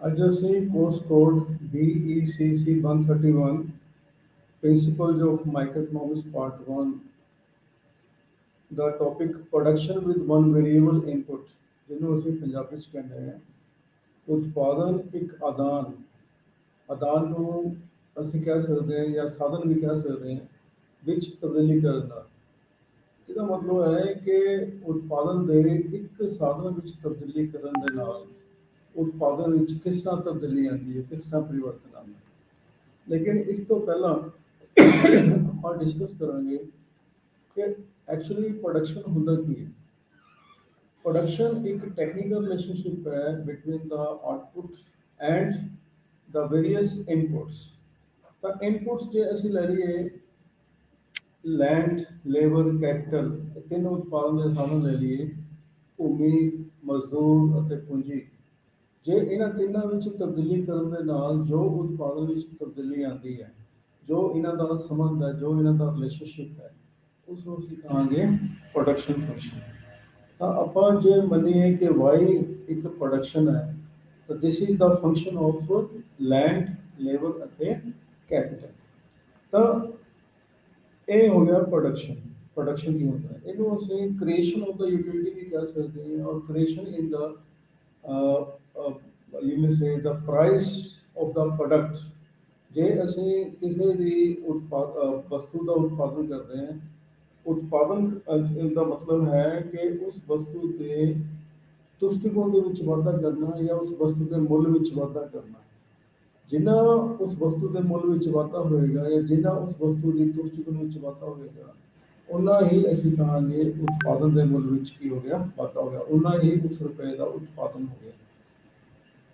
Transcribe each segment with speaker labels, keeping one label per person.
Speaker 1: ਅੱਜ ਅਸੀਂ course code BECC 131 principles of microeconomics part 1 ਦਾ topic production with one variable input ਜਿਹਨੂੰ ਅਸੀਂ ਪੰਜਾਬੀ 'ਚ ਕਹਿੰਦੇ ਹਾਂ ਉਤਪਾਦਨ ਇੱਕ ਆਦਾਨ ਨੂੰ ਅਸੀਂ ਕਹਿ ਸਕਦੇ ਹਾਂ ਜਾਂ ਸਾਧਨ ਵੀ ਕਹਿ ਸਕਦੇ ਹਾਂ ਵਿੱਚ ਤਬਦੀਲੀ ਕਰਨ ਦਾ ਇਹਦਾ ਮਤਲਬ ਹੈ ਕਿ ਉਤਪਾਦਨ ਦੇ ਇੱਕ ਸਾਧਨ ਵਿੱਚ ਤਬਦੀਲੀ ਕਰਨ ਦੇ ਨਾਲ ਉਤਪਾਦਨ ਵਿੱਚ ਕਿਸ ਤਰ੍ਹਾਂ ਤਬਦੀਲੀ ਆਉਂਦੀ ਹੈ, ਕਿਸ ਤਰ੍ਹਾਂ ਪਰਿਵਰਤਨ ਆਉਂਦਾ ਹੈ। ਲੇਕਿਨ ਇਸ ਤੋਂ ਪਹਿਲਾਂ ਆਪਾਂ ਡਿਸਕਸ ਕਰਾਂਗੇ ਕਿ ਐਕਚੁਅਲੀ ਪ੍ਰੋਡਕਸ਼ਨ ਹੁੰਦਾ ਕੀ ਹੈ। ਪ੍ਰੋਡਕਸ਼ਨ ਇੱਕ ਟੈਕਨੀਕਲ ਰਿਲੇਸ਼ਨਸ਼ਿਪ ਹੈ between the output and the various inputs. ਤਾਂ ਇਨਪੁਟਸ ਜੇ ਅਸੀਂ ਲੈ ਲਈਏ ਲੈਂਡ, ਲੇਬਰ, ਕੈਪੀਟਲ, ਤਿੰਨ ਉਤਪਾਦਨ ਦੇ ਸਾਧਨ ਲੈ ਲਈਏ, ਭੂਮੀ, ਮਜ਼ਦੂਰ ਅਤੇ ਪੂੰਜੀ। ਜੇ ਇਹਨਾਂ ਤਿੰਨਾਂ ਵਿੱਚ ਤਬਦੀਲੀ ਕਰਨ ਦੇ ਨਾਲ ਜੋ ਉਤਪਾਦਨ ਵਿੱਚ ਤਬਦੀਲੀ ਆਉਂਦੀ ਹੈ, ਜੋ ਇਹਨਾਂ ਦਾ ਸੰਬੰਧ ਹੈ, ਜੋ ਇਹਨਾਂ ਦਾ ਰਿਲੇਸ਼ਨਸ਼ਿਪ ਹੈ, ਉਸ ਨੂੰ ਅਸੀਂ ਕਹਾਂਗੇ ਪ੍ਰੋਡਕਸ਼ਨ ਫੰਕਸ਼ਨ। ਤਾਂ ਆਪਾਂ ਜੇ ਮੰਨੀਏ ਕਿ Y ਇੱਕ ਪ੍ਰੋਡਕਸ਼ਨ ਹੈ ਤਾਂ this is the function of land, labour ਅਤੇ ਕੈਪੀਟਲ। ਤਾਂ ਇਹ ਹੋ ਗਿਆ ਪ੍ਰੋਡਕਸ਼ਨ। ਪ੍ਰੋਡਕਸ਼ਨ ਕੀ ਹੁੰਦਾ ਹੈ, ਇਹਨੂੰ ਅਸੀਂ ਕ੍ਰੀਏਸ਼ਨ ਆਫ ਦਾ ਯੂਟਿਲਿਟੀ ਵੀ ਕਹਿ ਸਕਦੇ ਹਾਂ ਔਰ creation in the you may say the price of the product. ਜੇ ਅਸੀਂ ਕਿਸੇ ਵੀ ਵਸਤੂ ਦਾ ਉਤਪਾਦਨ ਕਰਦੇ ਹਾਂ, ਉਤਪਾਦਨ ਦਾ ਮਤਲਬ ਹੈ ਕਿ ਉਸ ਵਸਤੂ ਦੇ ਤੁਸ਼ਟੀਗੁਣ ਦੇ ਵਿੱਚ ਵਾਧਾ ਕਰਨਾ ਜਾਂ ਉਸ ਵਸਤੂ ਦੇ ਮੁੱਲ ਵਿੱਚ ਵਾਧਾ ਕਰਨਾ। ਜਿੰਨਾ ਉਸ ਵਸਤੂ ਦੇ ਮੁੱਲ ਵਿੱਚ ਵਾਧਾ ਹੋਏਗਾ ਜਾਂ ਜਿੰਨਾ ਉਸ ਵਸਤੂ ਦੀ ਤੁਸ਼ਟੀਗੁਣ ਵਿੱਚ ਵਾਧਾ ਹੋਏਗਾ, ਉਨਾ ਹੀ ਅਸੀਂ ਕਹਾਂਗੇ ਉਤਪਾਦਨ ਦੇ ਮੁੱਲ ਵਿੱਚ ਕੀ ਹੋ ਗਿਆ, ਵਾਧਾ ਹੋ ਗਿਆ, ਉਨਾ ਹੀ ਉਸ ਰੁਪਏ ਦਾ ਉਤਪਾਦਨ ਹੋ ਗਿਆ।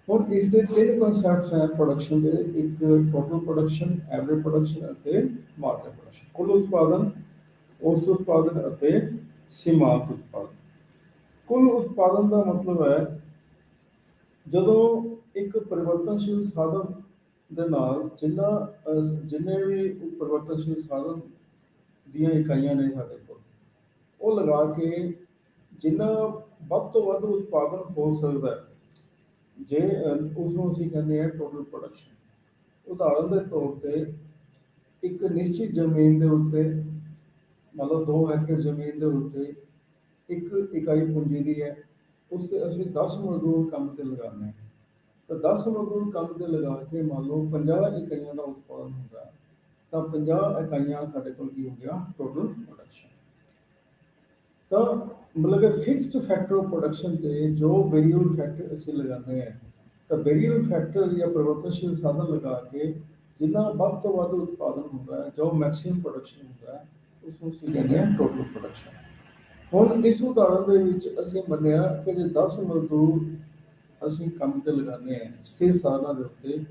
Speaker 1: ਹੁਣ ਇਸ ਦੇ ਤਿੰਨ ਕਨਸੈਪਟਸ ਹੈ ਪ੍ਰੋਡਕਸ਼ਨ ਦੇ, ਇੱਕ ਟੋਟਲ ਪ੍ਰੋਡਕਸ਼ਨ, ਐਵਰੇਜ ਪ੍ਰੋਡਕਸ਼ਨ ਅਤੇ ਮਾਰਕੀਟ ਪ੍ਰੋਡਕਸ਼ਨ। ਕੁੱਲ ਉਤਪਾਦਨ, ਔਸਤ ਉਤਪਾਦਨ ਅਤੇ ਸੀਮਾਂਤ ਉਤਪਾਦਨ। ਕੁੱਲ ਉਤਪਾਦਨ ਦਾ ਮਤਲਬ ਹੈ ਜਦੋਂ ਇੱਕ ਪਰਿਵਰਤਨਸ਼ੀਲ ਸਾਧਨ ਦੇ ਨਾਲ ਜਿੰਨੇ ਵੀ ਪਰਿਵਰਤਨਸ਼ੀਲ ਸਾਧਨ ਦੀਆਂ ਇਕਾਈਆਂ ਨੇ ਸਾਡੇ ਕੋਲ, ਉਹ ਲਗਾ ਕੇ ਜਿੰਨਾ ਵੱਧ ਤੋਂ ਵੱਧ ਉਤਪਾਦਨ ਹੋ ਸਕਦਾ ਹੈ, ਜੇ ਉਸ ਨੂੰ ਅਸੀਂ ਕਹਿੰਦੇ ਹਾਂ ਟੋਟਲ ਪ੍ਰੋਡਕਸ਼ਨ। ਉਦਾਹਰਨ ਦੇ ਤੌਰ ਤੇ ਇੱਕ ਨਿਸ਼ਚਿਤ ਜ਼ਮੀਨ ਦੇ ਉੱਤੇ, ਮਤਲਬ 2 ਏਕੜ ਜ਼ਮੀਨ ਦੇ ਉੱਤੇ ਇੱਕ ਇਕਾਈ ਪੂੰਜੀ ਦੀ ਹੈ, ਉਸ ਤੇ ਅਸੀਂ 10 ਮਜ਼ਦੂਰ ਕੰਮ ਤੇ ਲਗਾਉਂਦੇ ਹਾਂ। ਤਾਂ 10 ਮਜ਼ਦੂਰ ਕੰਮ ਤੇ ਲਗਾ ਕੇ ਮੰਨ ਲਓ 50 ਇਕਾਈਆਂ ਦਾ ਉਤਪਾਦਨ ਹੁੰਦਾ ਹੈ, ਤਾਂ 50 ਇਕਾਈਆਂ ਸਾਡੇ ਕੋਲ ਕੀ ਹੋ ਗਿਆ, ਟੋਟਲ ਪ੍ਰੋਡਕਸ਼ਨ। ਤਾਂ ਮਤਲਬ ਕਿ ਫਿਕਸਡ ਫੈਕਟਰ ਆਫ ਪ੍ਰੋਡਕਸ਼ਨ ਤੇ ਜੋ ਵੇਰੀਏਬਲ ਫੈਕਟਰ ਅਸੀਂ ਲਗਾਉਂਦੇ ਹਾਂ, ਤਾਂ ਵੇਰੀਏਬਲ ਫੈਕਟਰ ਜਾਂ ਪਰਿਵਰਤਨਸ਼ੀਲ ਸਾਧਨ ਲਗਾ ਕੇ ਜਿੰਨਾ ਵੱਧ ਤੋਂ ਵੱਧ ਉਤਪਾਦਨ ਹੁੰਦਾ ਹੈ, ਜੋ ਮੈਕਸਿਮਮ ਪ੍ਰੋਡਕਸ਼ਨ ਹੁੰਦਾ ਹੈ, ਉਸ ਨੂੰ ਅਸੀਂ ਕਹਿੰਦੇ ਹਾਂ ਟੋਟਲ ਪ੍ਰੋਡਕਸ਼ਨ। ਹੁਣ ਇਸ ਉਦਾਹਰਨ ਦੇ ਵਿੱਚ ਅਸੀਂ ਮੰਨਿਆ ਕਿ ਜੇ 10 ਮਜ਼ਦੂਰ ਅਸੀਂ ਕੰਮ ਤੇ ਲਗਾਉਂਦੇ ਹਾਂ ਸਥਿਰ ਸਾਧਨਾਂ ਦੇ ਉੱਤੇ,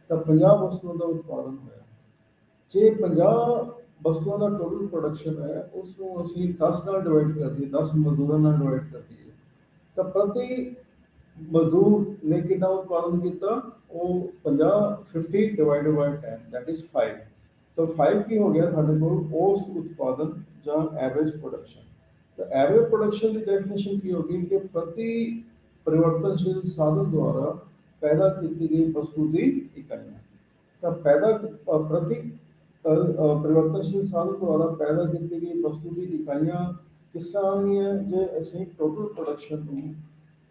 Speaker 1: ਤਾਂ 50 ਵਸਤੂਆਂ ਦਾ ਉਤਪਾਦਨ ਹੋਇਆ। ਜੇ 50 ਵਸਤੂਆਂ ਦਾ ਟੋਟਲ ਪ੍ਰੋਡਕਸ਼ਨ ਹੈ, ਉਸ ਨੂੰ ਅਸੀਂ 10 ਨਾਲ ਡਿਵਾਈਡ ਕਰ ਦਈਏ, 10 ਮਜ਼ਦੂਰਾਂ ਨਾਲ ਡਿਵਾਈਡ ਕਰ ਦਈਏ, ਤਾਂ ਪ੍ਰਤੀ ਮਜ਼ਦੂਰ ਨੇ ਕਿੰਨਾ ਉਤਪਾਦਨ ਕੀਤਾ, ਉਹ 50 ਡਿਵਾਈਡਡ ਬਾਈ 10 ਦੈਟ ਇਜ਼ 5। ਤਾਂ 5 ਕੀ ਹੋ ਗਿਆ ਸਾਡੇ ਕੋਲ, ਔਸਤ ਉਤਪਾਦਨ ਜਾਂ ਐਵਰੇਜ ਪ੍ਰੋਡਕਸ਼ਨ। ਤਾਂ ਐਵਰੇਜ ਪ੍ਰੋਡਕਸ਼ਨ ਦੀ ਡੈਫੀਨੇਸ਼ਨ ਕੀ ਹੋਗੀ ਕਿ ਪ੍ਰਤੀ ਪਰਿਵਰਤਨਸ਼ੀਲ ਸਾਧਨ ਦੁਆਰਾ ਪੈਦਾ ਕੀਤੀ ਗਈ ਵਸਤੂ ਦੀ ਇਕਾਈਆਂ। ਤਾਂ ਪ੍ਰਤੀ ਪਰਿਵਰਤਨਸ਼ੀਲ ਸਾਧਨ ਦੁਆਰਾ ਪੈਦਾ ਕੀਤੀ ਗਈ ਵਸਤੂ ਦੀ ਇਕਾਈਆਂ ਕਿਸ ਤਰ੍ਹਾਂ ਆਉਣਗੀਆਂ, ਜੇ ਅਸੀਂ ਟੋਟਲ ਪ੍ਰੋਡਕਸ਼ਨ ਨੂੰ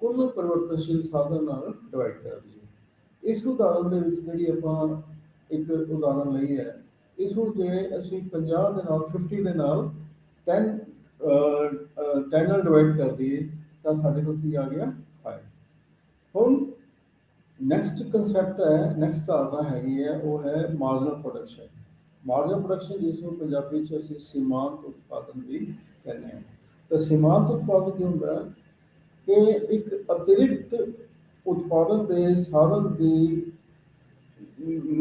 Speaker 1: ਕੁੱਲ ਪਰਿਵਰਤਨਸ਼ੀਲ ਸਾਧਨ ਨਾਲ ਡਿਵਾਈਡ ਕਰ ਦਈਏ। ਇਸ ਉਦਾਹਰਨ ਦੇ ਵਿੱਚ ਜਿਹੜੀ ਆਪਾਂ ਇੱਕ ਉਦਾਹਰਨ ਲਈ ਹੈ, ਇਸ ਨੂੰ ਜੇ ਅਸੀਂ 50 ਦੇ ਨਾਲ 50 ਦੇ ਨਾਲ 10 10 ਨਾਲ ਡਿਵਾਈਡ ਕਰ ਦਈਏ, ਤਾਂ ਸਾਡੇ ਕੋਲ ਕੀ ਆ ਗਿਆ, 5। ਹੁਣ ਨੈਕਸਟ ਕੰਸੈਪਟ ਹੈ, ਨੈਕਸਟ ਧਾਰਨਾ ਹੈਗੀ ਹੈ, ਉਹ ਹੈ ਮਾਰਜਨਲ ਪ੍ਰੋਡਕਸ਼ਨ। ਮਾਰਜਨਲ ਪ੍ਰੋਡਕਸ਼ਨ ਜਿਸ ਨੂੰ ਪੰਜਾਬੀ 'ਚ ਅਸੀਂ ਸੀਮਾਂਤ ਉਤਪਾਦਨ ਵੀ ਕਹਿੰਦੇ ਹਾਂ। ਤਾਂ ਸੀਮਾਂਤ ਉਤਪਾਦਨ ਕੀ ਹੁੰਦਾ ਹੈ ਕਿ ਇੱਕ ਅਤਿਰਿਕਤ ਉਤਪਾਦਨ ਦੇ ਸਾਧਨ ਦੀ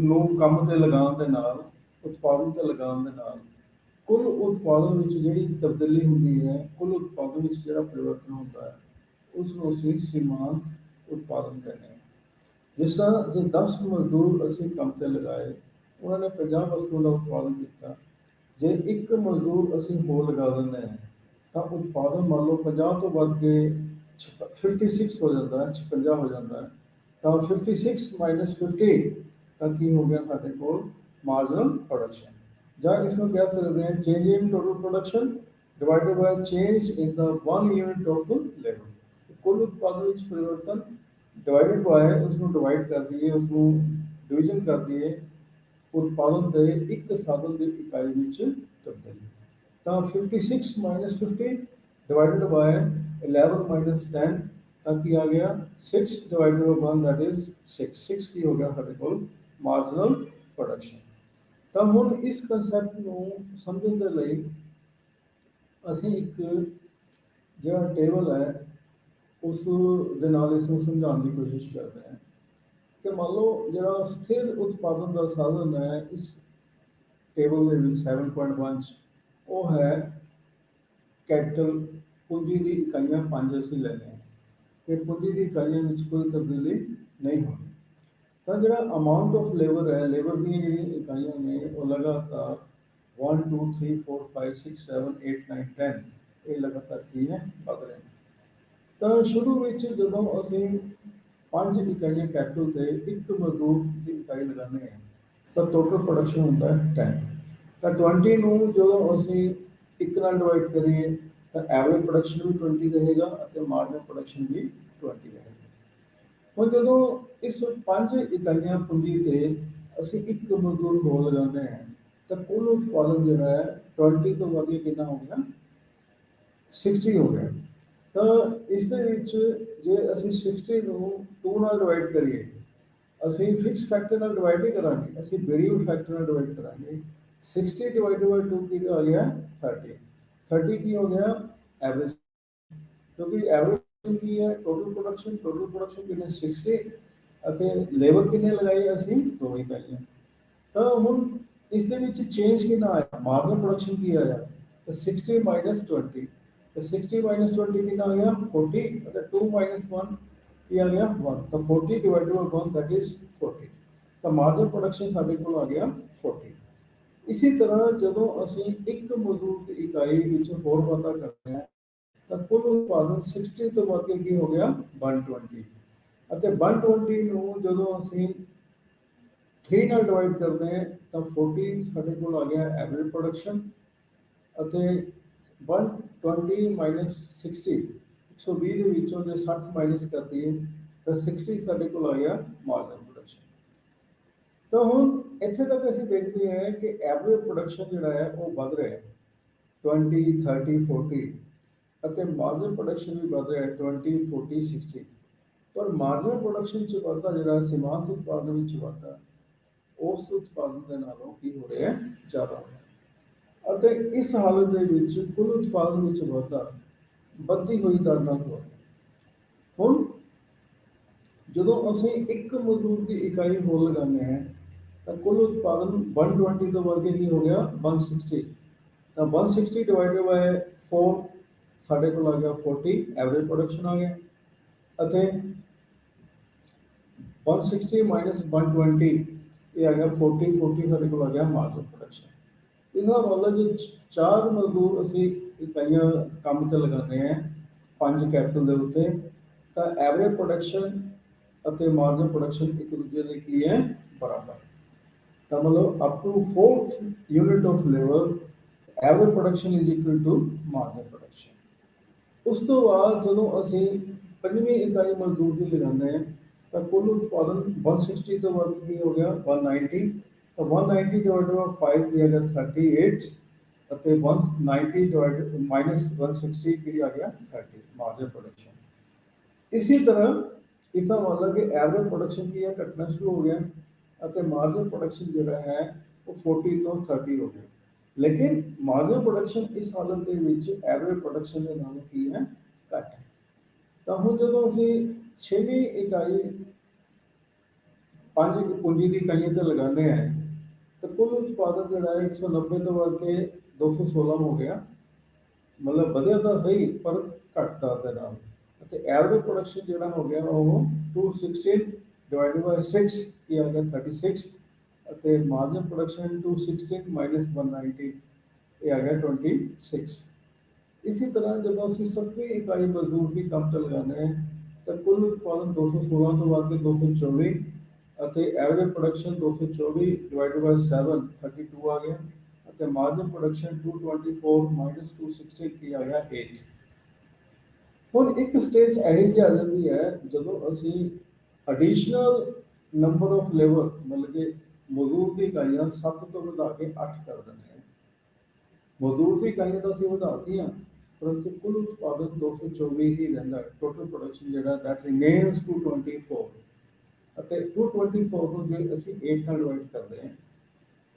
Speaker 1: ਨੂੰ ਕੰਮ ਤੇ ਲਗਾਉਣ ਦੇ ਨਾਲ, ਉਤਪਾਦਨ ਤੇ ਲਗਾਉਣ ਦੇ ਨਾਲ ਕੁੱਲ ਉਤਪਾਦਨ ਵਿੱਚ ਜਿਹੜੀ ਤਬਦੀਲੀ ਹੁੰਦੀ ਹੈ, ਕੁੱਲ ਉਤਪਾਦਨ ਵਿੱਚ ਜਿਹੜਾ ਪਰਿਵਰਤਨ ਹੁੰਦਾ ਹੈ, ਉਸ ਨੂੰ ਅਸੀਂ ਸੀਮਾਂਤ ਉਤਪਾਦਨ ਕਹਿੰਦੇ ਹਾਂ। ਜਿਸ ਤਰ੍ਹਾਂ ਜੇ 10 ਮਜ਼ਦੂਰ ਅਸੀਂ ਕੰਮ ਤੇ ਲਗਾਏ, ਉਹਨਾਂ ਨੇ 50 ਵਸਤੂਆਂ ਦਾ ਉਤਪਾਦਨ ਕੀਤਾ। ਜੇ ਇੱਕ ਮਜ਼ਦੂਰ ਅਸੀਂ ਹੋਰ ਲਗਾ ਦਿੰਦੇ ਹਾਂ, ਤਾਂ ਉਤਪਾਦਨ ਮੰਨ ਲਓ 50 ਤੋਂ ਵੱਧ ਕੇ 56 ਹੋ ਜਾਂਦਾ ਹੈ, 56 ਹੋ ਜਾਂਦਾ ਹੈ। ਤਾਂ 56 ਮਾਈਨਸ 50 ਤਾਂ ਕੀ ਹੋ ਗਿਆ ਸਾਡੇ ਕੋਲ ਮਾਰਜਨਲ ਪ੍ਰੋਡਕਸ਼ਨ, ਜਾਂ ਇਸ ਨੂੰ ਕਹਿ ਸਕਦੇ ਹਾਂ change in total production divided by change in the 1 unit of labour. ਕੁੱਲ ਉਤਪਾਦਨ ਵਿੱਚ ਪਰਿਵਰਤਨ ਡਿਵਾਈਡਡ ਬਾਈ ਉਸ ਨੂੰ ਡਿਵਾਈਡ ਕਰ ਦਈਏ, ਉਸ ਨੂੰ ਡਿਵੀਜ਼ਨ ਕਰ ਦਈਏ ਉਤਪਾਦਨ ਦੇ ਇੱਕ ਸਾਧਨ ਦੀ ਇਕਾਈ ਵਿੱਚ ਤਬਦੀਲੀ। ਤਾਂ 56 ਮਾਈਨਸ 50 ਡਿਵਾਈਡਡ ਬਾਈ 11 ਮਾਈਨਸ 10 ਤਾਂ ਕੀ ਆ ਗਿਆ 6 ਡਿਵਾਈਡਡ ਬਾਈ 1 that is 6 ਕੀ ਹੋ ਗਿਆ ਸਾਡੇ ਕੋਲ ਮਾਰਜਨਲ ਪ੍ਰੋਡਕਸ਼ਨ। ਤਾਂ ਹੁਣ ਇਸ ਕਨਸੈਪਟ ਨੂੰ ਸਮਝਣ ਦੇ ਲਈ ਅਸੀਂ ਇੱਕ ਜਿਹੜਾ ਟੇਬਲ ਹੈ ਉਸ ਦੇ ਨਾਲ ਇਸ ਨੂੰ ਸਮਝਾਉਣ ਦੀ ਕੋਸ਼ਿਸ਼ ਕਰਦੇ ਹਾਂ ਕਿ ਮੰਨ ਲਓ ਜਿਹੜਾ ਸਥਿਰ ਉਤਪਾਦਨ ਦਾ ਸਾਧਨ ਹੈ ਇਸ ਟੇਬਲ ਦੇ ਵਿੱਚ 7.1 ਉਹ ਹੈ ਕੈਪੀਟਲ ਪੂੰਜੀ ਦੀ ਇਕਾਈਆਂ 5 ਅਸੀਂ ਲੈਣੇ ਹਾਂ ਕਿ ਪੂੰਜੀ ਦੀ ਇਕਾਈਆਂ ਵਿੱਚ ਕੋਈ ਤਬਦੀਲੀ ਨਹੀਂ ਹੋਣੀ। ਤਾਂ ਜਿਹੜਾ ਅਮਾਊਂਟ ਆਫ ਲੇਬਰ ਹੈ, ਲੇਬਰ ਦੀਆਂ ਜਿਹੜੀਆਂ ਇਕਾਈਆਂ ਨੇ ਉਹ ਲਗਾਤਾਰ 1 2 3 4 5 6 7 8 9 10 ਇਹ ਲਗਾਤਾਰ ਕੀ ਹੈ ਵਧ ਰਹੇ ਨੇ। ਤਾਂ ਸ਼ੁਰੂ ਵਿੱਚ ਜਦੋਂ ਅਸੀਂ 5 ਇਕਾਈਆਂ ਕੈਪੀਟਲ ਤੇ ਇੱਕ ਮਜ਼ਦੂਰ ਦੀ ਇਕਾਈ ਲਗਾਉਂਦੇ ਹਾਂ ਤਾਂ ਟੋਟਲ ਪ੍ਰੋਡਕਸ਼ਨ ਹੁੰਦਾ ਹੈ 10। ਤਾਂ 20 ਨੂੰ ਜਦੋਂ ਅਸੀਂ ਇੱਕ ਨਾਲ ਡਿਵਾਈਡ ਕਰੀਏ ਤਾਂ ਐਵਰੇਜ ਪ੍ਰੋਡਕਸ਼ਨ ਵੀ 20 ਰਹੇਗਾ ਅਤੇ ਮਾਰਜਨਲ ਪ੍ਰੋਡਕਸ਼ਨ ਵੀ 20 ਰਹੇਗਾ। ਹੁਣ ਜਦੋਂ ਇਸ 5 ਇਕਾਈਆਂ ਪੂੰਜੀ ਤੇ ਅਸੀਂ ਇੱਕ ਮਜ਼ਦੂਰ ਹੋਰ ਲਗਾਉਂਦੇ ਹਾਂ ਤਾਂ ਕੁੱਲ ਉਤਪਾਦਨ ਜਿਹੜਾ ਹੈ 20 ਤੋਂ ਵੱਧ ਕੇ ਕਿੰਨਾ ਹੋ ਗਿਆ 60 ਹੋ ਗਿਆ। ਤਾਂ ਇਸ ਦੇ ਵਿੱਚ ਜੇ ਅਸੀਂ 60 ਨੂੰ 2 ਨਾਲ ਡਿਵਾਈਡ ਕਰੀਏ, ਅਸੀਂ ਫਿਕਸ ਫੈਕਟਰ ਨਾਲ ਡਿਵਾਈਡ ਨਹੀਂ ਕਰਾਂਗੇ, ਅਸੀਂ ਵੇਰੀਏਬਲ ਫੈਕਟਰ ਨਾਲ ਡਿਵਾਈਡ ਕਰਾਂਗੇ। 60 ਡਿਵਾਈਡਡ ਬਾਈ 2 ਕੀ ਆ ਗਿਆ 30। 30 ਕੀ ਹੋ ਗਿਆ ਐਵਰੇਜ, ਕਿਉਂਕਿ ਐਵਰੇਜ ਕੀ ਹੈ ਟੋਟਲ ਪ੍ਰੋਡਕਸ਼ਨ ਕਿੰਨੇ 60 ਅਤੇ ਲੇਬਰ ਕਿੰਨੇ ਲਗਾਈ ਅਸੀਂ 2 ਇਕਾਈਆਂ। ਤਾਂ ਹੁਣ ਇਸ ਦੇ ਵਿੱਚ ਚੇਂਜ ਕਿੰਨਾ ਆਇਆ, ਮਾਰਜਨਲ ਪ੍ਰੋਡਕਸ਼ਨ ਕੀ ਆਇਆ ਤਾਂ 60 ਮਾਈਨਸ 20 तो 60 माइनस 20 कितना आ गया 40 और 2 माइनस 1 ਕੀ ਆ ਗਿਆ 1 ਤਾਂ 40 ਡਿਵਾਈਡਡ ਬਾਈ 1 that is 40 ਤਾਂ ਮਾਰਜਨ ਪ੍ਰੋਡਕਸ਼ਨ ਸਾਡੇ ਕੋਲ ਆ ਗਿਆ 40। ਇਸੇ ਤਰ੍ਹਾਂ ਜਦੋਂ ਅਸੀਂ ਇੱਕ ਮਜ਼ਦੂਰ ਦੀ ਇਕਾਈ ਵਿੱਚ ਹੋਰ ਵਾਧਾ ਕਰਦੇ ਹਾਂ ਤਾਂ ਕੁੱਲ ਉਤਪਾਦਨ 60 ਤੋਂ ਵੱਧ ਕੇ ਕੀ ਹੋ ਗਿਆ 120 ਅਤੇ 120 ਨੂੰ ਜਦੋਂ ਅਸੀਂ 3 ਨਾਲ ਡਿਵਾਈਡ ਕਰਦੇ ਹਾਂ ਤਾਂ 40 ਸਾਡੇ ਕੋਲ ਆ ਗਿਆ ਐਵਰੇਜ ਪ੍ਰੋਡਕਸ਼ਨ ਅਤੇ 120 ਮਾਈਨਸ 60 120 ਦੇ ਵਿੱਚੋਂ ਜੇ 60 ਮਾਈਨਸ ਕਰ ਦਈਏ ਤਾਂ 60 ਸਾਡੇ ਕੋਲ ਆ ਗਿਆ ਮਾਰਜਨ ਪ੍ਰੋਡਕਸ਼ਨ। ਤਾਂ ਹੁਣ ਇੱਥੇ ਤੱਕ ਅਸੀਂ ਦੇਖਦੇ ਹਾਂ ਕਿ ਐਵਰੇਜ ਪ੍ਰੋਡਕਸ਼ਨ ਜਿਹੜਾ ਹੈ ਉਹ ਵੱਧ ਰਿਹਾ ਹੈ 20 30 40 ਅਤੇ ਮਾਰਜਨ ਪ੍ਰੋਡਕਸ਼ਨ ਵੀ ਵੱਧ ਰਿਹਾ ਹੈ 20 40 60 ਪਰ ਮਾਰਜਨ ਪ੍ਰੋਡਕਸ਼ਨ 'ਚ ਵਾਧਾ ਜਿਹੜਾ ਸੀਮਾਂਤ ਉਤਪਾਦਨ ਵਿੱਚ ਵਾਧਾ ਉਸ ਉਤਪਾਦਨ ਦੇ ਨਾਲੋਂ ਕੀ ਹੋ ਰਿਹਾ ਹੈ ਜ਼ਿਆਦਾ ਹੋ ਰਿਹਾ ਅਤੇ ਇਸ ਹਾਲਤ ਦੇ ਵਿੱਚ ਕੁੱਲ ਉਤਪਾਦਨ ਵਿੱਚ ਵਾਧਾ ਵੱਧਦੀ ਹੋਈ ਦਰ ਨਾਲ ਹੋ ਰਿਹਾ। ਹੁਣ ਜਦੋਂ ਅਸੀਂ ਇੱਕ ਮਜ਼ਦੂਰ ਦੀ ਇਕਾਈ ਹੋਰ ਲਗਾਉਂਦੇ ਹਾਂ ਤਾਂ ਕੁੱਲ ਉਤਪਾਦਨ 120 ਤੋਂ ਵੱਧ ਕੇ ਕੀ ਹੋ ਗਿਆ 160 ਤਾਂ 160 ਡਿਵਾਈਡਡ ਬਾਈ 4 ਸਾਡੇ ਕੋਲ ਆ ਗਿਆ 40 ਐਵਰੇਜ ਪ੍ਰੋਡਕਸ਼ਨ ਆ ਗਿਆ ਅਤੇ 160 ਮਾਈਨਸ 120 ਇਹ ਆ ਗਿਆ 40 ਸਾਡੇ ਕੋਲ ਆ ਗਿਆ ਮਾਰਜਨ ਪ੍ਰੋਡਕਸ਼ਨ। ਇਹਦਾ ਮਤਲਬ ਜੇ 4 ਮਜ਼ਦੂਰ ਅਸੀਂ ਇਕਾਈਆਂ ਕੰਮ ਤੇ ਲਗਾਉਂਦੇ ਹਾਂ 5 ਕੈਪੀਟਲ ਦੇ ਉੱਤੇ ਤਾਂ ਐਵਰੇਜ ਪ੍ਰੋਡਕਸ਼ਨ ਅਤੇ ਮਾਰਜਨ ਪ੍ਰੋਡਕਸ਼ਨ ਇੱਕ ਦੂਜੇ ਦੇ ਕੀ ਹੈ ਬਰਾਬਰ। ਤਾਂ ਮਤਲਬ up to 4th unit of labour average production is equal to marginal production. ਉਸ ਤੋਂ ਬਾਅਦ ਜਦੋਂ ਅਸੀਂ 5ਵੀਂ ਇਕਾਈ ਮਜ਼ਦੂਰ ਦੀ ਲਗਾਉਂਦੇ ਹਾਂ ਤਾਂ ਕੁੱਲ ਉਤਪਾਦਨ 160 ਤੋਂ ਵੱਧ ਕੀ ਹੋ ਗਿਆ 190 ਤਾਂ 190 ਡਿਵਾਈਡਡ ਬਾਈ 5 ਕੀ ਆ ਗਿਆ 38 ਅਤੇ 190 ਡਿਵਾਈਡਡ ਮਾਈਨਸ 160 ਕੀ ਆ ਗਿਆ 30 ਮਾਰਜਨ ਪ੍ਰੋਡਕਸ਼ਨ। ਇਸੇ ਤਰ੍ਹਾਂ ਇਸਦਾ ਮਤਲਬ ਕਿ ਐਵਰੇਜ ਪ੍ਰੋਡਕਸ਼ਨ ਕੀ ਹੈ ਘਟਣਾ ਸ਼ੁਰੂ ਹੋ ਗਿਆ ਅਤੇ ਮਾਰਜਨ ਪ੍ਰੋਡਕਸ਼ਨ ਜਿਹੜਾ ਹੈ ਉਹ 40 ਤੋਂ 30 ਹੋ ਗਿਆ। ਲੇਕਿਨ ਮਾਰਜਨ ਪ੍ਰੋਡਕਸ਼ਨ ਇਸ ਹਾਲਤ ਦੇ ਵਿੱਚ ਐਵਰੇਜ ਪ੍ਰੋਡਕਸ਼ਨ ਦੇ ਨਾਲੋਂ ਕੀ ਹੈ ਘੱਟ ਹੈ। ਤਾਂ ਹੁਣ ਜਦੋਂ ਅਸੀਂ 6ਵੀਂ ਇਕਾਈ 5 ਪੂੰਜੀ ਦੀ ਇਕਾਈਆਂ ਤੇ ਲਗਾਉਂਦੇ ਹਾਂ ਤਾਂ ਕੁੱਲ ਉਤਪਾਦਨ ਜਿਹੜਾ ਹੈ 190 ਤੋਂ ਵੱਧ ਕੇ 216 ਹੋ ਗਿਆ, ਮਤਲਬ ਵਧਿਆ ਤਾਂ ਸਹੀ ਪਰ ਘੱਟ ਦਰ ਦੇ ਨਾਲ ਅਤੇ ਐਵਰੇਜ ਪ੍ਰੋਡਕਸ਼ਨ ਜਿਹੜਾ ਹੋ ਗਿਆ ਉਹ 216 ਡਿਵਾਈਡਡ ਬਾਈ 6 ਕੀ ਆ ਗਿਆ 36 ਅਤੇ ਮਾਰਜਨ ਪ੍ਰੋਡਕਸ਼ਨ 216 ਮਾਈਨਸ 190 ਇਹ ਆ ਗਿਆ 26। ਇसी तरह जब ਅਸੀਂ 7ਵੀਂ ਇਕਾਈ ਮਜ਼ਦੂਰ ਦੀ ਕੰਮ ਤੇ ਲਗਾਉਂਦੇ ਹਾਂ ਤਾਂ ਕੁੱਲ ਉਤਪਾਦਨ 216 ਤੋਂ ਵੱਧ ਕੇ 224 ਅਤੇ ਐਵਰੇਜ ਪ੍ਰੋਡਕਸ਼ਨ 224 ਡਿਵਾਈਡਡ ਬਾਈ 7 32 ਆ ਗਿਆ ਅਤੇ ਮਾਰਜਨ ਪ੍ਰੋਡਕਸ਼ਨ 224 ਮਾਈਨਸ 260 ਕੀ ਆ ਗਿਆ 8। ਹੁਣ ਇੱਕ ਸਟੇਜ ਇਹੋ ਜਿਹੀ ਆ ਜਾਂਦੀ ਹੈ ਜਦੋਂ ਅਸੀਂ ਐਡੀਸ਼ਨਲ ਨੰਬਰ ਆਫ ਲੇਬਰ ਮਤਲਬ ਕਿ ਮਜ਼ਦੂਰ ਦੀ ਇਕਾਈਆਂ 7 ਤੋਂ ਵਧਾ ਕੇ 8 ਕਰ ਦਿੰਦੇ ਹਾਂ। ਮਜ਼ਦੂਰ ਦੀ ਇਕਾਈਆਂ ਤਾਂ ਅਸੀਂ ਵਧਾਤੀਆਂ ਪਰੰਤੂ ਕੁੱਲ ਉਤਪਾਦਨ 224 ਹੀ ਰਹਿੰਦਾ। ਟੋਟਲ ਪ੍ਰੋਡਕਸ਼ਨ ਜਿਹੜਾ ਦੈਟ ਰਿਮੇਨਸ 224 ਅਤੇ 224 ਨੂੰ ਜੇ ਅਸੀਂ 8 ਨਾਲ ਡਿਵਾਈਡ ਕਰਦੇ ਹਾਂ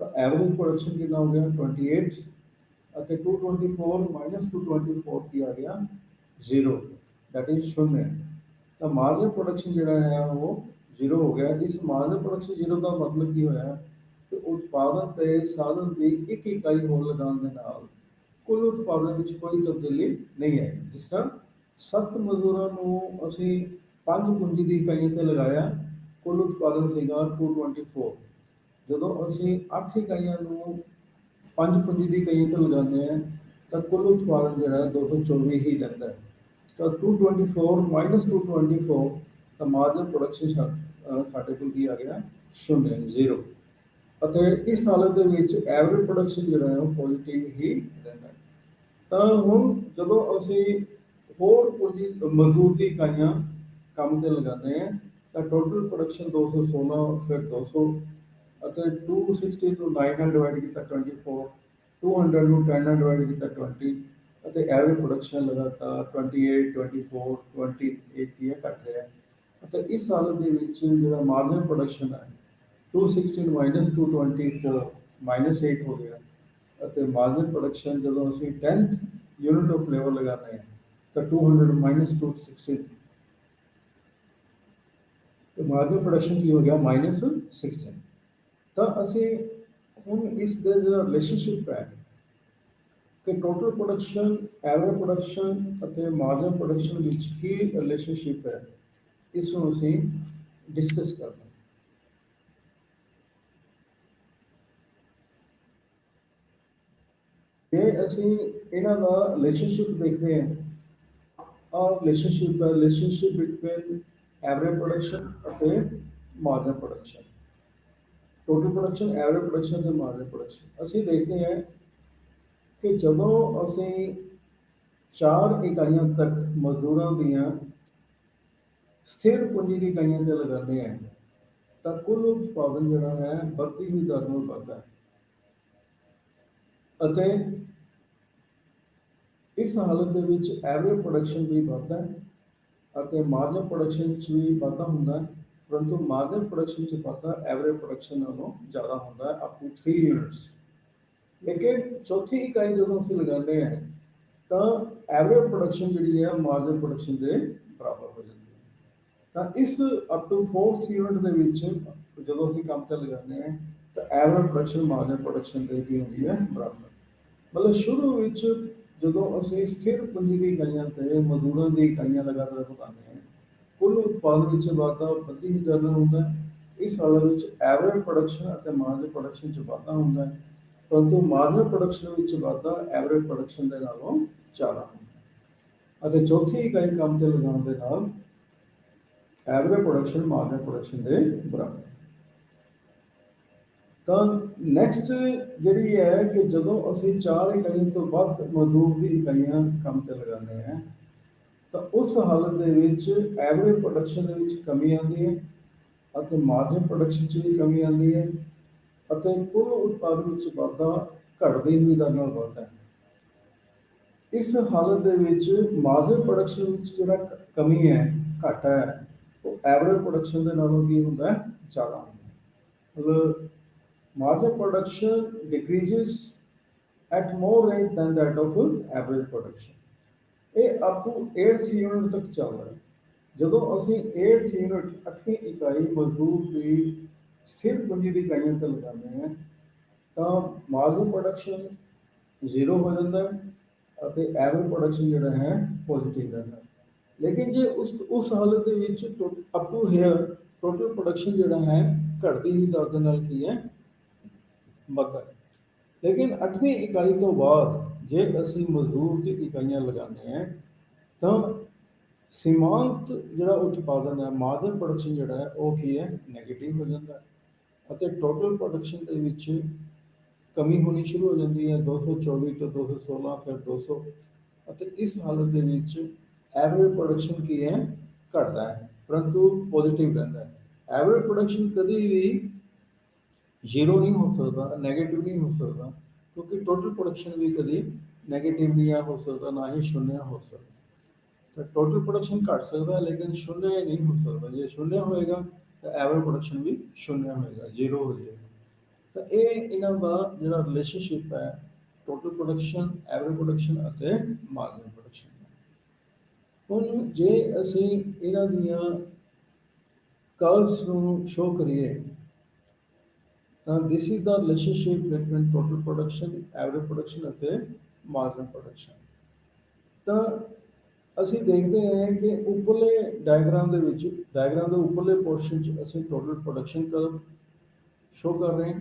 Speaker 1: ਤਾਂ ਐਵਰੇਜ ਪ੍ਰੋਡਕਸ਼ਨ ਕਿੰਨਾ ਹੋ ਗਿਆ 28 ਅਤੇ 224 ਮਾਈਨਸ 224 ਕੀ ਆ ਗਿਆ 0 ਦੈਟ ਇਜ਼ ਸ਼ੂन्य। ਤਾਂ ਮਾਰਜਨ ਪ੍ਰੋਡਕਸ਼ਨ ਜਿਹੜਾ ਹੈ ਉਹ 0 ਹੋ ਗਿਆ। ਇਸ ਮਾਰਜਨ ਪ੍ਰੋਡਕਸ਼ਨ 0 ਦਾ ਮਤਲਬ ਕੀ ਹੋਇਆ ਕਿ ਉਤਪਾਦਨ ਤੇ ਸਾਧਨ ਦੀ ਇੱਕ ਇਕਾਈ ਹੋਰ ਲਗਾਉਣ ਦੇ ਨਾਲ ਕੁੱਲ ਉਤਪਾਦਨ ਵਿੱਚ ਕੋਈ ਤਬਦੀਲੀ ਨਹੀਂ ਆਈ। ਜਿਸ ਤਰ੍ਹਾਂ 7 ਮਜ਼ਦੂਰਾਂ ਨੂੰ ਅਸੀਂ 5 ਪੂੰਜੀ ਦੀ ਇਕਾਈਆਂ ਤੇ ਲਗਾਇਆ ਕੁੱਲ ਉਤਪਾਦਨ ਸੀਗਾ 224। ਜਦੋਂ ਅਸੀਂ 8 ਇਕਾਈਆਂ ਨੂੰ 5 ਪੂੰਜੀ ਦੀ ਇਕਾਈਆਂ ਤੇ ਲਗਾਉਂਦੇ ਹਾਂ ਤਾਂ ਕੁੱਲ ਉਤਪਾਦਨ ਜਿਹੜਾ 224 ਹੀ ਰਹਿੰਦਾ ਹੈ। ਤਾਂ 224 ਮਾਈਨਸ 224 ਤਾਂ ਮਾਰਜਨ ਪ੍ਰੋਡਕਸ਼ਨ ਸਾਡੇ ਕੋਲ ਕੀ ਆ ਗਿਆ 0 ਅਤੇ ਇਸ ਹਾਲਤ ਦੇ ਵਿੱਚ ਐਵਰੇਜ ਪ੍ਰੋਡਕਸ਼ਨ ਜਿਹੜਾ ਹੈ ਉਹ ਪੋਜ਼ਿਟਿਵ ਹੀ ਰਹਿੰਦਾ। ਤਾਂ ਹੁਣ ਜਦੋਂ ਅਸੀਂ ਹੋਰ ਪੂੰਜੀ ਮਜ਼ਦੂਰ ਦੀ ਇਕਾਈਆਂ ਕੰਮ ਤੇ ਲਗਾਉਂਦੇ ਹਾਂ ਤਾਂ ਟੋਟਲ ਪ੍ਰੋਡਕਸ਼ਨ 216 ਫਿਰ 200 ਅਤੇ 260 ਨੂੰ 9 ਨਾਲ ਡਿਵਾਈਡ ਕੀਤਾ 24 200 ਨੂੰ 10 ਨਾਲ ਡਿਵਾਈਡ ਕੀਤਾ 20 ਅਤੇ ਐਵਰੇਜ ਪ੍ਰੋਡਕਸ਼ਨ ਲਗਾਤਾਰ 28 24 28 ਕੀ ਹੈ ਘਟ ਰਿਹਾ ਅਤੇ ਇਸ ਹਾਲਤ ਦੇ ਵਿੱਚ ਜਿਹੜਾ ਮਾਰਜਨ ਪ੍ਰੋਡਕਸ਼ਨ ਹੈ 216 ਮਾਈਨਸ 224 ਮਾਈਨਸ 8 ਹੋ ਗਿਆ ਅਤੇ ਮਾਰਜਨ ਪ੍ਰੋਡਕਸ਼ਨ ਜਦੋਂ ਅਸੀਂ 10th ਯੂਨਿਟ ਆਫ ਲੇਬਰ ਲਗਾਉਂਦੇ ਹਾਂ ਤਾਂ 200 ਮਾਈਨਸ 216 ਤੇ ਮਾਰਜਨ ਪ੍ਰੋਡਕਸ਼ਨ ਕੀ ਹੋ ਗਿਆ ਮਾਈਨਸ 16। ਤਾਂ ਅਸੀਂ ਹੁਣ ਇਸ ਦੇ ਜਿਹੜਾ ਰਿਲੇਸ਼ਨਸ਼ਿਪ ਹੈ ਕਿ ਟੋਟਲ ਪ੍ਰੋਡਕਸ਼ਨ ਐਵਰੇਜ ਪ੍ਰੋਡਕਸ਼ਨ ਅਤੇ ਮਾਰਜਨ ਪ੍ਰੋਡਕਸ਼ਨ ਵਿੱਚ ਕੀ ਰਿਲੇਸ਼ਨਸ਼ਿਪ ਹੈ ਇਸ ਨੂੰ ਅਸੀਂ ਡਿਸਕਸ ਕਰਦੇ ਹਾਂ। ਜੇ ਅਸੀਂ ਇਹਨਾਂ ਦਾ ਰਿਲੇਸ਼ਨਸ਼ਿਪ ਦੇਖਦੇ ਹਾਂ ਔਰ ਰਿਲੇਸ਼ਨਸ਼ਿਪ ਬਿਟਵੀਨ ਐਵਰੇਜ ਪ੍ਰੋਡਕਸ਼ਨ ਅਤੇ marginal production total production average production ਤੇ ਮਾਰਜਨ ਪ੍ਰੋਡਕਸ਼ਨ ਅਸੀਂ ਦੇਖਦੇ ਹਾਂ ਕਿ ਜਦੋਂ ਅਸੀਂ 4 ਇਕਾਈਆਂ ਤੱਕ ਮਜ਼ਦੂਰਾਂ ਦੀਆਂ ਸਥਿਰ ਪੂੰਜੀ ਦੀ ਇਕਾਈਆਂ ਤੇ ਲਗਾਉਂਦੇ ਹਾਂ ਤਾਂ ਕੁੱਲ ਉਤਪਾਦਨ ਜਿਹੜਾ ਹੈ ਵੱਧਦੀ ਹੋਈ ਦਰ ਨਾਲ ਵੱਧਦਾ ਹੈ ਅਤੇ ਇਸ ਹਾਲਤ ਦੇ ਵਿੱਚ ਐਵਰੇਜ ਪ੍ਰੋਡਕਸ਼ਨ ਵੀ ਵੱਧਦਾ ਹੈ ਅਤੇ ਮਾਰਜਨ ਪ੍ਰੋਡਕਸ਼ਨ 'ਚ ਵੀ ਵਾਧਾ ਹੁੰਦਾ ਹੈ ਪਰੰਤੂ ਮਾਰਜਨ ਪ੍ਰੋਡਕਸ਼ਨ 'ਚ ਵਾਧਾ ਐਵਰੇਜ ਪ੍ਰੋਡਕਸ਼ਨ ਨਾਲੋਂ ਜ਼ਿਆਦਾ ਹੁੰਦਾ ਹੈ ਅਪ ਟੂ 3 ਯੂਨਿਟਸ। ਲੇਕਿਨ ਚੌਥੀ ਇਕਾਈ ਜਦੋਂ ਅਸੀਂ ਲਗਾਉਂਦੇ ਹਾਂ ਤਾਂ ਐਵਰੇਜ ਪ੍ਰੋਡਕਸ਼ਨ ਜਿਹੜੀ ਹੈ ਮਾਰਜਨ ਪ੍ਰੋਡਕਸ਼ਨ ਦੇ ਬਰਾਬਰ ਹੋ ਜਾਂਦੀ ਹੈ। ਤਾਂ ਇਸ ਅਪ ਟੂ 4th ਯੂਨਿਟ ਦੇ ਵਿੱਚ ਜਦੋਂ ਅਸੀਂ ਕੰਮ ਤੇ ਲਗਾਉਂਦੇ ਹਾਂ ਤਾਂ ਐਵਰੇਜ ਪ੍ਰੋਡਕਸ਼ਨ ਮਾਰਜਨ ਪ੍ਰੋਡਕਸ਼ਨ ਦੇ ਕੀ ਹੁੰਦੀ ਹੈ ਬਰਾਬਰ। ਮਤਲਬ ਸ਼ੁਰੂ ਵਿੱਚ ਜਦੋਂ ਅਸੀਂ ਸਥਿਰ ਪੂੰਜੀ ਦੀ ਇਕਾਈਆਂ ਤੇ ਮਜ਼ਦੂਰਾਂ ਦੀ ਇਕਾਈਆਂ ਲਗਾਤਾਰ ਵਧਾਉਂਦੇ ਹਾਂ ਕੁੱਲ ਉਤਪਾਦਨ ਵਿੱਚ ਵਾਧਾ ਵੱਧਦੀ ਦਰ ਨਾਲ ਹੁੰਦਾ ਹੈ। ਇਸ ਹਾਲਤ ਵਿੱਚ ਐਵਰੇਜ ਪ੍ਰੋਡਕਸ਼ਨ ਅਤੇ ਮਾਰਜਨ ਪ੍ਰੋਡਕਸ਼ਨ 'ਚ ਵਾਧਾ ਹੁੰਦਾ ਹੈ ਪਰੰਤੂ ਮਾਰਜਨ ਪ੍ਰੋਡਕਸ਼ਨ ਵਿੱਚ ਵਾਧਾ ਐਵਰੇਜ ਪ੍ਰੋਡਕਸ਼ਨ ਦੇ ਨਾਲੋਂ ਜ਼ਿਆਦਾ ਹੁੰਦਾ ਅਤੇ ਚੌਥੀ ਇਕਾਈ ਕੰਮ ਤੇ ਲਗਾਉਣ ਦੇ ਨਾਲ ਐਵਰੇਜ ਪ੍ਰੋਡਕਸ਼ਨ ਮਾਰਜਨ ਪ੍ਰੋਡਕਸ਼ਨ ਦੇ ਬਰਾਬਰ। ਤਾਂ ਨੈਕਸਟ ਜਿਹੜੀ ਹੈ ਕਿ ਜਦੋਂ ਅਸੀਂ 4 ਇਕਾਈਆਂ ਤੋਂ ਵੱਧ ਮਜ਼ਦੂਰ ਦੀ ਇਕਾਈਆਂ ਕੰਮ ਤੇ ਲਗਾਉਂਦੇ ਹਾਂ ਤਾਂ ਉਸ ਹਾਲਤ ਦੇ ਵਿੱਚ ਐਵਰੇਜ ਪ੍ਰੋਡਕਸ਼ਨ ਦੇ ਵਿੱਚ ਕਮੀ ਆਉਂਦੀ ਹੈ ਅਤੇ ਮਾਰਜਨ ਪ੍ਰੋਡਕਸ਼ਨ 'ਚ ਵੀ ਕਮੀ ਆਉਂਦੀ ਹੈ ਅਤੇ ਕੁੱਲ ਉਤਪਾਦਨ ਵਿੱਚ ਵਾਧਾ ਘਟਦੀ ਹੋਈ ਦਰ ਨਾਲ ਵੱਧਦਾ ਹੈ। ਇਸ ਹਾਲਤ ਦੇ ਵਿੱਚ ਮਾਰਜਨ ਪ੍ਰੋਡਕਸ਼ਨ ਵਿੱਚ ਜਿਹੜਾ ਕਮੀ ਹੈ ਘੱਟ ਹੈ ਉਹ ਐਵਰੇਜ ਪ੍ਰੋਡਕਸ਼ਨ ਦੇ ਨਾਲੋਂ ਕੀ ਹੁੰਦਾ ਹੈ ਜ਼ਿਆਦਾ ਹੁੰਦਾ। ਮਤਲਬ margin production decreases at more rate than that of average production। ਇਹ up to 8th ਯੂਨਿਟ ਤੱਕ ਚੱਲਦਾ ਹੈ। ਜਦੋਂ ਅਸੀਂ 8th ਯੂਨਿਟ 8ਵੀਂ ਇਕਾਈ ਮਜ਼ਦੂਰ ਦੀ ਸਥਿਰ ਪੂੰਜੀ ਦੀ ਇਕਾਈਆਂ ਤੇ ਲਗਾਉਂਦੇ ਹਾਂ ਤਾਂ ਮਾਰਜਨ ਪ੍ਰੋਡਕਸ਼ਨ 0 ਹੋ ਜਾਂਦਾ ਹੈ ਅਤੇ ਐਵਰੇਜ ਪ੍ਰੋਡਕਸ਼ਨ ਜਿਹੜਾ ਹੈ ਪੋਜ਼ਿਟਿਵ ਰਹਿੰਦਾ ਹੈ। ਲੇਕਿਨ ਜੇ ਉਸ ਹਾਲਤ ਦੇ ਵਿੱਚ up to here total production ਜਿਹੜਾ ਹੈ ਘਟਦੀ ਹੀ ਦਰ ਦੇ ਨਾਲ ਕੀ ਹੈ ਵੱਧਦਾ ਹੈ। ਲੇਕਿਨ 8ਵੀਂ ਇਕਾਈ ਤੋਂ ਬਾਅਦ ਜੇ ਅਸੀਂ ਮਜ਼ਦੂਰ ਦੀ ਇਕਾਈਆਂ ਲਗਾਉਂਦੇ ਹਾਂ ਤਾਂ ਸੀਮਾਂਤ ਜਿਹੜਾ ਉਤਪਾਦਨ ਹੈ, ਮਾਰਜਨ ਪ੍ਰੋਡਕਸ਼ਨ ਜਿਹੜਾ ਹੈ ਉਹ ਕੀ ਹੈ, ਨੈਗੇਟਿਵ ਹੋ ਜਾਂਦਾ ਹੈ ਅਤੇ ਟੋਟਲ ਪ੍ਰੋਡਕਸ਼ਨ ਦੇ ਵਿੱਚ ਕਮੀ ਹੋਣੀ ਸ਼ੁਰੂ ਹੋ ਜਾਂਦੀ ਹੈ 224 ਤੋਂ 216 ਫਿਰ 200 ਅਤੇ ਇਸ ਹਾਲਤ ਦੇ ਵਿੱਚ ਐਵਰੇਜ ਪ੍ਰੋਡਕਸ਼ਨ ਕੀ ਹੈ, ਘਟਦਾ ਹੈ ਪਰੰਤੂ ਪੋਜ਼ਿਟਿਵ ਰਹਿੰਦਾ ਹੈ। ਐਵਰੇਜ ਪ੍ਰੋਡਕਸ਼ਨ ਕਦੀ ਵੀ ਜ਼ੀਰੋ ਨਹੀਂ ਹੋ ਸਕਦਾ, ਨੈਗੇਟਿਵ ਨਹੀਂ ਹੋ ਸਕਦਾ ਕਿਉਂਕਿ ਟੋਟਲ ਪ੍ਰੋਡਕਸ਼ਨ ਵੀ ਕਦੀ ਨੈਗੇਟਿਵ ਨਹੀਂ ਹੋ ਸਕਦਾ, ਨਾ ਹੀ ਸ਼ੂन्य ਹੋ ਸਕਦਾ। ਤਾਂ ਟੋਟਲ ਪ੍ਰੋਡਕਸ਼ਨ ਘਟ ਸਕਦਾ ਲੇਕਿਨ ਸ਼ੂन्य ਨਹੀਂ ਹੋ ਸਕਦਾ। ਜੇ ਸ਼ੂन्य ਹੋਏਗਾ ਤਾਂ ਐਵਰੇਜ ਪ੍ਰੋਡਕਸ਼ਨ ਵੀ ਸ਼ੂन्य ਹੋਏਗਾ, ਜ਼ੀਰੋ ਹੋ ਜਾਏਗਾ। ਤਾਂ ਇਹ ਇਹਨਾਂ ਦਾ ਜਿਹੜਾ ਰਿਲੇਸ਼ਨਸ਼ਿਪ ਹੈ ਟੋਟਲ ਪ੍ਰੋਡਕਸ਼ਨ, ਐਵਰੇਜ ਪ੍ਰੋਡਕਸ਼ਨ ਅਤੇ ਮਾਰਜਨ ਪ੍ਰੋਡਕਸ਼ਨ। ਹੁਣ ਜੇ ਅਸੀਂ ਇਹਨਾਂ ਦੀਆਂ ਕਰਵਸ ਨੂੰ ਸ਼ੋ ਕਰੀਏ ਤਾਂ this is the relationship between total production, average production ਅਤੇ ਮਾਰਜਨ ਪ੍ਰੋਡਕਸ਼ਨ। ਤਾਂ ਅਸੀਂ ਦੇਖਦੇ ਹਾਂ ਕਿ ਉੱਪਰਲੇ ਡਾਇਗਰਾਮ ਦੇ ਵਿੱਚ, ਡਾਇਗਰਾਮ ਦੇ ਉੱਪਰਲੇ ਪੋਰਸ਼ਨ 'ਚ ਅਸੀਂ ਟੋਟਲ ਪ੍ਰੋਡਕਸ਼ਨ ਕਰਵ ਸ਼ੋ ਕਰ ਰਹੇ ਹਾਂ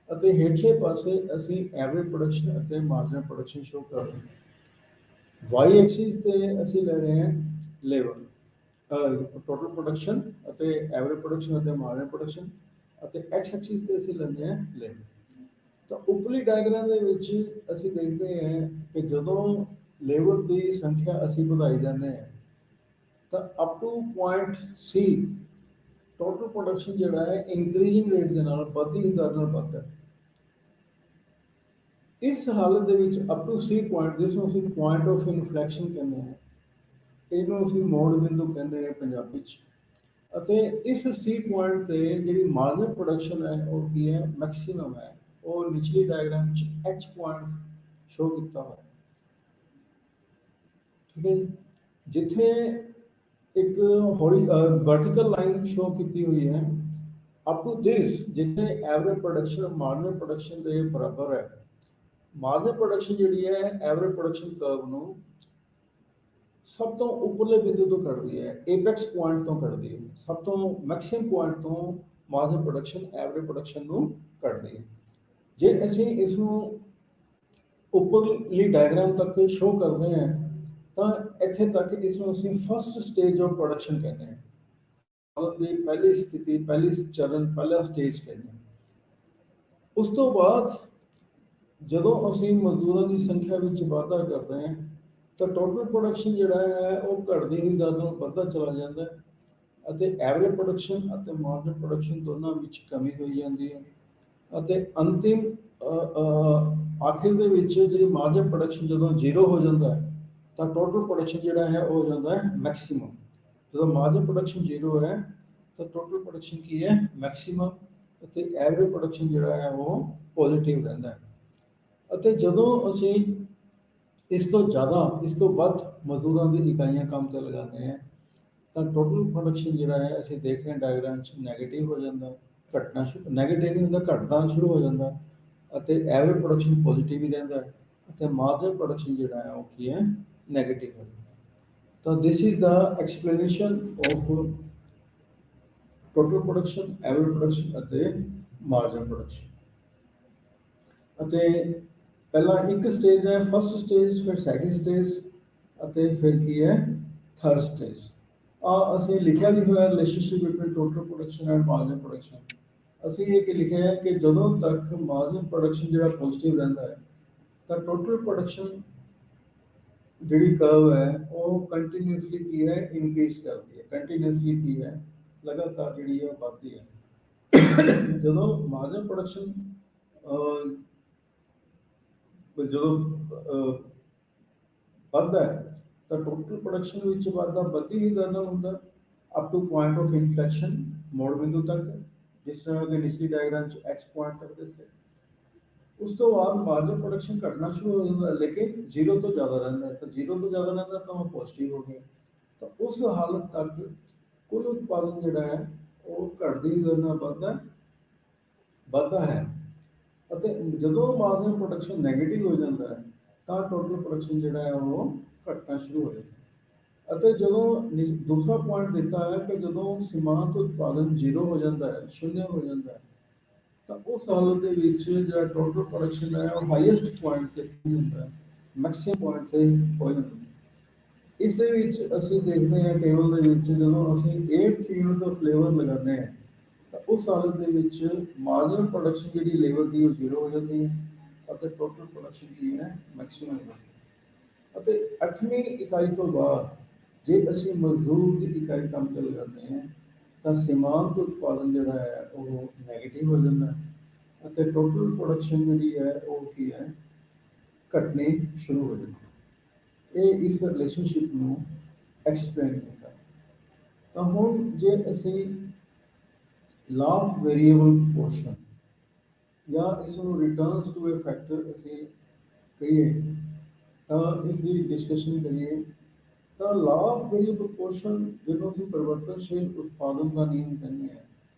Speaker 1: ਅਤੇ ਹੇਠਲੇ ਪਾਸੇ ਅਸੀਂ ਐਵਰੇਜ ਪ੍ਰੋਡਕਸ਼ਨ ਅਤੇ ਮਾਰਜਨ ਪ੍ਰੋਡਕਸ਼ਨ ਸ਼ੋ ਕਰ ਰਹੇ ਹਾਂ। ਵਾਈ ਐਕਸਿਸ ਤੇ ਅਸੀਂ ਲੈ ਰਹੇ ਹਾਂ ਲੇਬਰ, ਟੋਟਲ ਪ੍ਰੋਡਕਸ਼ਨ ਅਤੇ ਐਵਰੇਜ ਪ੍ਰੋਡਕਸ਼ਨ ਅਤੇ ਮਾਰਜਨ ਪ੍ਰੋਡਕਸ਼ਨ ਅਤੇ ਐਕਸ ਐਕਸਿਸ ਤੇ ਅਸੀਂ ਲੈਂਦੇ ਹਾਂ ਲੇਬਰ। ਤਾਂ ਉੱਪਰਲੀ ਡਾਇਗਰਾਮ ਦੇ ਵਿੱਚ ਅਸੀਂ ਦੇਖਦੇ ਹਾਂ ਕਿ ਜਦੋਂ ਲੇਬਰ ਦੀ ਸੰਖਿਆ ਅਸੀਂ ਵਧਾਈ ਜਾਂਦੇ ਹਾਂ ਤਾਂ up to point C total production ਜਿਹੜਾ ਹੈ ਇਨਕਰੀਜ਼ਿੰਗ ਰੇਟ ਦੇ ਨਾਲ, ਵੱਧਦੀ ਦਰ ਨਾਲ ਵੱਧਦਾ ਹੈ। ਇਸ ਹਾਲਤ ਦੇ ਵਿੱਚ ਅਪ ਟੂ ਸੀ ਪੁਆਇੰਟ, ਜਿਸ ਨੂੰ ਅਸੀਂ ਪੁਆਇੰਟ ਆਫ ਇਨਫਲੈਕਸ਼ਨ ਕਹਿੰਦੇ ਹਾਂ, ਇਹਨੂੰ ਅਸੀਂ ਮੋੜ ਬਿੰਦੂ ਕਹਿੰਦੇ ਹਾਂ ਪੰਜਾਬੀ 'ਚ। ਅਤੇ ਇਸ ਸੀ ਪੁਆਇੰਟ ਤੇ ਜਿਹੜੀ ਮਾਰਜਨ ਪ੍ਰੋਡਕਸ਼ਨ ਹੈ ਉਹ ਕੀ ਹੈ, ਮੈਕਸਿਮਮ ਹੈ। ਉਹ ਨਿਚਲੀ ਡਾਇਗਰਾਮ 'ਚ ਐਚ ਪੁਆਇੰਟ ਸ਼ੋ ਕੀਤਾ ਹੋਇਆ, ਠੀਕ ਹੈ ਜੀ। ਜਿੱਥੇ ਇੱਕ ਵਰਟੀਕਲ ਲਾਈਨ ਸ਼ੋ ਕੀਤੀ ਹੋਈ ਹੈ ਅਪ ਟੂ ਦਿਸ, ਜਿੱਥੇ ਐਵਰੇਜ ਪ੍ਰੋਡਕਸ਼ਨ ਮਾਰਜਨ ਪ੍ਰੋਡਕਸ਼ਨ ਦੇ ਬਰਾਬਰ ਹੈ। ਮਾਰਜਨ ਪ੍ਰੋਡਕਸ਼ਨ ਜਿਹੜੀ ਹੈ ਐਵਰੇਜ ਪ੍ਰੋਡਕਸ਼ਨ ਕਰਵ ਨੂੰ ਸਭ ਤੋਂ ਉੱਪਰਲੇ ਬਿੰਦੂ ਤੋਂ ਕੱਢਦੀ ਹੈ, ਏਪੈਕਸ ਪੁਆਇੰਟ ਤੋਂ ਕੱਢਦੀ ਹੈ, ਸਭ ਤੋਂ ਮੈਕਸਿਮਮ ਪੁਆਇੰਟ ਤੋਂ ਮਾਰਜਨ ਪ੍ਰੋਡਕਸ਼ਨ ਐਵਰੇਜ ਪ੍ਰੋਡਕਸ਼ਨ ਨੂੰ ਕੱਢਦੀ ਹੈ। ਜੇ ਅਸੀਂ ਇਸ ਨੂੰ ਉੱਪਰਲੀ ਡਾਇਗਰਾਮ ਤੱਕ ਸ਼ੋ ਕਰਦੇ ਹਾਂ ਤਾਂ ਇੱਥੇ ਤੱਕ ਇਸ ਨੂੰ ਅਸੀਂ ਫਸਟ ਸਟੇਜ ਆਫ ਪ੍ਰੋਡਕਸ਼ਨ ਕਹਿੰਦੇ ਹਾਂ, ਮਤਲਬ ਦੀ ਪਹਿਲੀ ਸਥਿਤੀ, ਪਹਿਲੀ ਚਰਨ, ਪਹਿਲਾ ਸਟੇਜ ਕਹਿੰਦੇ ਹਾਂ। ਉਸ ਤੋਂ ਬਾਅਦ ਜਦੋਂ ਅਸੀਂ ਮਜ਼ਦੂਰਾਂ ਦੀ ਸੰਖਿਆ ਵਿੱਚ ਵਾਧਾ ਕਰਦੇ ਹਾਂ ਤਾਂ ਟੋਟਲ ਪ੍ਰੋਡਕਸ਼ਨ ਜਿਹੜਾ ਹੈ ਉਹ ਘਟਦੀ ਹੋਈ ਦਰ ਨਾਲ ਵੱਧਦਾ ਚਲਾ ਜਾਂਦਾ ਹੈ ਅਤੇ ਐਵਰੇਜ ਪ੍ਰੋਡਕਸ਼ਨ ਅਤੇ ਮਾਰਜਨ ਪ੍ਰੋਡਕਸ਼ਨ ਦੋਨਾਂ ਵਿੱਚ ਕਮੀ ਹੋਈ ਜਾਂਦੀ ਹੈ ਅਤੇ ਅੰਤਿਮ ਆਖਿਰ ਦੇ ਵਿੱਚ ਜਿਹੜੀ ਮਾਰਜਨ ਪ੍ਰੋਡਕਸ਼ਨ ਜਦੋਂ ਜ਼ੀਰੋ ਹੋ ਜਾਂਦਾ ਹੈ ਤਾਂ ਟੋਟਲ ਪ੍ਰੋਡਕਸ਼ਨ ਜਿਹੜਾ ਹੈ ਉਹ ਹੋ ਜਾਂਦਾ ਹੈ ਮੈਕਸਿਮਮ। ਜਦੋਂ ਮਾਰਜਨ ਪ੍ਰੋਡਕਸ਼ਨ ਜ਼ੀਰੋ ਹੈ ਤਾਂ ਟੋਟਲ ਪ੍ਰੋਡਕਸ਼ਨ ਕੀ ਹੈ, ਮੈਕਸਿਮਮ, ਅਤੇ ਐਵਰੇਜ ਪ੍ਰੋਡਕਸ਼ਨ ਜਿਹੜਾ ਹੈ ਉਹ ਪੋਜ਼ਿਟਿਵ ਰਹਿੰਦਾ ਹੈ। ਅਤੇ ਜਦੋਂ ਅਸੀਂ ਇਸ ਤੋਂ ਜ਼ਿਆਦਾ, ਇਸ ਤੋਂ ਵੱਧ ਮਜ਼ਦੂਰਾਂ ਦੀ ਇਕਾਈਆਂ ਕੰਮ ਤੇ ਲਗਾਉਂਦੇ ਹਾਂ ਤਾਂ ਟੋਟਲ ਪ੍ਰੋਡਕਸ਼ਨ ਜਿਹੜਾ ਹੈ ਅਸੀਂ ਦੇਖ ਰਹੇ ਹਾਂ ਡਾਇਗਰਾਮ 'ਚ ਨੈਗੇਟਿਵ ਹੋ ਜਾਂਦਾ, ਘਟਣਾ ਸ਼ੁਰੂ, ਨੈਗੇਟਿਵ ਨਹੀਂ ਹੁੰਦਾ, ਘਟਣਾ ਸ਼ੁਰੂ ਹੋ ਜਾਂਦਾ ਅਤੇ ਐਵਰੇਜ ਪ੍ਰੋਡਕਸ਼ਨ ਪੋਜ਼ਿਟਿਵ ਹੀ ਰਹਿੰਦਾ ਹੈ ਅਤੇ ਮਾਰਜਨ ਪ੍ਰੋਡਕਸ਼ਨ ਜਿਹੜਾ ਹੈ ਉਹ ਕੀ ਹੈ, ਨੈਗੇਟਿਵ ਹੋ ਜਾਂਦਾ। ਤਾਂ this is the explanation of total production, average production ਅਤੇ ਮਾਰਜਨ ਪ੍ਰੋਡਕਸ਼ਨ। ਅਤੇ ਪਹਿਲਾਂ ਇੱਕ ਸਟੇਜ ਹੈ ਫਸਟ ਸਟੇਜ, ਫਿਰ ਸੈਕਿੰਡ ਸਟੇਜ ਅਤੇ ਫਿਰ ਕੀ ਹੈ, ਥਰਡ ਸਟੇਜ। ਅਸੀਂ ਲਿਖਿਆ ਵੀ ਹੋਇਆ relationship between total production and margin production. ਅਸੀਂ ਇਹ ਕਿ ਲਿਖਿਆ ਹੈ ਕਿ ਜਦੋਂ ਤੱਕ ਮਾਰਜਨ ਪ੍ਰੋਡਕਸ਼ਨ ਜਿਹੜਾ ਪੋਜ਼ਿਟਿਵ ਰਹਿੰਦਾ ਹੈ ਤਾਂ ਟੋਟਲ ਪ੍ਰੋਡਕਸ਼ਨ ਜਿਹੜੀ ਕਰਵ ਹੈ ਉਹ ਕੰਟੀਨਿਊਸਲੀ ਕੀ ਹੈ, ਇਨਕਰੀਜ਼ ਕਰਦੀ ਹੈ, ਕੰਟੀਨਿਊਸਲੀ ਕੀ ਹੈ, ਲਗਾਤਾਰ ਜਿਹੜੀ ਹੈ ਵੱਧਦੀ ਹੈ। ਜਦੋਂ ਮਾਰਜਨ ਪ੍ਰੋਡਕਸ਼ਨ ਜਦੋਂ ਵੱਧਦਾ ਹੈ ਤਾਂ ਟੋਟਲ ਪ੍ਰੋਡਕਸ਼ਨ ਵਿੱਚ ਵਾਧਾ ਵੱਧਦੀ ਹੀ ਦਰ ਨਾਲ ਹੁੰਦਾ ਅਪ ਟੂ ਪੁਆਇੰਟ ਆਫ ਇਨਫਲੈਕਸ਼ਨ, ਮੋੜ ਬਿੰਦੂ ਤੱਕ, ਜਿਸ ਤਰ੍ਹਾਂ ਕਿ ਨਿਚਲੀ ਡਾਇਗਰਾਮ 'ਚ ਐਕਸ ਪੁਆਇੰਟ ਤੱਕ ਦੱਸਿਆ। ਉਸ ਤੋਂ ਬਾਅਦ ਮਾਰਜਨ ਪ੍ਰੋਡਕਸ਼ਨ ਘਟਣਾ ਸ਼ੁਰੂ ਹੋ ਜਾਂਦਾ ਲੇਕਿਨ ਜ਼ੀਰੋ ਤੋਂ ਜ਼ਿਆਦਾ ਰਹਿੰਦਾ ਹੈ, ਤਾਂ ਜ਼ੀਰੋ ਤੋਂ ਜ਼ਿਆਦਾ ਰਹਿੰਦਾ ਤਾਂ ਉਹ ਪੋਜ਼ਿਟਿਵ ਹੋ ਗਿਆ। ਤਾਂ ਉਸ ਹਾਲਤ ਤੱਕ ਕੁੱਲ ਉਤਪਾਦਨ ਜਿਹੜਾ ਹੈ ਉਹ ਘਟਦੀ ਦਰ ਨਾਲ ਵੱਧਦਾ ਹੈ ਅਤੇ ਜਦੋਂ ਮਾਰਜਨ ਪ੍ਰੋਡਕਸ਼ਨ ਨੈਗੇਟਿਵ ਹੋ ਜਾਂਦਾ ਹੈ ਤਾਂ ਟੋਟਲ ਪ੍ਰੋਡਕਸ਼ਨ ਜਿਹੜਾ ਹੈ ਉਹ ਘਟਣਾ ਸ਼ੁਰੂ ਹੋ ਜਾਂਦਾ। ਅਤੇ ਜਦੋਂ ਦੂਸਰਾ ਪੁਆਇੰਟ ਦਿੱਤਾ ਹੈ ਕਿ ਜਦੋਂ ਸੀਮਾਂਤ ਉਤਪਾਦਨ ਜ਼ੀਰੋ ਹੋ ਜਾਂਦਾ ਹੈ, ਸ਼ੂन्य ਹੋ ਜਾਂਦਾ ਹੈ, ਤਾਂ ਉਸ ਹਾਲਤ ਦੇ ਵਿੱਚ ਜਿਹੜਾ ਟੋਟਲ ਪ੍ਰੋਡਕਸ਼ਨ ਹੈ ਉਹ ਹਾਈਐਸਟ ਪੁਆਇੰਟ ਤੇ ਪਹੁੰਚ ਜਾਂਦਾ ਹੈ, ਮੈਕਸਿਮਮ ਪੁਆਇੰਟ ਤੇ ਪਹੁੰਚ ਜਾਂਦਾ ਹੈ। ਇਸ ਦੇ ਵਿੱਚ ਅਸੀਂ ਦੇਖਦੇ ਹਾਂ ਟੇਬਲ ਦੇ ਵਿੱਚ ਜਦੋਂ ਅਸੀਂ 8th ਯੂਨਿਟ ਦਾ ਫਲੇਵਰ ਲਗਾਉਂਦੇ ਹਾਂ ਤਾਂ ਉਸ ਹਾਲਤ ਦੇ ਵਿੱਚ ਮਾਰਜਨਲ ਪ੍ਰੋਡਕਸ਼ਨ ਜਿਹੜੀ ਲੇਬਰ ਦੀ ਉਹ ਜ਼ੀਰੋ ਹੋ ਜਾਂਦੀ ਹੈ ਅਤੇ ਟੋਟਲ ਪ੍ਰੋਡਕਸ਼ਨ ਕੀ ਹੈ ਮੈਕਸਿਮਮ ਹੋ ਜਾਂਦੀ ਹੈ। ਅਤੇ 8ਵੀਂ ਇਕਾਈ ਤੋਂ ਬਾਅਦ ਜੇ ਅਸੀਂ ਮਜ਼ਦੂਰ ਦੀ ਇਕਾਈ ਕੰਮ ਤੇ ਲਗਾਉਂਦੇ ਹਾਂ ਤਾਂ ਸੀਮਾਂਤ ਉਤਪਾਦਨ ਜਿਹੜਾ ਹੈ ਉਹ ਨੈਗੇਟਿਵ ਹੋ ਜਾਂਦਾ ਹੈ ਅਤੇ ਟੋਟਲ ਪ੍ਰੋਡਕਸ਼ਨ ਜਿਹੜੀ ਹੈ ਉਹ ਕੀ ਹੈ ਘਟਣੀ ਸ਼ੁਰੂ ਹੋ ਜਾਂਦੀ ਹੈ। ਇਹ ਇਸ ਰਿਲੇਸ਼ਨਸ਼ਿਪ ਨੂੰ ਐਕਸਪਲੇਨ ਕੀਤਾ। ਤਾਂ ਹੁਣ ਜੇ ਅਸੀਂ ਲਾ ਆਫ ਵੇਰੀਏਬਲ ਪ੍ਰੋਪੋਰਸ਼ਨ ਜਾਂ ਇਸ ਨੂੰ ਰਿਟਰਨਸ ਟੂ ਅ ਫੈਕਟਰ ਅਸੀਂ ਕਹੀਏ ਤਾਂ ਇਸ ਦੀ ਡਿਸਕਸ਼ਨ ਕਰੀਏ ਤਾਂ ਲਾ ਆਫ ਵੇਰੀਏਬਲ ਪ੍ਰੋਪੋਰਸ਼ਨ ਜਿਹਨੂੰ ਅਸੀਂ ਪਰਿਵਰਤਨਸ਼ੀਲ ਉਤਪਾਦਨ ਦਾ ਨਿਯਮ ਕਹਿੰਦੇ ਹਾਂ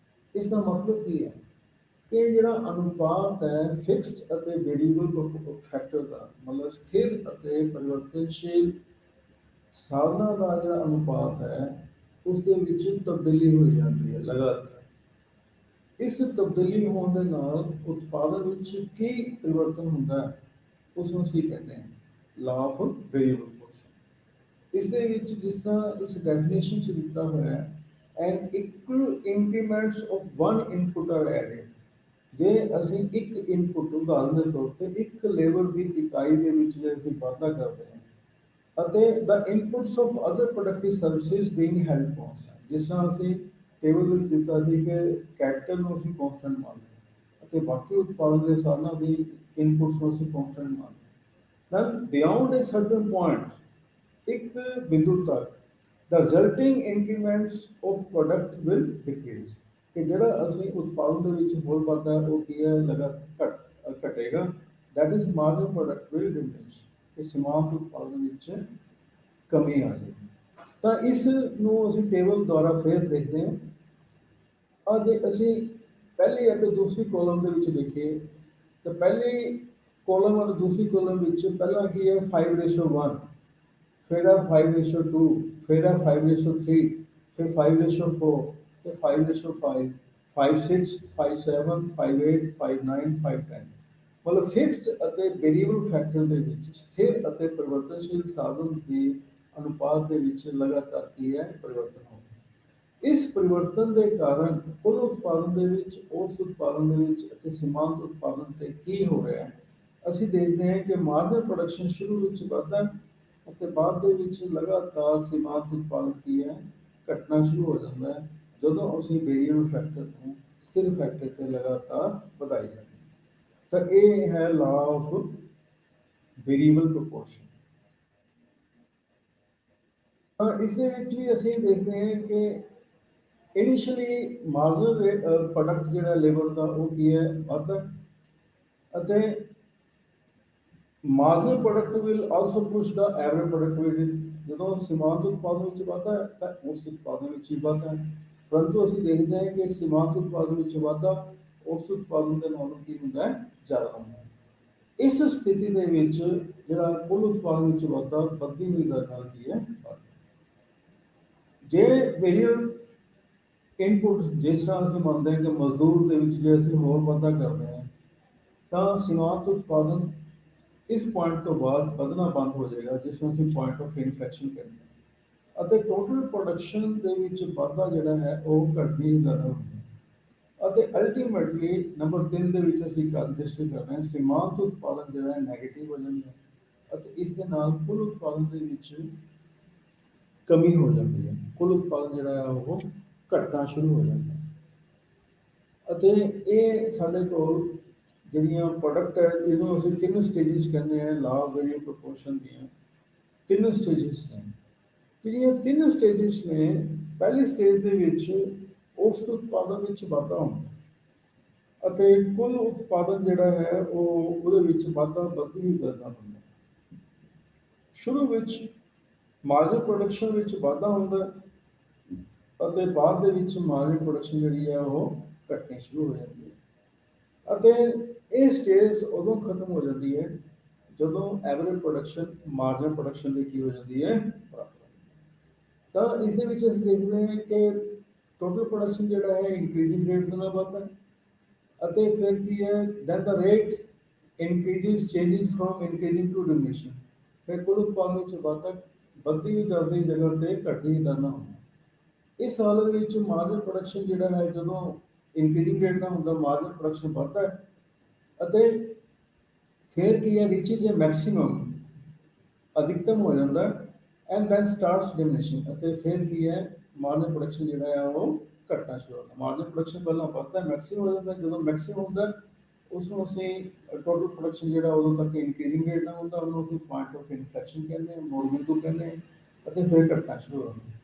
Speaker 1: ਇਸ ਦਾ ਮਤਲਬ ਕੀ ਹੈ ਕਿ ਜਿਹੜਾ ਅਨੁਪਾਤ ਹੈ ਫਿਕਸਡ ਅਤੇ ਵੇਰੀਏਬਲ ਫੈਕਟਰ ਦਾ ਮਤਲਬ ਸਥਿਰ ਅਤੇ ਪਰਿਵਰਤਨਸ਼ੀਲ ਸਾਧਨਾਂ ਦਾ ਜਿਹੜਾ ਅਨੁਪਾਤ ਹੈ ਉਸ ਦੇ ਵਿੱਚ ਤਬਦੀਲੀ ਹੋ ਜਾਂਦੀ ਹੈ ਲਗਾਤਾਰ। ਇਸ ਤਬਦੀਲੀ ਹੋਣ ਦੇ ਨਾਲ ਉਤਪਾਦਨ ਵਿੱਚ ਕੀ ਪਰਿਵਰਤਨ ਹੁੰਦਾ ਹੈ ਉਸ ਨੂੰ ਅਸੀਂ ਕਹਿੰਦੇ ਹਾਂ ਲਾ ਆਫ ਵੇਰੀਏਬਲ ਪ੍ਰੋਪੋਰਸ਼ਨ। ਇਸ ਦੇ ਵਿੱਚ ਜਿਸ ਤਰ੍ਹਾਂ ਇਸ ਡੈਫੀਨੇਸ਼ਨ 'ਚ ਦਿੱਤਾ ਹੋਇਆ ਹੈ and equal increments of one input are added. ਜੇ ਅਸੀਂ ਇੱਕ ਇਨਪੁਟ ਉਦਾਹਰਨ ਦੇ ਤੌਰ ਤੇ ਇੱਕ ਲੇਬਰ ਦੀ ਇਕਾਈ ਦੇ ਵਿੱਚ ਜੇ ਅਸੀਂ ਵਾਧਾ ਕਰਦੇ ਹਾਂ ਅਤੇ the inputs of other productive services being held constant. ਜਿਸ ਤਰ੍ਹਾਂ ਅਸੀਂ ਟੇਬਲ ਵਿੱਚ ਦਿੱਤਾ ਸੀ ਕਿ ਕੈਪੀਟਲ ਨੂੰ ਅਸੀਂ ਕੌਨਸਟੈਂਟ ਮੰਨਦੇ ਅਤੇ ਬਾਕੀ ਉਤਪਾਦਨ ਦੇ ਸਾਧਨਾਂ ਦੀ ਇਨਪੁਟਸ ਨੂੰ ਅਸੀਂ ਕੌਨਸਟੈਂਟ ਮੰਨਦੇ। then beyond a certain point ਇੱਕ ਬਿੰਦੂ ਤੱਕ the resulting increments of product will decrease ਕਿ ਜਿਹੜਾ ਅਸੀਂ ਉਤਪਾਦਨ ਦੇ ਵਿੱਚ ਹੋਰ ਵਾਧਾ ਉਹ ਕੀ ਹੈ ਲਗਾਤਾਰ ਘਟੇਗਾ that is marginal product will diminish ਕਿ ਸੀਮਾਂਤ ਉਤਪਾਦਨ ਵਿੱਚ ਕਮੀ ਆ ਜਾਏਗੀ। ਤਾਂ ਇਸ ਨੂੰ ਅਸੀਂ ਟੇਬਲ ਦੁਆਰਾ ਫੇਰ ਦੇਖਦੇ ਹਾਂ। ਅੱਜ ਅਸੀਂ ਪਹਿਲੀ ਅਤੇ ਦੂਸਰੀ ਕਾਲਮ ਦੇ ਵਿੱਚ ਦੇਖੀਏ ਤਾਂ ਪਹਿਲੀ ਕਾਲਮ ਅਤੇ ਦੂਸਰੀ ਕਾਲਮ ਵਿੱਚ ਪਹਿਲਾਂ ਕੀ ਹੈ 5:1 ਫਿਰ ਹੈ 5:2 ਫਿਰ ਹੈ 5:3 ਫਿਰ 5:4 ਤੇ 5:5 5:6 5:7 5:8 5:9 5:10 ਮਤਲਬ ਫਿਕਸਡ ਅਤੇ ਵੇਰੀਏਬਲ ਫੈਕਟਰ ਦੇ ਵਿੱਚ ਸਥਿਰ ਅਤੇ ਪਰਿਵਰਤਨਸ਼ੀਲ ਸਾਧਨ ਦੇ ਅਨੁਪਾਤ ਦੇ ਵਿੱਚ ਲਗਾਤਾਰ ਕੀ ਹੈ ਪਰਿਵਰਤਨ ਹੋ ਰਿਹਾ। ਇਸ ਪਰਿਵਰਤਨ ਦੇ ਕਾਰਨ ਕੁੱਲ ਉਤਪਾਦਨ ਦੇ ਵਿੱਚ ਔਸਤ ਉਤਪਾਦਨ ਦੇ ਵਿੱਚ ਅਤੇ ਸੀਮਾਂਤ ਉਤਪਾਦਨ ਤੇ ਕੀ ਹੋ ਰਿਹਾ ਹੈ ਅਸੀਂ ਦੇਖਦੇ ਹਾਂ ਕਿ ਮਾਰਜਨਲ ਪ੍ਰੋਡਕਸ਼ਨ ਸ਼ੁਰੂ ਵਿੱਚ ਵੱਧਦਾ ਅਤੇ ਬਾਅਦ ਦੇ ਵਿੱਚ ਲਗਾਤਾਰ ਸੀਮਾਂਤ ਉਤਪਾਦਨ ਕੀ ਹੈ ਘਟਣਾ ਸ਼ੁਰੂ ਹੋ ਜਾਂਦਾ ਹੈ ਜਦੋਂ ਅਸੀਂ ਵੇਰੀਏਬਲ ਫੈਕਟਰ ਨੂੰ ਸਥਿਰ ਫੈਕਟਰ ਤੇ ਲਗਾਤਾਰ ਵਧਾਈ ਜਾਂਦੇ ਹਾਂ। ਤਾਂ ਇਹ ਹੈ ਲਾ ਆਫ ਵੇਰੀਏਬਲ ਪ੍ਰੋਪੋਰਸ਼ਨ। ਇਸ ਦੇ ਵਿੱਚ ਵੀ ਅਸੀਂ ਦੇਖਦੇ ਹਾਂ ਕਿ ਇਨੀਸ਼ੀਅਲੀ ਮਾਰਜਨਲ ਪ੍ਰੋਡਕਟ ਜਿਹੜਾ ਲੇਬਰ ਦਾ ਉਹ ਕੀ ਹੈ ਵੱਧਦਾ ਅਤੇ marginal product will also push the average productivity. ਜਦੋਂ ਸੀਮਾਂਤ ਉਤਪਾਦਨ ਵਿੱਚ ਵਾਧਾ ਹੈ ਤਾਂ ਉਸ ਉਤਪਾਦਨ ਵਿੱਚ ਹੀ ਵਾਧਾ ਹੈ ਪਰੰਤੂ ਅਸੀਂ ਦੇਖਦੇ ਹਾਂ ਕਿ ਸੀਮਾਂਤ ਉਤਪਾਦਨ ਵਿੱਚ ਵਾਧਾ ਉਸ ਉਤਪਾਦਨ ਦੇ ਨਾਲੋਂ ਕੀ ਹੁੰਦਾ ਹੈ ਜ਼ਿਆਦਾ ਹੁੰਦਾ ਹੈ। ਇਸ ਸਥਿਤੀ ਦੇ ਵਿੱਚ ਜਿਹੜਾ ਕੁੱਲ ਉਤਪਾਦਨ ਵਿੱਚ ਵਾਧਾ ਵੱਧਦੀ ਹੋਈ ਦਰ ਨਾਲ ਕੀ ਹੈ ਜੇ ਵੇਰੀਏਬਲ ਇਨਪੁਟ ਜਿਸ ਤਰ੍ਹਾਂ ਅਸੀਂ ਮੰਨਦੇ ਹਾਂ ਕਿ ਮਜ਼ਦੂਰ ਦੇ ਵਿੱਚ ਜੇ ਅਸੀਂ ਹੋਰ ਵਾਧਾ ਕਰਦੇ ਹਾਂ ਤਾਂ ਸੀਮਾਂਤ ਉਤਪਾਦਨ ਇਸ ਪੁਆਇੰਟ ਤੋਂ ਬਾਅਦ ਵਧਣਾ ਬੰਦ ਹੋ ਜਾਏਗਾ ਜਿਸ ਨੂੰ ਅਸੀਂ ਪੁਆਇੰਟ ਆਫ ਇਨਫਲੈਕਸ਼ਨ ਕਹਿੰਦੇ ਹਾਂ ਅਤੇ ਟੋਟਲ ਪ੍ਰੋਡਕਸ਼ਨ ਦੇ ਵਿੱਚ ਵਾਧਾ ਜਿਹੜਾ ਹੈ ਉਹ ਘਟਣੀ ਦਰ ਨਾਲ ਹੁੰਦਾ ਹੈ ਅਤੇ ਅਲਟੀਮੇਟਲੀ ਨੰਬਰ 3 ਦੇ ਵਿੱਚ ਅਸੀਂ ਡਿਸਕਸ ਕਰ ਰਹੇ ਹਾਂ ਸੀਮਾਂਤ ਉਤਪਾਦਨ ਜਿਹੜਾ ਹੈ ਨੈਗੇਟਿਵ ਹੋ ਜਾਂਦਾ ਹੈ ਅਤੇ ਇਸ ਦੇ ਨਾਲ ਕੁੱਲ ਉਤਪਾਦਨ ਦੇ ਵਿੱਚ ਕਮੀ ਹੋ ਜਾਂਦੀ ਹੈ ਕੁੱਲ ਉਤਪਾਦਨ ਜਿਹੜਾ ਹੈ ਉਹ ਘਟਣਾ ਸ਼ੁਰੂ ਹੋ ਜਾਂਦਾ ਹੈ। ਅਤੇ ਇਹ ਸਾਡੇ ਕੋਲ ਜਿਹੜੀਆਂ ਪ੍ਰੋਡਕਟ ਹੈ ਇਹਨੂੰ ਅਸੀਂ ਤਿੰਨ ਸਟੇਜਿਸ ਕਹਿੰਦੇ ਹਾਂ ਲਾ ਆਫ ਵੇਰੀਏਬਲ ਪ੍ਰੋਪੋਰਸ਼ਨ ਦੀਆਂ ਤਿੰਨ ਸਟੇਜਿਸ ਨੇ। ਜਿਹੜੀਆਂ ਤਿੰਨ ਸਟੇਜਿਸ ਨੇ ਪਹਿਲੀ ਸਟੇਜ ਦੇ ਵਿੱਚ ਔਸਤ ਉਤਪਾਦਨ ਵਿੱਚ ਵਾਧਾ ਹੁੰਦਾ ਅਤੇ ਕੁੱਲ ਉਤਪਾਦਨ ਜਿਹੜਾ ਹੈ ਉਹ ਉਹਦੇ ਵਿੱਚ ਵਾਧਾ ਵੱਧਦੀ ਹੀ ਕਰਦਾ ਹੁੰਦਾ। ਸ਼ੁਰੂ ਵਿੱਚ ਮਾਰਜਨਲ ਪ੍ਰੋਡਕਸ਼ਨ ਵਿੱਚ ਵਾਧਾ ਹੁੰਦਾ ਅਤੇ ਬਾਅਦ ਦੇ ਵਿੱਚ ਮਾਰਜਨਲ ਪ੍ਰੋਡਕਸ਼ਨ ਜਿਹੜੀ ਹੈ ਉਹ ਘਟਣੀ ਸ਼ੁਰੂ ਹੋ ਜਾਂਦੀ ਹੈ ਅਤੇ ਇਹ ਸਟੇਜ ਉਦੋਂ ਖਤਮ ਹੋ ਜਾਂਦੀ ਹੈ ਜਦੋਂ ਐਵਰੇਜ ਪ੍ਰੋਡਕਸ਼ਨ ਮਾਰਜਨਲ ਪ੍ਰੋਡਕਸ਼ਨ ਦੀ ਕੀ ਹੋ ਜਾਂਦੀ ਹੈ ਬਰਾਬਰ। ਤਾਂ ਇਸ ਦੇ ਵਿੱਚ ਅਸੀਂ ਦੇਖਦੇ ਹਾਂ ਕਿ ਟੋਟਲ ਪ੍ਰੋਡਕਸ਼ਨ ਜਿਹੜਾ ਹੈ ਇੰਕਰੀਜ਼ਿੰਗ ਰੇਟ ਦੇ ਨਾਲ ਵੱਧਦਾ ਅਤੇ ਫਿਰ ਕੀ ਹੈ ਦੈਨ ਦਾ rate increases changes from increasing to diminishing ਫਿਰ ਕੁੱਲ ਉਤਪਾਦਨ ਵਿੱਚ ਵਾਧਾ ਵੱਧਦੀ ਹੋਈ ਦਰ ਦੀ ਜਗ੍ਹਾ ਤੇ ਘਟਦੀ ਹੋਈ ਦਰ ਨਾਲ ਹੁੰਦਾ। ਇਸ ਹਾਲਤ ਵਿੱਚ ਮਾਰਜਨਲ ਪ੍ਰੋਡਕਸ਼ਨ ਜਿਹੜਾ ਹੈ, ਜਦੋਂ ਇਨਕਰੀਜ਼ਿੰਗ ਰੇਟ ਨਾਲ ਹੁੰਦਾ, ਮਾਰਜਨਲ ਪ੍ਰੋਡਕਸ਼ਨ ਵੱਧਦਾ ਹੈ ਅਤੇ ਫਿਰ ਕੀ ਹੈ, ਰੀਚਿਜ਼ ए ਮੈਕਸਿਮਮ, ਅਧਿਕਤਮ ਹੋ ਜਾਂਦਾ ਹੈ, ਐਂਡ ਦੈਨ ਸਟਾਰਟਸ ਡਿਮਿਨਿਸ਼ਿੰਗ, ਅਤੇ ਫਿਰ ਕੀ ਹੈ, ਮਾਰਜਨਲ ਪ੍ਰੋਡਕਸ਼ਨ ਜਿਹੜਾ ਹੈ ਉਹ ਘਟਣਾ ਸ਼ੁਰੂ ਹੁੰਦਾ। ਮਾਰਜਨਲ ਪ੍ਰੋਡਕਸ਼ਨ ਪਹਿਲਾਂ ਵੱਧਦਾ, ਮੈਕਸਿਮਮ ਹੋ ਜਾਂਦਾ, ਜਦੋਂ ਮੈਕਸਿਮਮ ਹੁੰਦਾ ਉਸ ਨੂੰ ਅਸੀਂ ਟੋਟਲ ਪ੍ਰੋਡਕਸ਼ਨ ਜਿਹੜਾ ਉਦੋਂ ਤੱਕ ਇਨਕਰੀਜ਼ਿੰਗ ਰੇਟ ਨਾਲ ਹੁੰਦਾ, ਉਹਨੂੰ ਅਸੀਂ ਪੁਆਇੰਟ ਆਫ ਇਨਫਲੈਕਸ਼ਨ ਕਹਿੰਦੇ ਹਾਂ, ਮੋੜ ਬਿੰਦੂ ਕਹਿੰਦੇ ਹਾਂ, ਅਤੇ ਫਿਰ ਘਟਣਾ ਸ਼ੁਰੂ ਹੋ ਜਾਂਦਾ।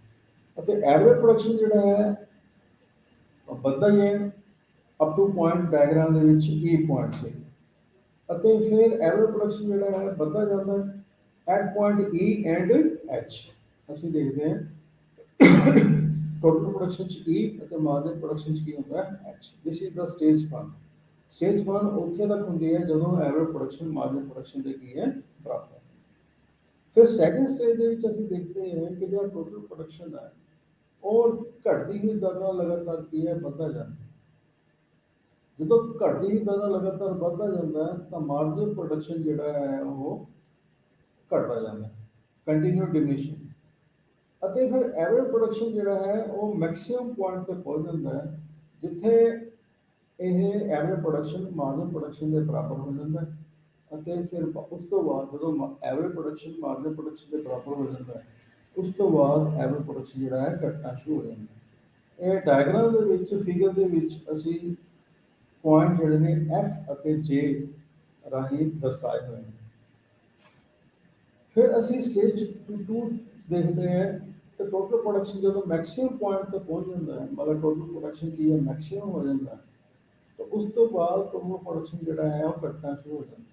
Speaker 1: ਅਤੇ ਐਵਰੇਜ ਪ੍ਰੋਡਕਸ਼ਨ ਜਿਹੜਾ ਹੈ ਵੱਧਦਾ ਹੀ ਹੈ ਅਪ ਟੂ ਪੁਆਇੰਟ ਡਾਇਗਰਾਮ ਦੇ ਵਿੱਚ E ਪੁਆਇੰਟ ਤੇ, ਅਤੇ ਫਿਰ ਐਵਰੇਜ ਪ੍ਰੋਡਕਸ਼ਨ ਜਿਹੜਾ ਹੈ ਵੱਧਦਾ ਜਾਂਦਾ at point E and H। ਅਸੀਂ ਦੇਖਦੇ ਹਾਂ ਟੋਟਲ ਪ੍ਰੋਡਕਸ਼ਨ ਚ E ਅਤੇ ਮਾਰਜਨਲ ਪ੍ਰੋਡਕਸ਼ਨ ਚ ਕੀ ਹੁੰਦਾ ਹੈ, H। This is the stage 1। Stage 1 ਉੱਥੇ ਤੱਕ ਹੁੰਦੀ ਹੈ ਜਦੋਂ ਐਵਰੇਜ ਪ੍ਰੋਡਕਸ਼ਨ ਮਾਰਜਨਲ ਪ੍ਰੋਡਕਸ਼ਨ ਦੇ ਕੀ ਹੈ, ਬਰਾਬਰ। ਫਿਰ ਸੈਕੰਡ ਸਟੇਜ ਦੇ ਵਿੱਚ ਅਸੀਂ ਦੇਖਦੇ ਹਾਂ ਕਿ ਜਿਹੜਾ ਟੋਟਲ ਪ੍ਰੋਡਕਸ਼ਨ ਹੈ ਉਹ ਘਟਦੀ ਹੋਈ ਦਰ ਨਾਲ ਲਗਾਤਾਰ ਕੀ ਹੈ, ਵੱਧਦਾ ਜਾਂਦਾ। ਜਦੋਂ ਘਟਦੀ ਹੋਈ ਦਰ ਨਾਲ ਲਗਾਤਾਰ ਵੱਧਦਾ ਜਾਂਦਾ ਹੈ ਤਾਂ ਮਾਰਜਨਲ ਪ੍ਰੋਡਕਸ਼ਨ ਜਿਹੜਾ ਹੈ ਉਹ ਘਟਦਾ ਜਾਂਦਾ, ਕੰਟੀਨਿਊ ਡਿਮਿਨਿਸ਼ਿੰਗ। ਅਤੇ ਫਿਰ ਐਵਰੇਜ ਪ੍ਰੋਡਕਸ਼ਨ ਜਿਹੜਾ ਹੈ ਉਹ ਮੈਕਸਿਮਮ ਪੁਆਇੰਟ ਤੇ ਪਹੁੰਚ ਜਾਂਦਾ ਹੈ, ਜਿੱਥੇ ਇਹ ਐਵਰੇਜ ਪ੍ਰੋਡਕਸ਼ਨ ਮਾਰਜਨਲ ਪ੍ਰੋਡਕਸ਼ਨ ਦੇ ਬਰਾਬਰ ਹੋ ਜਾਂਦਾ ਹੈ। ਅਤੇ ਫਿਰ ਉਸ ਤੋਂ ਬਾਅਦ ਜਦੋਂ ਐਵਰੇਜ ਪ੍ਰੋਡਕਸ਼ਨ ਮਾਰਜਨਲ ਪ੍ਰੋਡਕਸ਼ਨ ਦੇ ਬਰਾਬਰ ਹੋ ਜਾਂਦਾ ਹੈ, ਉਸ ਤੋਂ ਬਾਅਦ ਐਵਰੇਜ ਪ੍ਰੋਡਕਸ਼ਨ ਜਿਹੜਾ ਹੈ ਘਟਣਾ ਸ਼ੁਰੂ ਹੋ ਜਾਂਦਾ ਹੈ। ਇਹ ਡਾਇਗਰਾਮ ਦੇ ਵਿੱਚ, ਫਿਗਰ ਦੇ ਵਿੱਚ ਅਸੀਂ ਪੁਆਇੰਟ ਜਿਹੜੇ ਨੇ F ਅਤੇ J ਰਾਹੀਂ ਦਰਸਾਏ ਹੋਏ ਨੇ। ਫਿਰ ਅਸੀਂ ਸਟੇਜ 2 ਦੇਖਦੇ ਹਾਂ ਤੇ ਟੋਟਲ ਪ੍ਰੋਡਕਸ਼ਨ ਜਦੋਂ ਮੈਕਸਿਮਮ ਪੁਆਇੰਟ ਤੇ ਪਹੁੰਚ ਜਾਂਦਾ ਹੈ, ਮਤਲਬ ਟੋਟਲ ਪ੍ਰੋਡਕਸ਼ਨ ਕੀ ਹੈ, ਮੈਕਸਿਮਮ ਹੋ ਜਾਂਦਾ ਹੈ, ਤਾਂ ਉਸ ਤੋਂ ਬਾਅਦ ਟੋਟਲ ਪ੍ਰੋਡਕਸ਼ਨ ਜਿਹੜਾ ਹੈ ਉਹ ਘਟਣਾ ਸ਼ੁਰੂ ਹੋ ਜਾਂਦਾ।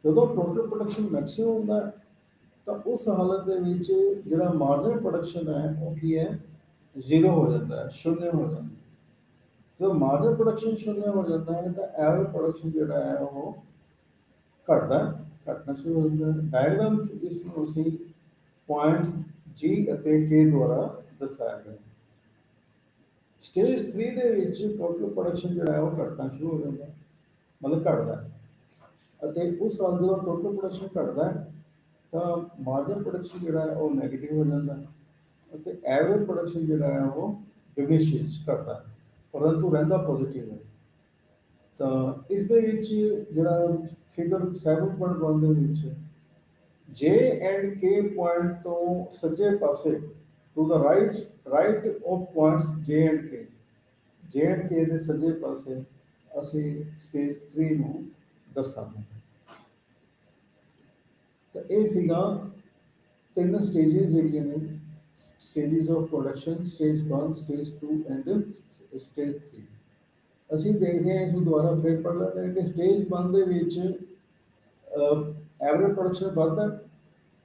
Speaker 1: ਜਦੋਂ ਟੋਟਲ ਪ੍ਰੋਡਕਸ਼ਨ ਮੈਕਸਿਮਮ ਹੁੰਦਾ ਹੈ ਤਾਂ ਉਸ ਹਾਲਤ ਦੇ ਵਿੱਚ ਜਿਹੜਾ ਮਾਰਜਨਲ ਪ੍ਰੋਡਕਸ਼ਨ ਹੈ ਉਹ ਕੀ ਹੈ, ਜ਼ੀਰੋ ਹੋ ਜਾਂਦਾ ਹੈ, ਸ਼ੂਨਯ ਹੋ ਜਾਂਦਾ। ਜਦੋਂ ਮਾਰਜਨਲ ਪ੍ਰੋਡਕਸ਼ਨ ਸ਼ੂਨਯ ਹੋ ਜਾਂਦਾ ਹੈ ਤਾਂ ਐਵਰੇਜ ਪ੍ਰੋਡਕਸ਼ਨ ਜਿਹੜਾ ਹੈ ਉਹ ਘਟਣਾ ਸ਼ੁਰੂ ਹੋ ਜਾਂਦਾ ਹੈ। ਡਾਇਗਰਾਮ ਚ ਇਸ ਨੂੰ ਅਸੀਂ ਪੁਆਇੰਟ G ਅਤੇ K ਦੁਆਰਾ ਦਰਸਾਇਆ ਗਿਆ। ਸਟੇਜ 3 ਦੇ ਵਿੱਚ ਟੋਟਲ ਪ੍ਰੋਡਕਸ਼ਨ ਜਿਹੜਾ ਹੈ ਉਹ ਘਟਣਾ ਸ਼ੁਰੂ ਹੋ ਜਾਂਦਾ, ਮਤਲਬ ਘਟਦਾ ਹੈ, ਅਤੇ ਉਸ ਸਾਲ ਜਦੋਂ ਟੋਟਲ ਪ੍ਰੋਡਕਸ਼ਨ ਘਟਦਾ ਹੈ ਤਾਂ ਮਾਰਜਨਲ ਪ੍ਰੋਡਕਸ਼ਨ ਜਿਹੜਾ ਹੈ ਉਹ ਨੈਗੇਟਿਵ ਹੋ ਜਾਂਦਾ ਹੈ, ਅਤੇ ਐਵਰੇਜ ਪ੍ਰੋਡਕਸ਼ਨ ਜਿਹੜਾ ਹੈ ਉਹ ਡਿਮਿਨਿਸ਼ਿਸ ਘਟਦਾ, ਪਰੰਤੂ ਰਹਿੰਦਾ ਪੋਜ਼ਿਟਿਵ ਹੈ। ਤਾਂ ਇਸ ਦੇ ਵਿੱਚ ਜਿਹੜਾ ਫਿਗਰ 7.1 ਦੇ ਵਿੱਚ J ਐਂਡ K ਪੁਆਇੰਟ ਤੋਂ ਸੱਜੇ ਪਾਸੇ to the right of points J and K, J and K ਦੇ ਸੱਜੇ ਪਾਸੇ ਅਸੀਂ ਸਟੇਜ 3 ਨੂੰ ਦਰਸਾਉਂਦੇ ਹਾਂ। ਤਾਂ ਇਹ ਸੀਗਾ ਤਿੰਨ ਸਟੇਜਸ ਜਿਹੜੀਆਂ ਨੇ, stages of production, stage 1, stage 2 and stage 3। ਅਸੀਂ ਦੇਖਦੇ ਹਾਂ, ਇਸ ਨੂੰ ਦੁਬਾਰਾ ਫਿਰ ਪੜ੍ਹ ਲੈਂਦੇ ਹਾਂ ਕਿ ਸਟੇਜ 1 ਦੇ ਵਿੱਚ ਐਵਰੇਜ ਪ੍ਰੋਡਕਸ਼ਨ ਵੱਧਦਾ।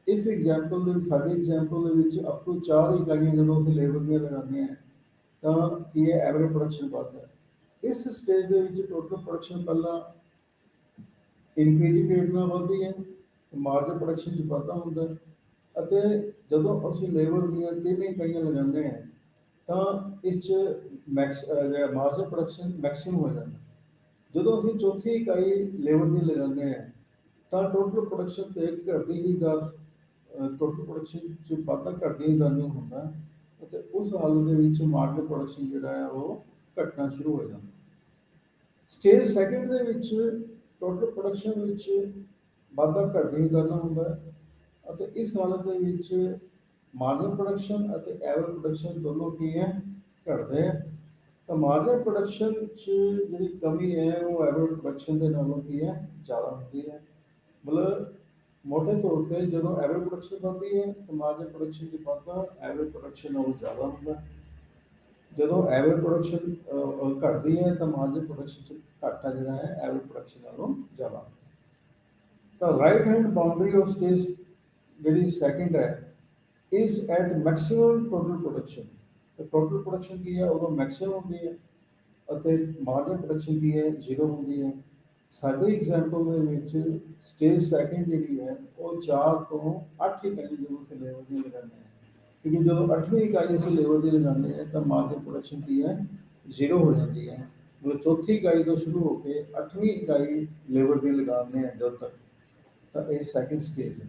Speaker 1: ਇਸ ਐਗਜ਼ਾਮਪਲ ਦੇ ਵਿੱਚ, ਸਾਡੀ ਐਗਜ਼ਾਮਪਲ ਦੇ ਵਿੱਚ ਅਪ ਟੂ 4 ਇਕਾਈਆਂ ਜਦੋਂ ਅਸੀਂ ਲੇਬਰ ਦੀਆਂ ਲਗਾਉਂਦੇ ਹਾਂ ਤਾਂ ਕੀ ਹੈ, ਐਵਰੇਜ ਪ੍ਰੋਡਕਸ਼ਨ ਵੱਧਦਾ। ਇਸ ਸਟੇਜ ਦੇ ਵਿੱਚ ਟੋਟਲ ਪ੍ਰੋਡਕਸ਼ਨ ਪਹਿਲਾਂ ਇਨਕਰੀਜ਼ਿੰਗ ਰੇਟ ਨਾਲ ਵੱਧਦੀ ਹੈ, ਮਾਰਜਨਲ ਪ੍ਰੋਡਕਸ਼ਨ 'ਚ ਵਾਧਾ ਹੁੰਦਾ, ਅਤੇ ਜਦੋਂ ਅਸੀਂ ਲੇਬਰ ਦੀਆਂ 3 ਇਕਾਈਆਂ ਲਗਾਉਂਦੇ ਹਾਂ ਤਾਂ ਇਸ 'ਚ ਜਿਹੜਾ ਮਾਰਜਨਲ ਪ੍ਰੋਡਕਸ਼ਨ ਮੈਕਸਿਮਮ ਹੋ ਜਾਂਦਾ। ਜਦੋਂ ਅਸੀਂ ਚੌਥੀ ਇਕਾਈ ਲੇਬਰ ਦੀ ਲਗਾਉਂਦੇ ਹਾਂ ਤਾਂ ਟੋਟਲ ਪ੍ਰੋਡਕਸ਼ਨ ਤੇ ਘਟਦੀ ਹੀ ਦਰ, ਟੋਟਲ ਪ੍ਰੋਡਕਸ਼ਨ 'ਚ ਵਾਧਾ ਘਟਦੀ ਹੀ ਦਰ ਨਹੀਂ ਹੁੰਦਾ, ਅਤੇ ਉਸ ਹਾਲਤ ਦੇ ਵਿੱਚ ਮਾਰਜਨਲ ਪ੍ਰੋਡਕਸ਼ਨ ਜਿਹੜਾ ਹੈ ਉਹ ਘਟਣਾ ਸ਼ੁਰੂ ਹੋ ਜਾਂਦਾ। ਸਟੇਜ ਸੈਕਿੰਡ ਦੇ ਵਿੱਚ ਟੋਟਲ ਪ੍ਰੋਡਕਸ਼ਨ ਵਿੱਚ ਵਾਧਾ ਘਟਦੀ ਹੀ ਦਰ ਨਾਲ ਹੁੰਦਾ ਹੈ, ਅਤੇ ਇਸ ਹਾਲਤ ਦੇ ਵਿੱਚ ਮਾਰਜਨਲ ਪ੍ਰੋਡਕਸ਼ਨ ਅਤੇ ਐਵਰੇਜ ਪ੍ਰੋਡਕਸ਼ਨ ਦੋਨੋਂ ਕੀ ਹੈ, ਘਟਦੇ ਹੈ। ਤਾਂ ਮਾਰਜਨਲ ਪ੍ਰੋਡਕਸ਼ਨ 'ਚ ਜਿਹੜੀ ਕਮੀ ਹੈ ਉਹ ਐਵਰੇਜ ਪ੍ਰੋਡਕਸ਼ਨ ਦੇ ਨਾਲੋਂ ਕੀ ਹੈ, ਜ਼ਿਆਦਾ ਹੁੰਦੀ ਹੈ। ਮਤਲਬ ਮੋਟੇ ਤੌਰ 'ਤੇ ਜਦੋਂ ਐਵਰੇਜ ਪ੍ਰੋਡਕਸ਼ਨ ਵੱਧਦੀ ਹੈ ਤਾਂ ਮਾਰਜਨਲ ਪ੍ਰੋਡਕਸ਼ਨ 'ਚ ਵਾਧਾ ਐਵਰੇਜ ਪ੍ਰੋਡਕਸ਼ਨ ਨਾਲੋਂ ਜ਼ਿਆਦਾ ਹੁੰਦਾ। ਜਦੋਂ ਐਵਰੇਜ ਪ੍ਰੋਡਕਸ਼ਨ ਘਟਦੀ ਹੈ ਤਾਂ ਮਾਰਜਨਲ ਪ੍ਰੋਡਕਸ਼ਨ 'ਚ ਘਾਟਾ ਜਿਹੜਾ ਹੈ ਐਵਰੇਜ ਪ੍ਰੋਡਕਸ਼ਨ ਨਾਲੋਂ ਜ਼ਿਆਦਾ। ਤਾਂ right hand boundary of stage ਜਿਹੜੀ ਸੈਕਿੰਡ ਹੈ ਇਸ ਐਟ ਮੈਕਸਿਮਮ ਟੋਟਲ ਪ੍ਰੋਡਕਸ਼ਨ। ਤਾਂ ਟੋਟਲ ਪ੍ਰੋਡਕਸ਼ਨ ਕੀ ਹੈ, ਉਦੋਂ ਮੈਕਸਿਮਮ ਹੁੰਦੀ ਹੈ, ਅਤੇ ਮਾਰਜਨਲ ਪ੍ਰੋਡਕਸ਼ਨ ਕੀ ਹੈ, ਜ਼ੀਰੋ ਹੁੰਦੀ ਹੈ। ਸਾਡੀ ਐਗਜ਼ਾਮਪਲ ਦੇ ਵਿੱਚ ਸਟੇਜ ਸੈਕਿੰਡ ਜਿਹੜੀ ਹੈ ਉਹ 4 ਤੋਂ 8 ਇਕਾਈਆਂ ਜਦੋਂ ਅਸੀਂ ਲੇਬਰ ਦੀ ਲਗਾਉਂਦੇ ਹਾਂ, ਕਿਉਂਕਿ ਜਦੋਂ 8ਵੀਂ ਇਕਾਈ ਅਸੀਂ ਲੇਬਰ ਦੀ ਲਗਾਉਂਦੇ ਹਾਂ ਤਾਂ ਮਾਰਜਨਲ ਪ੍ਰੋਡਕਸ਼ਨ ਕੀ ਹੈ, ਜ਼ੀਰੋ ਹੋ ਜਾਂਦੀ ਹੈ। ਮਤਲਬ ਚੌਥੀ ਇਕਾਈ ਤੋਂ ਸ਼ੁਰੂ ਹੋ ਕੇ 8ਵੀਂ ਇਕਾਈ ਲੇਬਰ ਦੀ ਲਗਾਉਂਦੇ ਹਾਂ ਜਦ ਤੱਕ, ਤਾਂ ਇਹ ਸੈਕਿੰਡ ਸਟੇਜ ਹੈ।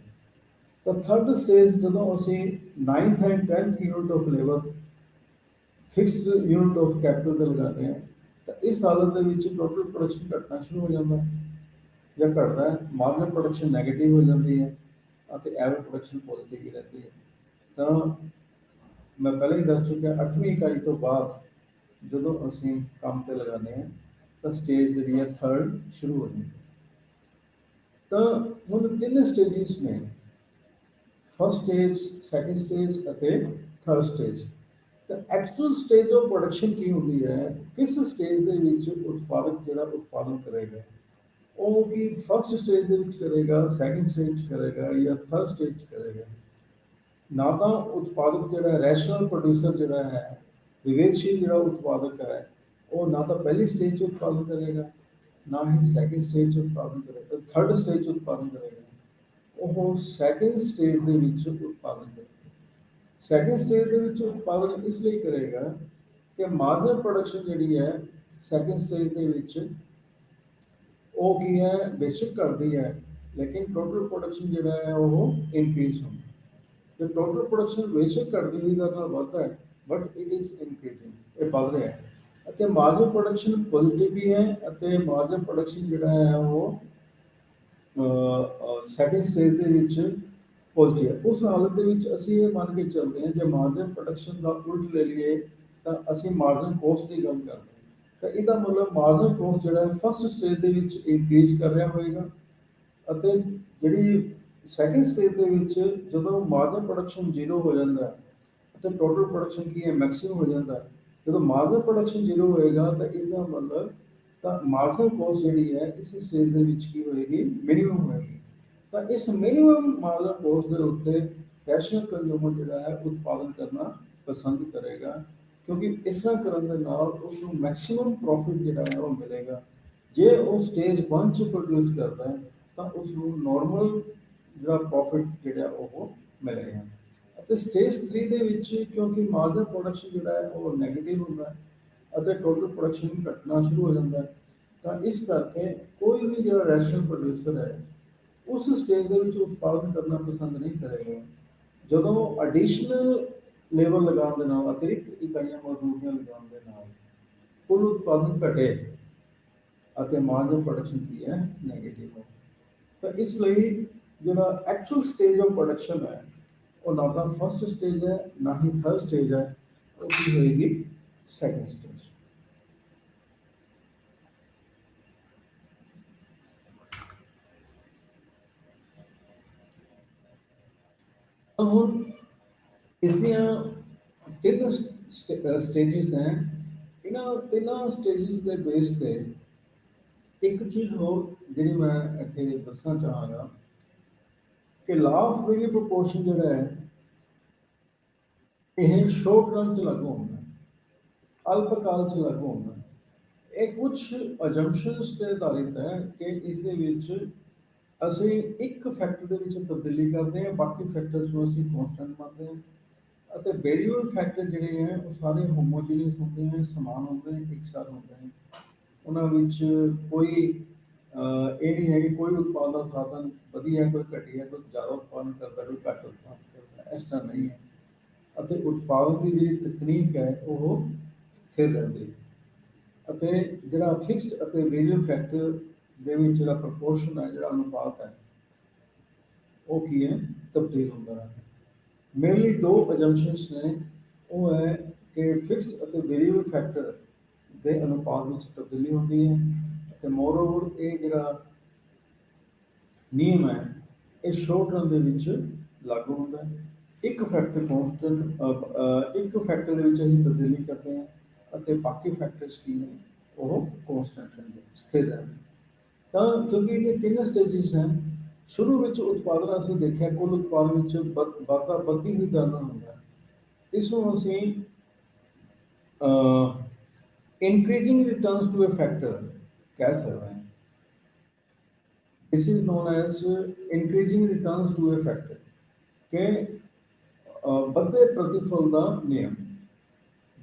Speaker 1: ਤਾਂ ਥਰਡ ਸਟੇਜ ਜਦੋਂ ਅਸੀਂ 9th and 10th unit of labour fixed unit of capital ਤੇ ਲਗਾਉਂਦੇ ਹਾਂ, ਤਾਂ ਇਸ ਹਾਲਤ ਦੇ ਵਿੱਚ ਟੋਟਲ ਪ੍ਰੋਡਕਸ਼ਨ ਘਟਣਾ ਸ਼ੁਰੂ ਹੋ ਜਾਂਦਾ ਹੈ ਜਾਂ ਘਟਦਾ ਹੈ, ਮਾਰਜਨਲ ਪ੍ਰੋਡਕਸ਼ਨ ਨੈਗੇਟਿਵ ਹੋ ਜਾਂਦੀ ਹੈ ਅਤੇ ਐਵਰੇਜ ਪ੍ਰੋਡਕਸ਼ਨ ਪੋਜ਼ਿਟਿਵ ਹੀ ਰਹਿੰਦੀ ਹੈ। ਤਾਂ ਮੈਂ ਪਹਿਲਾਂ ਹੀ ਦੱਸ ਚੁੱਕਿਆ 8ਵੀਂ ਇਕਾਈ ਤੋਂ ਬਾਅਦ ਜਦੋਂ ਅਸੀਂ ਕੰਮ ਤੇ ਲਗਾਉਂਦੇ ਹਾਂ ਤਾਂ ਸਟੇਜ ਜਿਹੜੀ ਹੈ ਥਰਡ ਸ਼ੁਰੂ ਹੋ ਜਾਂਦੀ ਹੈ। ਤਾਂ ਹੁਣ ਤਿੰਨ ਸਟੇਜਿਸ ਨੇ, ਫਸਟ ਸਟੇਜ, ਸੈਕੰਡ ਸਟੇਜ ਅਤੇ ਥਰਡ ਸਟੇਜ। ਤਾਂ ਐਕਚੁਅਲ ਸਟੇਜ ਆਫ ਪ੍ਰੋਡਕਸ਼ਨ ਕੀ ਹੁੰਦੀ ਹੈ, ਕਿਸ ਸਟੇਜ ਦੇ ਵਿੱਚ ਉਤਪਾਦਕ ਜਿਹੜਾ ਉਤਪਾਦਨ ਕਰੇਗਾ ਉਹ ਕੀ ਫਸਟ ਸਟੇਜ ਦੇ ਵਿੱਚ ਕਰੇਗਾ, ਸੈਕੰਡ ਸਟੇਜ 'ਚ ਕਰੇਗਾ ਜਾਂ ਥਰਡ ਸਟੇਜ 'ਚ ਕਰੇਗਾ। ਨਾ ਤਾਂ ਉਤਪਾਦਕ ਜਿਹੜਾ ਰੈਸ਼ਨਲ ਪ੍ਰੋਡਿਊਸਰ ਜਿਹੜਾ ਹੈ, ਵਿਵੇਕਸ਼ੀਲ ਜਿਹੜਾ ਉਤਪਾਦਕ ਹੈ, ਉਹ ਨਾ ਤਾਂ ਪਹਿਲੀ ਸਟੇਜ 'ਚ ਉਤਪਾਦਨ ਕਰੇਗਾ, ਨਾ ਹੀ ਸੈਕੰਡ ਸਟੇਜ 'ਚ ਉਤਪਾਦਨ ਕਰੇਗਾ, ਥਰਡ ਸਟੇਜ 'ਚ ਉਤਪਾਦਨ ਕਰੇਗਾ, ਉਹ ਸੈਕੰਡ ਸਟੇਜ ਦੇ ਵਿੱਚ ਉਤਪਾਦਨ ਕਰੇਗਾ। ਸੈਕੰਡ ਸਟੇਜ ਦੇ ਵਿੱਚ ਉਤਪਾਦਨ ਇਸ ਲਈ ਕਰੇਗਾ ਕਿ ਮਾਰਜਨਲ ਪ੍ਰੋਡਕਸ਼ਨ ਜਿਹੜੀ ਹੈ ਸੈਕੰਡ ਸਟੇਜ ਦੇ ਵਿੱਚ ਉਹ ਕੀ ਹੈ, ਬੇਸ਼ੱਕ ਘਟਦੀ ਹੈ ਲੇਕਿਨ ਟੋਟਲ ਪ੍ਰੋਡਕਸ਼ਨ ਜਿਹੜਾ ਹੈ ਉਹ ਇਨਕਰੀਜ਼ ਹੁੰਦਾ। ਤੇ ਟੋਟਲ ਪ੍ਰੋਡਕਸ਼ਨ ਬੇਸ਼ੱਕ ਘਟਦੀ ਹੋਈ ਦਰ ਨਾਲ ਵੱਧਦਾ ਹੈ ਬਟ ਇਟ ਇਜ਼ ਇਨਕਰੀਜ਼ਿੰਗ, ਇਹ ਵੱਧ ਰਿਹਾ ਹੈ। ਅਤੇ ਮਾਰਜਨਲ ਪ੍ਰੋਡਕਸ਼ਨ ਪੋਜ਼ਿਟਿਵ ਵੀ ਹੈ ਅਤੇ ਮਾਰਜਨਲ ਪ੍ਰੋਡਕਸ਼ਨ ਜਿਹੜਾ ਹੈ ਉਹ ਸੈਕੰਡ ਸਟੇਜ ਦੇ ਵਿੱਚ ਪੋਜ਼ਿਟਿਵ ਹੈ। ਉਸ ਹਾਲਤ ਦੇ ਵਿੱਚ ਅਸੀਂ ਇਹ ਮੰਨ ਕੇ ਚੱਲਦੇ ਹਾਂ ਜੇ ਮਾਰਜਨ ਪ੍ਰੋਡਕਸ਼ਨ ਦਾ ਉਲਟ ਲੈ ਲਈਏ ਤਾਂ ਅਸੀਂ ਮਾਰਜਨ ਕੋਸਟ ਦੀ ਗੱਲ ਕਰਦੇ ਹਾਂ, ਤਾਂ ਇਹਦਾ ਮਤਲਬ ਮਾਰਜਨ ਕੋਸਟ ਜਿਹੜਾ ਹੈ ਫਸਟ ਸਟੇਜ ਦੇ ਵਿੱਚ ਇਨਕਰੀਜ਼ ਕਰ ਰਿਹਾ ਹੋਏਗਾ ਅਤੇ ਜਿਹੜੀ ਸੈਕੰਡ ਸਟੇਜ ਦੇ ਵਿੱਚ ਜਦੋਂ ਮਾਰਜਨ ਪ੍ਰੋਡਕਸ਼ਨ ਜ਼ੀਰੋ ਹੋ ਜਾਂਦਾ ਹੈ ਅਤੇ ਟੋਟਲ ਪ੍ਰੋਡਕਸ਼ਨ ਕੀ ਹੈ ਮੈਕਸਿਮਮ ਹੋ ਜਾਂਦਾ ਹੈ। ਜਦੋਂ ਮਾਰਜਨ ਪ੍ਰੋਡਕਸ਼ਨ ਜ਼ੀਰੋ ਹੋਏਗਾ ਤਾਂ ਇਸ ਦਾ ਮਤਲਬ ਤਾਂ ਮਾਰਜਨਲ ਕੋਸਟ ਜਿਹੜੀ ਹੈ ਇਸ ਸਟੇਜ ਦੇ ਵਿੱਚ ਕੀ ਹੋਏਗੀ, ਮਿਨੀਮਮ ਹੋਏਗੀ। ਤਾਂ ਇਸ ਮਿਨੀਮਮ ਮਾਰਜਨਲ ਕੋਸਟ ਦੇ ਉੱਤੇ ਰੈਸ਼ਨਲ ਕੰਜ਼ਿਊਮਰ ਜਿਹੜਾ ਹੈ ਉਤਪਾਦਨ ਕਰਨਾ ਪਸੰਦ ਕਰੇਗਾ, ਕਿਉਂਕਿ ਇਸ ਤਰ੍ਹਾਂ ਕਰਨ ਦੇ ਨਾਲ ਉਸ ਨੂੰ ਮੈਕਸਿਮਮ ਪ੍ਰੋਫਿਟ ਜਿਹੜਾ ਹੈ ਉਹ ਮਿਲੇਗਾ। ਜੇ ਉਹ ਸਟੇਜ 1 'ਚ ਪ੍ਰੋਡਿਊਸ ਕਰਦਾ ਹੈ ਤਾਂ ਉਸ ਨੂੰ ਨੋਰਮਲ ਜਿਹੜਾ ਪ੍ਰੋਫਿਟ ਜਿਹੜਾ ਉਹ ਮਿਲੇਗਾ। ਅਤੇ ਸਟੇਜ 3 ਦੇ ਵਿੱਚ ਕਿਉਂਕਿ ਮਾਰਜਨਲ ਪ੍ਰੋਡਕਸ਼ਨ ਜਿਹੜਾ ਹੈ ਉਹ ਨੈਗੇਟਿਵ ਹੁੰਦਾ ਹੈ ਅਤੇ ਟੋਟਲ ਪ੍ਰੋਡਕਸ਼ਨ ਘਟਣਾ ਸ਼ੁਰੂ ਹੋ ਜਾਂਦਾ ਹੈ, ਤਾਂ ਇਸ ਕਰਕੇ ਕੋਈ ਵੀ ਜਿਹੜਾ ਰੈਸ਼ਨਲ ਪ੍ਰੋਡਿਊਸਰ ਹੈ ਉਸ ਸਟੇਜ ਦੇ ਵਿੱਚ ਉਤਪਾਦਨ ਕਰਨਾ ਪਸੰਦ ਨਹੀਂ ਕਰੇਗਾ। ਜਦੋਂ ਐਡੀਸ਼ਨਲ ਲੇਬਰ ਲਗਾਉਣ ਦੇ ਨਾਲ, ਅਤਿਰਿਕਤ ਇਕਾਈਆਂ ਮਜ਼ਦੂਰੀਆਂ ਲਗਾਉਣ ਦੇ ਨਾਲ ਕੁੱਲ ਉਤਪਾਦਨ ਘਟੇ ਅਤੇ ਮਾਰਜਨਲ ਪ੍ਰੋਡਕਸ਼ਨ ਕੀ ਹੈ ਨੈਗੇਟਿਵ ਹੋ। ਤਾਂ ਇਸ ਲਈ ਜਿਹੜਾ ਐਕਚੁਅਲ ਸਟੇਜ ਆਫ ਪ੍ਰੋਡਕਸ਼ਨ ਹੈ ਉਹ ਨਾ ਤਾਂ ਫਸਟ ਸਟੇਜ ਹੈ ਨਾ ਹੀ ਥਰਡ ਸਟੇਜ ਹੈ, ਉਹ ਕੀ ਹੋਏਗੀ ਸੈਕੰਡ ਸਟੇਜ। ਹੁਣ ਇਸ ਦੀਆਂ ਤਿੰਨ ਸਟੇਜਿਸ ਹੈ, ਇਹਨਾਂ ਤਿੰਨਾਂ ਸਟੇਜਿਸ ਦੇ ਬੇਸ ਤੇ ਇੱਕ ਚੀਜ਼ ਹੋਰ ਜਿਹੜੀ ਮੈਂ ਇੱਥੇ ਦੱਸਣਾ ਚਾਹਾਂਗਾ ਕਿ ਲਾਅ ਆਫ ਵੇਰੀਏਬਲ ਪ੍ਰੋਪੋਰਸ਼ਨ ਜਿਹੜਾ ਹੈ ਇਹ ਸ਼ੋਰਟ ਰਨ 'ਚ ਲਾਗੂ ਹੁੰਦਾ, ਅਲਪਕਾਲ 'ਚ ਲਾਗੂ ਹੁੰਦਾ। ਇਹ ਕੁਝ ਅਜੰਪਸ਼ਨਸ 'ਤੇ ਆਧਾਰਿਤ ਹੈ ਕਿ ਇਸ ਦੇ ਵਿੱਚ ਅਸੀਂ ਇੱਕ ਫੈਕਟਰ ਦੇ ਵਿੱਚ ਤਬਦੀਲੀ ਕਰਦੇ ਹਾਂ, ਬਾਕੀ ਫੈਕਟਰਸ ਨੂੰ ਅਸੀਂ ਕੌਨਸਟੈਂਟ ਮੰਨਦੇ ਹਾਂ ਅਤੇ ਵੇਰੀਏਬਲ ਫੈਕਟਰ ਜਿਹੜੇ ਹੈ ਉਹ ਸਾਰੇ ਹੋਮੋਜੀਨੀਅਸ ਹੁੰਦੇ ਹਨ, ਸਮਾਨ ਹੁੰਦੇ ਹਨ, ਇਕਸਾਰ ਹੁੰਦੇ ਹਨ। ਉਹਨਾਂ ਵਿੱਚ ਕੋਈ ਇਹ ਨਹੀਂ ਹੈ ਕਿ ਕੋਈ ਉਤਪਾਦ ਦਾ ਸਾਧਨ ਵਧੀਆ, ਕੋਈ ਘਟੀਆ, ਕੋਈ ਜ਼ਿਆਦਾ ਉਤਪਾਦਨ ਕਰਦਾ, ਕੋਈ ਘੱਟ ਉਤਪਾਦਨ ਕਰਦਾ, ਇਸ ਤਰ੍ਹਾਂ ਨਹੀਂ ਹੈ। ਅਤੇ ਉਤਪਾਦਨ ਦੀ ਜਿਹੜੀ ਤਕਨੀਕ ਹੈ ਉਹ ਸਥਿਰ ਰਹਿੰਦੀ ਹੈ ਅਤੇ ਜਿਹੜਾ ਫਿਕਸਡ ਅਤੇ ਵੇਰੀਏਬਲ ਫੈਕਟਰ ਦੇ ਵਿੱਚ ਜਿਹੜਾ ਪ੍ਰਪੋਰਸ਼ਨ ਹੈ, ਜਿਹੜਾ ਅਨੁਪਾਤ ਹੈ ਉਹ ਕੀ ਹੈ, ਤਬਦੀਲ ਹੁੰਦਾ ਹੈ। ਮੇਨਲੀ ਦੋ ਅਜੰਪਸ਼ਨਸ ਨੇ, ਉਹ ਹੈ ਕਿ ਫਿਕਸਡ ਅਤੇ ਵੇਰੀਏਬਲ ਫੈਕਟਰ ਦੇ ਅਨੁਪਾਤ ਵਿੱਚ ਤਬਦੀਲੀ ਹੁੰਦੀ ਹੈ ਅਤੇ ਮੋਰਓਵਰ ਇਹ ਜਿਹੜਾ ਨਿਯਮ ਹੈ ਇਹ ਸ਼ੋਰਟ ਰਨ ਦੇ ਵਿੱਚ ਲਾਗੂ ਹੁੰਦਾ ਹੈ। ਇੱਕ ਫੈਕਟਰ ਕੌਨਸਟੈਂਟ, ਇੱਕ ਫੈਕਟਰ ਦੇ ਵਿੱਚ ਅਸੀਂ ਤਬਦੀਲੀ ਕਰਦੇ ਹਾਂ ਅਤੇ ਬਾਕੀ ਫੈਕਟਰਸ ਕੀ ਨੇ ਉਹ ਕੌਨਸਟੈਂਟ ਰਹਿੰਦੇ, ਸਥਿਰ ਰਹਿੰਦੇ। ਤਾਂ ਕਿਉਂਕਿ ਇਹ ਤਿੰਨ ਸਟੇਜਿਸ ਹਨ, ਸ਼ੁਰੂ ਵਿੱਚ ਉਤਪਾਦਨ ਅਸੀਂ ਦੇਖਿਆ ਕੁੱਲ ਉਤਪਾਦਨ ਵਿੱਚ ਵਾਧਾ ਵੱਧਦੀ ਹੋਈ ਦਰ ਨਾਲ ਹੁੰਦਾ, ਇਸ ਨੂੰ ਅਸੀਂ increasing returns to a factor ਕਹਿ ਸਕਦੇ ਹਾਂ। This is known as increasing returns to a factor ਕਿ ਵੱਧਦੇ ਪ੍ਰਤੀਫਲ ਦਾ ਨਿਯਮ।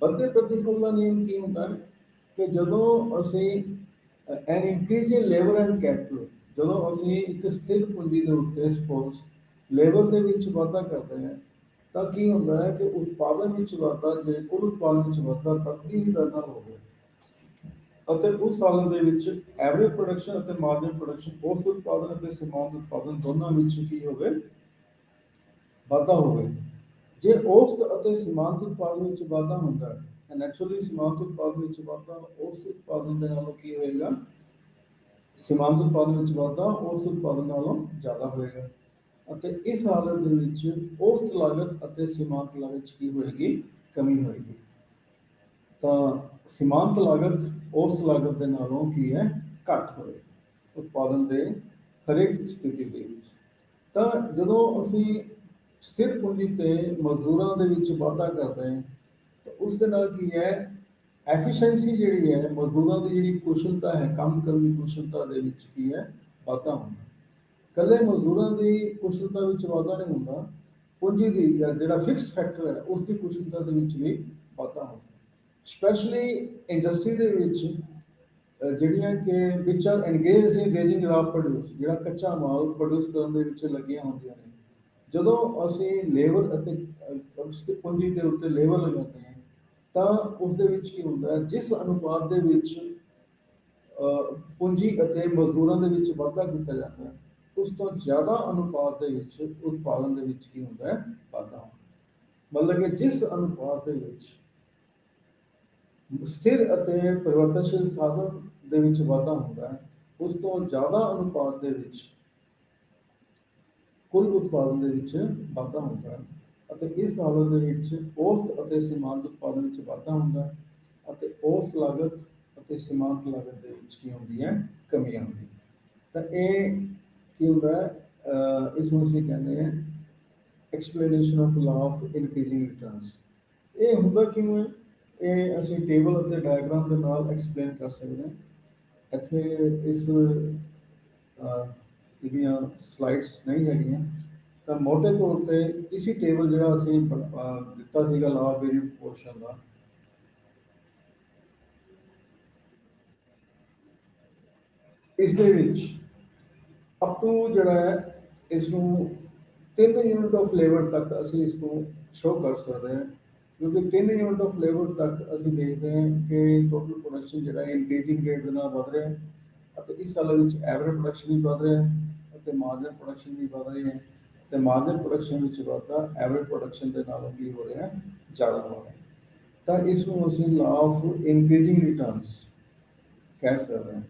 Speaker 1: ਵੱਧਦੇ ਪ੍ਰਤੀਫਲ ਦਾ ਨਿਯਮ ਕੀ ਹੁੰਦਾ ਹੈ ਕਿ ਜਦੋਂ ਅਸੀਂ an increase in labour and capital, ਜਦੋਂ ਅਸੀਂ ਇੱਕ ਸਥਿਰ ਪੂੰਜੀ ਦੇ ਉੱਤੇ ਸਪੋਜ਼ ਲੇਬਰ ਦੇ ਵਿੱਚ ਵਾਧਾ ਕਰਦੇ ਹਾਂ ਤਾਂ ਕੀ ਹੁੰਦਾ ਹੈ ਕਿ ਉਤਪਾਦਨ ਵਿੱਚ ਵਾਧਾ, ਜੇ ਕੁੱਲ ਉਤਪਾਦਨ ਵਿੱਚ ਵਾਧਾ ਵੱਧਦੀ ਹੀ ਦਰ ਨਾਲ ਹੋਵੇ ਅਤੇ ਉਸ ਸਾਲ ਦੇ ਵਿੱਚ ਐਵਰੇਜ ਪ੍ਰੋਡਕਸ਼ਨ ਅਤੇ ਮਾਰਜਨ ਪ੍ਰੋਡਕਸ਼ਨ, ਔਸਤ ਉਤਪਾਦਨ ਅਤੇ ਸੀਮਾਂਤ ਉਤਪਾਦਨ ਦੋਨਾਂ ਵਿੱਚ ਕੀ ਹੋਵੇ, ਵਾਧਾ ਹੋਵੇ। ਜੇ ਔਸਤ ਅਤੇ ਸੀਮਾਂਤ ਉਤਪਾਦਨ ਵਿੱਚ ਵਾਧਾ ਹੁੰਦਾ ਹੈ, ਨੈਚੁਰਲੀ ਸੀਮਾਂਤ ਉਤਪਾਦਨ ਵਿੱਚ ਵਾਧਾ ਔਸਤ ਉਤਪਾਦਨ ਦੇ ਨਾਲੋਂ ਕੀ ਹੋਏਗਾ, ਸੀਮਾਂਤ ਉਤਪਾਦਨ ਵਿੱਚ ਵਾਧਾ ਔਸਤ ਉਤਪਾਦਨ ਨਾਲੋਂ ਜ਼ਿਆਦਾ ਹੋਏਗਾ। ਅਤੇ ਇਸ ਹਾਲਤ ਦੇ ਵਿੱਚ ਔਸਤ ਲਾਗਤ ਅਤੇ ਸੀਮਾਂਤ ਲਾਗਤ ਵਿੱਚ ਕੀ ਹੋਏਗੀ, ਕਮੀ ਹੋਏਗੀ। ਤਾਂ ਸੀਮਾਂਤ ਲਾਗਤ ਔਸਤ ਲਾਗਤ ਦੇ ਨਾਲੋਂ ਕੀ ਹੈ, ਘੱਟ ਹੋਏ ਉਤਪਾਦਨ ਦੇ ਹਰੇਕ ਸਥਿਤੀ ਦੇ ਵਿੱਚ। ਤਾਂ ਜਦੋਂ ਅਸੀਂ ਸਥਿਰ ਪੂੰਜੀ ਤੇ ਮਜ਼ਦੂਰਾਂ ਦੇ ਵਿੱਚ ਵਾਧਾ ਕਰਦੇ ਹਾਂ ਤਾਂ ਉਸ ਦੇ ਨਾਲ ਕੀ ਹੈ, ਐਫੀਸ਼ੀਐਂਸੀ ਜਿਹੜੀ ਹੈ, ਮਜ਼ਦੂਰਾਂ ਦੀ ਜਿਹੜੀ ਕੁਸ਼ਲਤਾ ਹੈ, ਕੰਮ ਕਰਨ ਦੀ ਕੁਸ਼ਲਤਾ ਦੇ ਵਿੱਚ ਕੀ ਹੈ, ਵਾਧਾ ਹੁੰਦਾ। ਇਕੱਲੇ ਮਜ਼ਦੂਰਾਂ ਦੀ ਕੁਸ਼ਲਤਾ ਵਿੱਚ ਵਾਧਾ ਨਹੀਂ ਹੁੰਦਾ, ਪੂੰਜੀ ਦੀ ਜਾਂ ਜਿਹੜਾ ਫਿਕਸ ਫੈਕਟਰ ਹੈ ਉਸ ਦੀ ਕੁਸ਼ਲਤਾ ਦੇ ਵਿੱਚ ਵੀ ਵਾਧਾ ਹੁੰਦਾ। ਸਪੈਸ਼ਲੀ ਇੰਡਸਟਰੀ ਦੇ ਵਿੱਚ ਜਿਹੜੀਆਂ ਕਿ ਵਿਚ ਆਰ ਐਂਗੇਜਡ ਇਨ ਰੇਜ਼ਿੰਗ ਰਾ ਪ੍ਰੋਡਿਊਸ, ਜਿਹੜਾ ਕੱਚਾ ਮਾਲ ਪ੍ਰੋਡਿਊਸ ਕਰਨ ਦੇ ਵਿੱਚ ਲੱਗੀਆਂ ਹੁੰਦੀਆਂ ਨੇ, ਜਦੋਂ ਅਸੀਂ ਲੇਬਰ ਅਤੇ ਪੂੰਜੀ ਦੇ ਉੱਤੇ ਲੇਬਰ ਲਗਾਉਂਦੇ ਹਾਂ ਤਾਂ ਉਸ ਦੇ ਵਿੱਚ ਕੀ ਹੁੰਦਾ ਹੈ, ਜਿਸ ਅਨੁਪਾਤ ਦੇ ਵਿੱਚ ਪੂੰਜੀ ਅਤੇ ਮਜ਼ਦੂਰਾਂ ਦੇ ਵਿੱਚ ਵਾਧਾ ਕੀਤਾ ਜਾਂਦਾ ਹੈ, ਉਸ ਤੋਂ ਜ਼ਿਆਦਾ ਅਨੁਪਾਤ ਦੇ ਵਿੱਚ ਉਤਪਾਦਨ ਦੇ ਵਿੱਚ ਕੀ ਹੁੰਦਾ ਹੈ, ਵਾਧਾ ਹੁੰਦਾ। ਮਤਲਬ ਕਿ ਜਿਸ ਅਨੁਪਾਤ ਦੇ ਵਿੱਚ ਸਥਿਰ ਅਤੇ ਪਰਿਵਰਤਨਸ਼ੀਲ ਸਾਧਨ ਦੇ ਵਿੱਚ ਵਾਧਾ ਹੁੰਦਾ ਹੈ, ਉਸ ਤੋਂ ਜ਼ਿਆਦਾ ਅਨੁਪਾਤ ਦੇ ਵਿੱਚ ਕੁੱਲ ਉਤਪਾਦਨ ਦੇ ਵਿੱਚ ਵਾਧਾ ਹੁੰਦਾ ਹੈ। ਅਤੇ ਇਸ ਹਾਲਤ ਦੇ ਵਿੱਚ ਔਸਤ ਅਤੇ ਸੀਮਾਂਤ ਉਤਪਾਦਨ ਵਿੱਚ ਵਾਧਾ ਹੁੰਦਾ ਹੈ ਅਤੇ ਔਸਤ ਲਾਗਤ ਅਤੇ ਸੀਮਾਂਤ ਲਾਗਤ ਦੇ ਵਿੱਚ ਕੀ ਹੁੰਦੀ ਹੈ, ਕਮੀ ਆਉਂਦੀ ਹੈ। ਤਾਂ ਇਹ ਕੀ ਹੁੰਦਾ ਹੈ, ਇਸ ਨੂੰ ਅਸੀਂ ਕਹਿੰਦੇ ਹਾਂ explanation of law of increasing returns. ਇਹ ਹੁੰਦਾ ਕਿਵੇਂ, ਇਹ ਅਸੀਂ ਟੇਬਲ ਅਤੇ ਡਾਇਗਰਾਮ ਦੇ ਨਾਲ ਐਕਸਪਲੇਨ ਕਰ ਸਕਦੇ ਹਾਂ। ਇੱਥੇ ਇਸ ਜਿਹੜੀਆਂ ਸਲਾਈਡਸ ਨਹੀਂ ਹੈਗੀਆਂ ਤਾਂ ਮੋਟੇ ਤੌਰ ਤੇ ਇਸੇ ਟੇਬਲ ਜਿਹੜਾ ਅਸੀਂ ਦਿੱਤਾ ਸੀਗਾ ਲਾ ਆਫ ਵੇਰੀਏਬਲ ਪ੍ਰੋਪੋਰਸ਼ਨ ਦਾ, ਇਸ ਦੇ ਵਿੱਚ ਅਪ ਟੂ ਜਿਹੜਾ ਹੈ ਇਸ ਨੂੰ 3 ਯੂਨਿਟ ਆਫ ਲੇਬਰ ਤੱਕ ਅਸੀਂ ਇਸ ਨੂੰ ਸ਼ੋਅ ਕਰ ਸਕਦੇ ਹਾਂ, ਕਿਉਂਕਿ 3 ਯੂਨਿਟ ਆਫ ਲੇਬਰ ਤੱਕ ਅਸੀਂ ਦੇਖਦੇ ਹਾਂ ਕਿ ਟੋਟਲ ਪ੍ਰੋਡਕਸ਼ਨ ਜਿਹੜਾ ਹੈ ਇਨਕਰੀਜ਼ਿੰਗ ਰੇਟ ਦੇ ਨਾਲ ਵਧ ਰਿਹਾ ਹੈ ਅਤੇ ਇਸ ਸਾਲ ਵਿੱਚ ਐਵਰੇਜ ਪ੍ਰੋਡਕਸ਼ਨ ਵੀ ਵਧ ਰਿਹਾ ਹੈ ਅਤੇ ਮਾਰਜਨ ਪ੍ਰੋਡਕਸ਼ਨ ਵੀ ਵਧ ਰਹੀ ਹੈ। ਤੇ ਮਾਰਜਨ ਪ੍ਰੋਡਕਸ਼ਨ ਵਿੱਚ ਵਾਧਾ ਐਵਰੇਜ ਪ੍ਰੋਡਕਸ਼ਨ ਦੇ ਨਾਲੋਂ ਕੀ ਹੋ ਰਿਹਾ, ਜ਼ਿਆਦਾ ਹੋ ਰਿਹਾ। ਤਾਂ ਇਸ ਨੂੰ ਅਸੀਂ ਲਾ ਆਫ ਇਨਕਰੀਜ਼ਿੰਗ ਰਿਟਰਨਸ ਕਹਿ ਸਕਦੇ ਹਾਂ।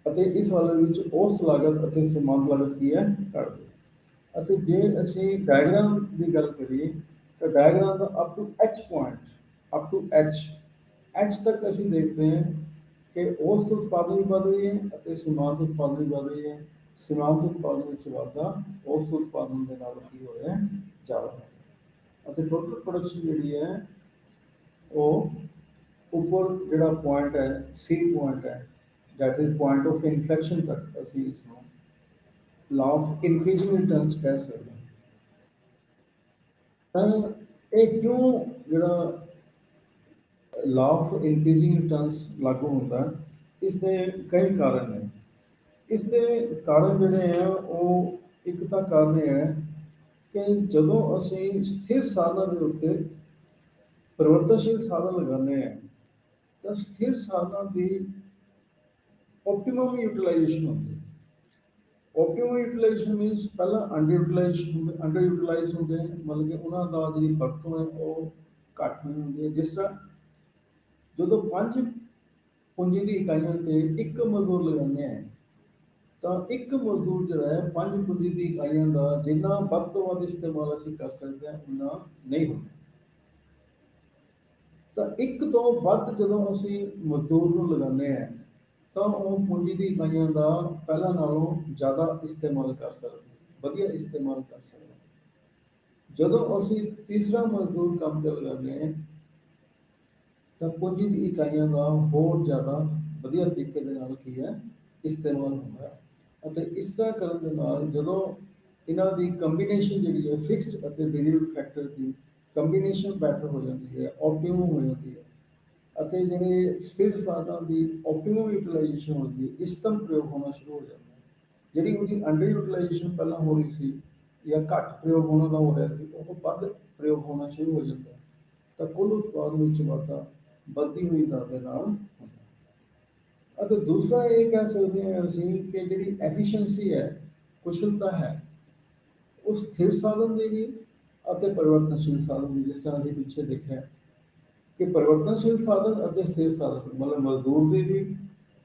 Speaker 1: ਅਤੇ ਇਸ ਹਾਲਤ ਵਿੱਚ ਔਸਤ ਲਾਗਤ ਅਤੇ ਸੀਮਾਂਤ ਲਾਗਤ ਕੀ ਹੈ, ਘਟਦੀ ਹੈ। ਅਤੇ ਜੇ ਅਸੀਂ ਡਾਇਗਰਾਮ ਦੀ ਗੱਲ ਕਰੀਏ ਤਾਂ ਡਾਇਗਰਾਮ ਦਾ up to H point, up to H ਤੱਕ ਅਸੀਂ ਦੇਖਦੇ ਹਾਂ ਕਿ ਔਸਤ ਉਤਪਾਦਨ ਵੀ ਵਧ ਰਹੀ ਹੈ ਅਤੇ ਸੀਮਾਂਤ ਉਤਪਾਦਨ ਵੀ ਵਧ ਰਹੀ ਹੈ। ਸੀਮਾਂਤ ਉਤਪਾਦਨ ਵਿੱਚ ਵਾਧਾ ਔਸਤ ਉਤਪਾਦਨ ਦੇ ਨਾਲ ਕੀ ਹੋ ਰਿਹਾ, ਜ਼ਿਆਦਾ ਹੈ। ਅਤੇ ਟੋਟਲ ਪ੍ਰੋਡਕਸ਼ਨ ਜਿਹੜੀ ਹੈ ਉਹ ਉੱਪਰ ਜਿਹੜਾ ਪੁਆਇੰਟ ਹੈ, ਸੀ ਪੁਆਇੰਟ ਹੈ, ਦੈਟ ਇਜ਼ ਪੁਆਇੰਟ ਆਫ ਇਨਫਲੈਕਸ਼ਨ ਤੱਕ ਅਸੀਂ ਇਸ ਨੂੰ ਲਾ ਆਫ ਇਨਕਰੀਜ਼ਿੰਗ ਰਿਟਰਨਸ ਕਹਿ ਸਕਦੇ ਹਾਂ। ਤਾਂ ਇਹ ਕਿਉਂ ਜਿਹੜਾ ਲਾ ਆਫ ਇਨਕਰੀਜ਼ਿੰਗ ਰਿਟਰਨਸ ਲਾਗੂ ਹੁੰਦਾ ਹੈ, ਇਸ ਦੇ ਕਈ ਕਾਰਨ ਨੇ। ਇਸ ਦੇ ਕਾਰਨ ਜਿਹੜੇ ਆ ਉਹ, ਇੱਕ ਤਾਂ ਕਾਰਨ ਇਹ ਹੈ ਕਿ ਜਦੋਂ ਅਸੀਂ ਸਥਿਰ ਸਾਧਨਾਂ ਦੇ ਉੱਤੇ ਪਰਿਵਰਤਨਸ਼ੀਲ ਸਾਧਨ ਲਗਾਉਂਦੇ ਹਾਂ ਤਾਂ ਸਥਿਰ ਸਾਧਨਾਂ ਦੀ optimum utilization ਹੁੰਦੀ ਹੈ। optimum utilization means ਪਹਿਲਾਂ ਅੰਡਰ ਯੂਟੀਲਾਈਜ਼ ਹੁੰਦੇ, ਮਤਲਬ ਕਿ ਉਹਨਾਂ ਦਾ ਜਿਹੜੀ ਵਰਤੋਂ ਹੈ ਉਹ ਘੱਟ ਹੋਈ ਹੁੰਦੀ ਹੈ। ਜਿਸ ਤਰ੍ਹਾਂ ਜਦੋਂ 5 ਪੂੰਜੀ ਦੀ ਇਕਾਈਆਂ ਤੇ ਇੱਕ ਮਜ਼ਦੂਰ ਲਗਾਉਂਦੇ ਆ ਤਾਂ ਇੱਕ ਮਜ਼ਦੂਰ ਜਿਹੜਾ ਹੈ 5 ਪੂੰਜੀ ਦੀ ਇਕਾਈਆਂ ਦਾ ਜਿੰਨਾ ਵੱਧ ਤੋਂ ਵੱਧ ਇਸਤੇਮਾਲ ਅਸੀਂ ਕਰ ਸਕਦੇ ਹਾਂ ਉਨਾ ਨਹੀਂ ਹੁੰਦਾ। ਤਾਂ ਇੱਕ ਤੋਂ ਵੱਧ ਜਦੋਂ ਅਸੀਂ ਮਜ਼ਦੂਰ ਨੂੰ ਲਗਾਉਂਦੇ ਹਾਂ ਤਾਂ ਉਹ ਪੂੰਜੀ ਦੀ ਇਕਾਈਆਂ ਦਾ ਪਹਿਲਾਂ ਨਾਲੋਂ ਜ਼ਿਆਦਾ ਇਸਤੇਮਾਲ ਕਰ ਸਕਦੇ, ਵਧੀਆ ਇਸਤੇਮਾਲ ਕਰ ਸਕਦੇ। ਜਦੋਂ ਅਸੀਂ ਤੀਸਰਾ ਮਜ਼ਦੂਰ ਕੰਮ ਤੇ ਲਗਾਉਂਦੇ ਹਾਂ ਤਾਂ ਪੂੰਜੀ ਦੀ ਇਕਾਈਆਂ ਦਾ ਹੋਰ ਜ਼ਿਆਦਾ ਵਧੀਆ ਤਰੀਕੇ ਦੇ ਨਾਲ ਕੀ ਹੈ, ਇਸਤੇਮਾਲ ਹੁੰਦਾ ਹੈ। ਅਤੇ ਇਸ ਤਰ੍ਹਾਂ ਕਰਨ ਦੇ ਨਾਲ ਜਦੋਂ ਇਹਨਾਂ ਦੀ ਕੰਬੀਨੇਸ਼ਨ ਜਿਹੜੀ ਹੈ, ਫਿਕਸਡ ਅਤੇ ਵੇਰੀਏਬਲ ਫੈਕਟਰ ਦੀ ਕੰਬੀਨੇਸ਼ਨ ਬੈਟਰ ਹੋ ਜਾਂਦੀ ਹੈ, ਆਪਟੀਮਮ ਹੋ ਜਾਂਦੀ ਹੈ ਅਤੇ ਜਿਹੜੇ ਸਥਿਰ ਸਾਧਨਾਂ ਦੀ ਆਪਟੀਮਮ ਯੂਟੀਲਾਈਜੇਸ਼ਨ ਹੁੰਦੀ ਹੈ, ਇਸਤਮ ਪ੍ਰਯੋਗ ਹੋਣਾ ਸ਼ੁਰੂ ਹੋ ਜਾਂਦਾ ਹੈ। ਜਿਹੜੀ ਉਹਦੀ ਅੰਡਰ ਯੂਟੀਲਾਈਜੇਸ਼ਨ ਪਹਿਲਾਂ ਹੋ ਰਹੀ ਸੀ ਜਾਂ ਘੱਟ ਪ੍ਰਯੋਗ ਉਹਨਾਂ ਦਾ ਹੋ ਰਿਹਾ ਸੀ, ਉਹ ਵੱਧ ਪ੍ਰਯੋਗ ਹੋਣਾ ਸ਼ੁਰੂ ਹੋ ਜਾਂਦਾ ਹੈ, ਤਾਂ ਕੁੱਲ ਉਤਪਾਦ ਵਿੱਚ ਵਾਧਾ ਵੱਧਦੀ ਹੋਈ ਦਰ ਦੇ ਨਾਲ ਹੁੰਦਾ ਹੈ। ਅਤੇ ਦੂਸਰਾ ਇਹ ਕਹਿ ਸਕਦੇ ਹਾਂ ਅਸੀਂ ਕਿ ਜਿਹੜੀ ਐਫੀਸ਼ੀਐਂਸੀ ਹੈ, ਕੁਸ਼ਲਤਾ ਹੈ, ਉਹ ਸਥਿਰ ਸਾਧਨ ਦੀ ਵੀ ਅਤੇ ਪਰਿਵਰਤਨਸ਼ੀਲ ਸਾਧਨ ਦੀ, ਜਿਸ ਤਰ੍ਹਾਂ ਅਸੀਂ ਪਿੱਛੇ ਦੇਖਿਆ ਕਿ ਪਰਿਵਰਤਨਸ਼ੀਲ ਸਾਧਨ ਅਤੇ ਸਥਿਰ ਸਾਧਨ ਮਤਲਬ ਮਜ਼ਦੂਰ ਦੀ ਵੀ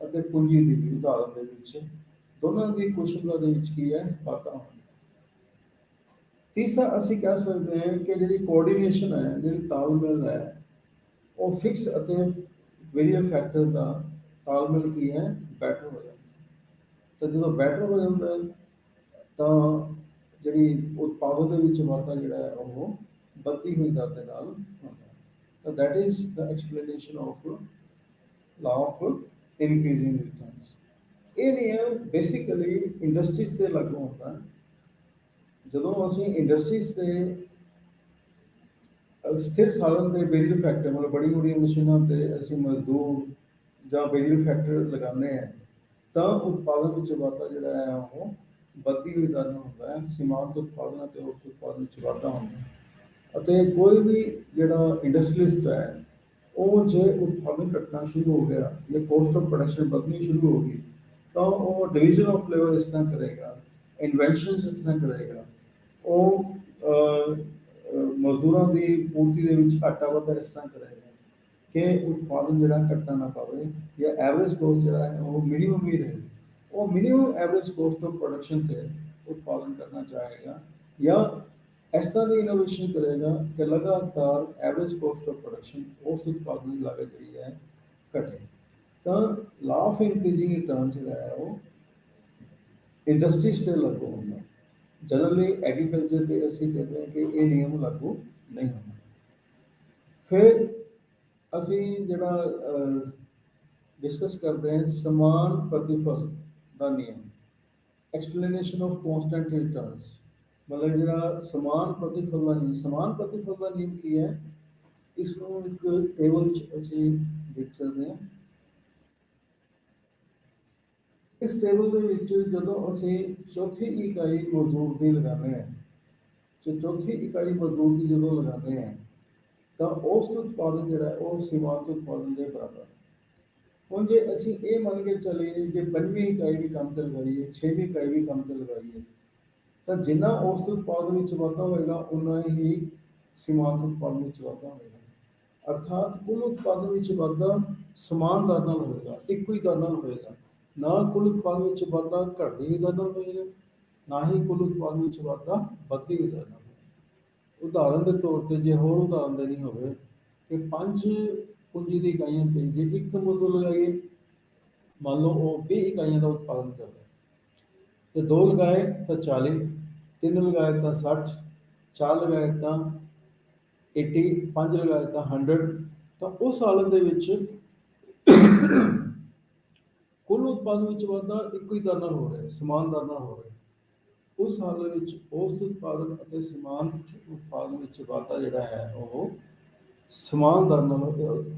Speaker 1: ਅਤੇ ਪੂੰਜੀ ਦੀ ਵੀ ਉਦਾਹਰਨ ਦੇ ਵਿੱਚ ਦੋਨਾਂ ਦੀ ਕੁਸ਼ਲਤਾ ਦੇ ਵਿੱਚ ਕੀ ਹੈ, ਵਾਧਾ ਹੁੰਦਾ। ਤੀਸਰਾ ਅਸੀਂ ਕਹਿ ਸਕਦੇ ਹਾਂ ਕਿ ਜਿਹੜੀ ਕੋਆਰਡੀਨੇਸ਼ਨ ਹੈ, ਜਿਹੜੀ ਤਾਲਮੇਲ ਹੈ, ਉਹ ਫਿਕਸਡ ਅਤੇ ਵੇਰੀਏਬਲ ਫੈਕਟਰ ਦਾ ਤਾਲਮੇਲ ਕੀ ਹੈ, ਬੈਟਰ ਹੋ ਜਾਂਦਾ। ਤਾਂ ਜਦੋਂ ਬੈਟਰ ਹੋ ਜਾਂਦਾ ਤਾਂ ਜਿਹੜੀ ਉਤਪਾਦਨ ਦੇ ਵਿੱਚ ਵਾਧਾ ਜਿਹੜਾ ਹੈ ਉਹ ਵੱਧਦੀ ਹੋਈ ਦਰ ਦੇ ਨਾਲ ਹੁੰਦਾ। ਤਾਂ that is the explanation of law of increasing returns। ਇਹ ਨਿਯਮ ਬੇਸਿਕਲੀ ਇੰਡਸਟਰੀਜ਼ ਤੇ ਲਾਗੂ ਹੁੰਦਾ ਹੈ। ਜਦੋਂ ਅਸੀਂ ਇੰਡਸਟਰੀਜ਼ ਤੇ ਸਥਿਰ ਸਾਧਨ ਦੇ ਵੇਰੀਏਬਲ ਫੈਕਟਰ ਮਤਲਬ ਬੜੀ ਬੜੀਆਂ ਮਸ਼ੀਨਾਂ ਤੇ ਅਸੀਂ ਮਜ਼ਦੂਰ ਜਾਂ ਵੇਰੀਏਬਲ ਫੈਕਟਰ ਲਗਾਉਂਦੇ ਹਾਂ, ਤਾਂ ਉਤਪਾਦਨ ਵਿੱਚ ਵਾਧਾ ਜਿਹੜਾ ਹੈ ਉਹ ਵੱਧਦੀ ਹੋਈ ਦਰ ਨਾਲ ਹੁੰਦਾ ਹੈ। ਸੀਮਾਂਤ ਉਤਪਾਦਨ ਅਤੇ ਉਸ ਉਤਪਾਦਨ ਵਿੱਚ ਵਾਧਾ ਹੁੰਦਾ ਹੈ। ਅਤੇ ਕੋਈ ਵੀ ਜਿਹੜਾ ਇੰਡਸਟਰੀਲਿਸਟ ਹੈ, ਉਹ ਜੇ ਉਤਪਾਦਨ ਘਟਣਾ ਸ਼ੁਰੂ ਹੋ ਗਿਆ ਜਾਂ ਕੋਸਟ ਆਫ ਪ੍ਰੋਡਕਸ਼ਨ ਵਧਣੀ ਸ਼ੁਰੂ ਹੋ ਗਈ, ਤਾਂ ਉਹ ਡਿਵੀਜ਼ਨ ਆਫ ਲੇਬਰ ਇਸ ਤਰ੍ਹਾਂ ਕਰੇਗਾ, ਇਨਵੈਂਸ਼ਨਸ ਇਸ ਤਰ੍ਹਾਂ ਕਰੇਗਾ, ਉਹ ਮਜ਼ਦੂਰਾਂ ਦੀ ਪੂਰਤੀ ਦੇ ਵਿੱਚ ਘਾਟਾ ਵਾਧਾ ਇਸ ਤਰ੍ਹਾਂ ਕਰੇਗਾ ਕਿ ਉਤਪਾਦਨ ਜਿਹੜਾ ਘਟਣਾ ਨਾ ਪਾਵੇ ਜਾਂ ਐਵਰੇਜ ਕੋਸਟ ਜਿਹੜਾ ਹੈ ਉਹ ਮਿਨੀਮਮ ਹੀ ਰਹੇ। ਉਹ minimum average cost of production ਤੇ ਉਤਪਾਦਨ ਕਰਨਾ ਚਾਹੇਗਾ ਜਾਂ ਇਸ ਤਰ੍ਹਾਂ ਦੀ ਇਨੋਵੇਸ਼ਨ ਕਰੇਗਾ ਕਿ ਲਗਾਤਾਰ ਐਵਰੇਜ ਕੋਸਟ ਆਫ ਪ੍ਰੋਡਕਸ਼ਨ ਉਸ ਉਤਪਾਦਨ ਦੀ ਲਾਗਤ ਜਿਹੜੀ ਹੈ ਘਟੇ। ਤਾਂ ਲਾ ਆਫ ਇਨਕਰੀਜ਼ਿੰਗ ਰਿਟਰਨ ਜਿਹੜਾ ਹੈ ਉਹ ਇੰਡਸਟਰੀਜ਼ ਤੇ ਲਾਗੂ ਹੁੰਦਾ। ਜਨਰਲੀ ਐਗਰੀਕਲਚਰ ਤੇ ਅਸੀਂ ਕਹਿੰਦੇ ਹਾਂ ਕਿ ਇਹ ਨਿਯਮ ਲਾਗੂ ਨਹੀਂ ਹੁੰਦਾ। ਫਿਰ ਅਸੀਂ ਜਿਹੜਾ ਡਿਸਕਸ ਕਰਦੇ ਹਾਂ ਸਮਾਨ ਪ੍ਰਤੀਫਲ ਦਾ ਨਿਯਮ, ਐਕਸਪਲੇਨੇਸ਼ਨ ਆਫ ਕੌਂਸਟੈਂਟ ਰਿਟਰਨਸ। ਮਤਲਬ ਜਿਹੜਾ ਸਮਾਨ ਪ੍ਰਤੀਫਲ ਦਾ ਨਿਯਮ, ਸਮਾਨ ਪ੍ਰਤੀਫਲ ਦਾ ਨਿਯਮ ਕੀ ਹੈ, ਇਸ ਨੂੰ ਇੱਕ ਟੇਬਲ 'ਚ ਅਸੀਂ ਦੇਖ ਸਕਦੇ ਹਾਂ। ਇਸ ਟੇਬਲ ਦੇ ਵਿੱਚ ਜਦੋਂ ਅਸੀਂ ਚੌਥੀ ਇਕਾਈ ਮਜ਼ਦੂਰ ਦੀ ਲਗਾਉਂਦੇ ਹਾਂ, ਚੌਥੀ ਇਕਾਈ ਮਜ਼ਦੂਰ ਦੀ ਜਦੋਂ ਲਗਾਉਂਦੇ ਹਾਂ, ਤਾਂ ਔਸਤ ਉਤਪਾਦਨ ਜਿਹੜਾ ਉਹ ਸੀਮਾਂਤ ਉਤਪਾਦਨ ਦੇ ਬਰਾਬਰ। ਹੁਣ ਜੇ ਅਸੀਂ ਇਹ ਮੰਨ ਕੇ ਚੱਲੀਏ ਜੇ 5ਵੀਂ ਇਕਾਈ ਵੀ ਕੰਮ ਤੇ ਲਗਾਈਏ, 6ਵੀਂ ਇਕਾਈ ਵੀ ਕੰਮ ਤੇ ਲਗਾਈਏ, ਤਾਂ ਜਿੰਨਾ ਔਸਤ ਉਤਪਾਦਨ ਵਿੱਚ ਵਾਧਾ ਹੋਏਗਾ ਉਨਾ ਹੀ ਸੀਮਾਂਤ ਉਤਪਾਦਨ ਵਿੱਚ ਵਾਧਾ ਹੋਏਗਾ। ਅਰਥਾਤ ਕੁੱਲ ਉਤਪਾਦਨ ਵਿੱਚ ਵਾਧਾ ਸਮਾਨ ਦਰ ਨਾਲ ਹੋਏਗਾ, ਇੱਕੋ ਹੀ ਦਰ ਨਾਲ ਹੋਏਗਾ। ਨਾ ਕੁੱਲ ਉਤਪਾਦਨ ਵਿੱਚ ਵਾਧਾ ਘਟਦੀ ਹੋਈ ਦਰ ਨਾਲ ਹੋਏਗਾ, ਨਾ ਹੀ ਕੁੱਲ ਉਤਪਾਦਨ ਵਿੱਚ ਵਾਧਾ ਵੱਧਦੀ ਹੋਈ ਦਰ ਨਾਲ। ਉਦਾਹਰਨ ਦੇ ਤੌਰ ਤੇ ਜੇ ਹੋਰ ਉਦਾਹਰਨ ਦੇਣੀ ਹੋਵੇ ਕਿ 5 ਪੂੰਜੀ ਦੀ ਇਕਾਈਆਂ ਤੇ ਜੇ ਇੱਕ ਮਜ਼ਦੂਰ ਲਗਾਈਏ, ਮੰਨ ਲਓ ਉਹ 20 ਇਕਾਈਆਂ ਦਾ ਉਤਪਾਦਨ ਕਰਦਾ, ਤੇ 2 ਲਗਾਏ ਤਾਂ 40, 3 ਲਗਾਏ ਤਾਂ 60, 4 ਲਗਾਏ ਤਾਂ 80, 5 ਲਗਾਏ ਤਾਂ 100। ਤਾਂ ਉਸ ਹਾਲਤ ਦੇ ਵਿੱਚ ਕੁੱਲ ਉਤਪਾਦਨ ਵਿੱਚ ਵਾਧਾ ਇੱਕੋ ਹੀ ਦਰ ਨਾਲ ਹੋ ਰਿਹਾ, ਸਮਾਨ ਦਰ ਨਾਲ ਹੋ ਰਿਹਾ। ਉਸ ਹਾਲਤ ਵਿੱਚ ਔਸਤ ਉਤਪਾਦਨ ਅਤੇ ਸੀਮਾਂਤ ਉਤਪਾਦਨ ਵਿੱਚ ਵਾਧਾ ਜਿਹੜਾ ਹੈ ਉਹ ਸਮਾਨ ਦਰ ਨਾਲ,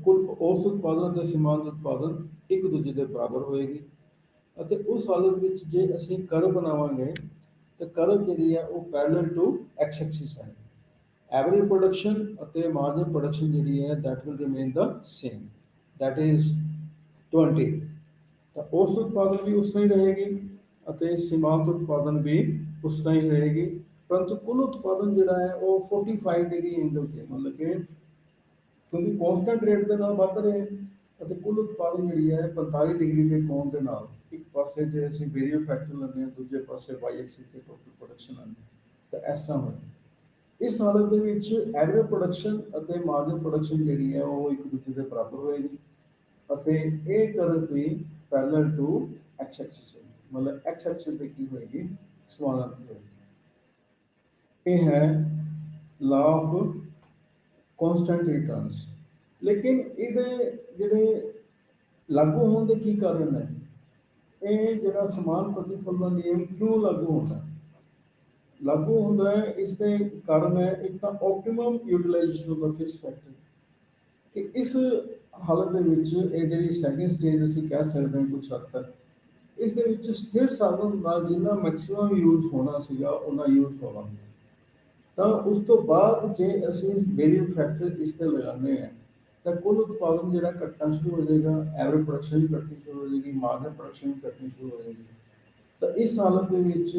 Speaker 1: ਕੁੱਲ ਔਸਤ ਉਤਪਾਦਨ ਅਤੇ ਸੀਮਾਂਤ ਉਤਪਾਦਨ ਇੱਕ ਦੂਜੇ ਦੇ ਬਰਾਬਰ ਹੋਏਗੀ। ਅਤੇ ਉਸ ਹਾਲਤ ਵਿੱਚ ਜੇ ਅਸੀਂ ਕਰਵ ਬਣਾਵਾਂਗੇ ਤਾਂ ਕਰਵ ਜਿਹੜੀ ਹੈ ਉਹ ਪੈਰਲਲ ਟੂ ਐਕਸ ਐਕਸਿਸ ਹੈ। ਐਵਰੇਜ ਪ੍ਰੋਡਕਸ਼ਨ ਅਤੇ ਮਾਰਜਨ ਪ੍ਰੋਡਕਸ਼ਨ ਜਿਹੜੀ ਹੈ that will remain the same, that is 20। ਤਾਂ ਔਸਤ ਉਤਪਾਦਨ ਵੀ ਉਸ ਤਰ੍ਹਾਂ ਹੀ ਰਹੇਗੀ ਅਤੇ ਸੀਮਾਂਤ ਉਤਪਾਦਨ ਵੀ ਉਸ ਤਰ੍ਹਾਂ ਹੀ ਰਹੇਗੀ, ਪਰੰਤੂ ਕੁੱਲ ਉਤਪਾਦਨ ਜਿਹੜਾ ਹੈ ਉਹ 45 ਡਿਗਰੀ ਐਂਗਲ ਤੇ, ਮਤਲਬ ਕਿ ਕਿਉਂਕਿ ਕੌਂਸਟੈਂਟ ਰੇਟ ਦੇ ਨਾਲ ਵੱਧ ਰਹੇ ਅਤੇ ਕੁੱਲ ਉਤਪਾਦਨ ਜਿਹੜੀ ਹੈ 45 ਡਿਗਰੀ ਦੇ ਕੋਣ ਦੇ ਨਾਲ, ਇੱਕ ਪਾਸੇ ਜੇ ਅਸੀਂ ਵੇਰੀਏਬਲ ਫੈਕਟਰ ਲੈਂਦੇ ਹਾਂ, ਦੂਜੇ ਪਾਸੇ ਵਾਈ ਐਕਸਿਸ ਤੇ ਟੋਟਲ ਪ੍ਰੋਡਕਸ਼ਨ ਲੈਂਦੇ ਹਾਂ, ਤਾਂ ਇਸ ਤਰ੍ਹਾਂ ਹੋਏਗਾ। ਇਸ ਹਾਲਤ ਦੇ ਵਿੱਚ ਐਵਰੇਜ ਪ੍ਰੋਡਕਸ਼ਨ ਅਤੇ ਮਾਰਜਨ ਪ੍ਰੋਡਕਸ਼ਨ ਜਿਹੜੀ ਹੈ ਉਹ ਇੱਕ ਦੂਜੇ ਦੇ ਬਰਾਬਰ ਹੋਏਗੀ ਅਤੇ ਇਹ ਕਰਵ ਵੀ ਪੈਰਲਲ ਟੂ ਐਕਸ ਐਕਸਿਸ ਹੋਏਗੀ, ਮਤਲਬ ਐਕਸ ਐਕਸਿਸ ਤੇ ਕੀ ਹੋਏਗੀ, ਸਮਾਨਾਂਤਰ ਹੋਏਗੀ। ਇਹ ਹੈ ਲਾ ਆਫ ਕੌਂਸਟੈਂਟ ਰਿਟਰਨਸ। ਲੇਕਿਨ ਇਹਦੇ ਜਿਹੜੇ ਲਾਗੂ ਹੋਣ ਦੇ ਕੀ ਕਾਰਨ ਹੈ, ਇਹ ਜਿਹੜਾ ਸਮਾਨ ਪ੍ਰਤੀਫਲ ਦਾ ਨਿਯਮ ਕਿਉਂ ਲਾਗੂ ਹੁੰਦਾ? ਲਾਗੂ ਹੁੰਦਾ ਹੈ ਇਸ ਦੇ ਕਾਰਨ ਹੈ ਇੱਕ ਤਾਂ optimum utilisation of the fix factor, ਕਿ ਇਸ ਹਾਲਤ ਦੇ ਵਿੱਚ ਇਹ ਜਿਹੜੀ ਸੈਕਿੰਡ ਸਟੇਜ ਅਸੀਂ ਕਹਿ ਸਕਦੇ ਹਾਂ ਕੁਝ ਹੱਦ ਤੱਕ, ਇਸ ਦੇ ਵਿੱਚ ਸਥਿਰ ਸਾਧਨ ਦਾ ਜਿੰਨਾ ਮੈਕਸਿਮਮ ਯੂਜ਼ ਹੋਣਾ ਸੀਗਾ ਉਹਨਾਂ ਯੂਜ਼ ਹੋਣਾ। ਤਾਂ ਉਸ ਤੋਂ ਬਾਅਦ ਜੇ ਅਸੀਂ ਵੇਰੀਏਬਲ ਫੈਕਟਰ ਇਸ ਤੇ ਲਗਾਉਂਦੇ ਹਾਂ ਤਾਂ ਕੁੱਲ ਉਤਪਾਦਨ ਜਿਹੜਾ ਘਟਣਾ ਸ਼ੁਰੂ ਹੋ ਜਾਏਗਾ, ਐਵਰੇਜ ਪ੍ਰੋਡਕਸ਼ਨ ਵੀ ਘਟਣੀ ਸ਼ੁਰੂ ਹੋ ਜਾਏਗੀ, ਮਾਰਜਨ ਪ੍ਰੋਡਕਸ਼ਨ ਵੀ ਘਟਣੀ ਸ਼ੁਰੂ ਹੋ ਜਾਏਗੀ। ਤਾਂ ਇਸ ਹਾਲਤ ਦੇ ਵਿੱਚ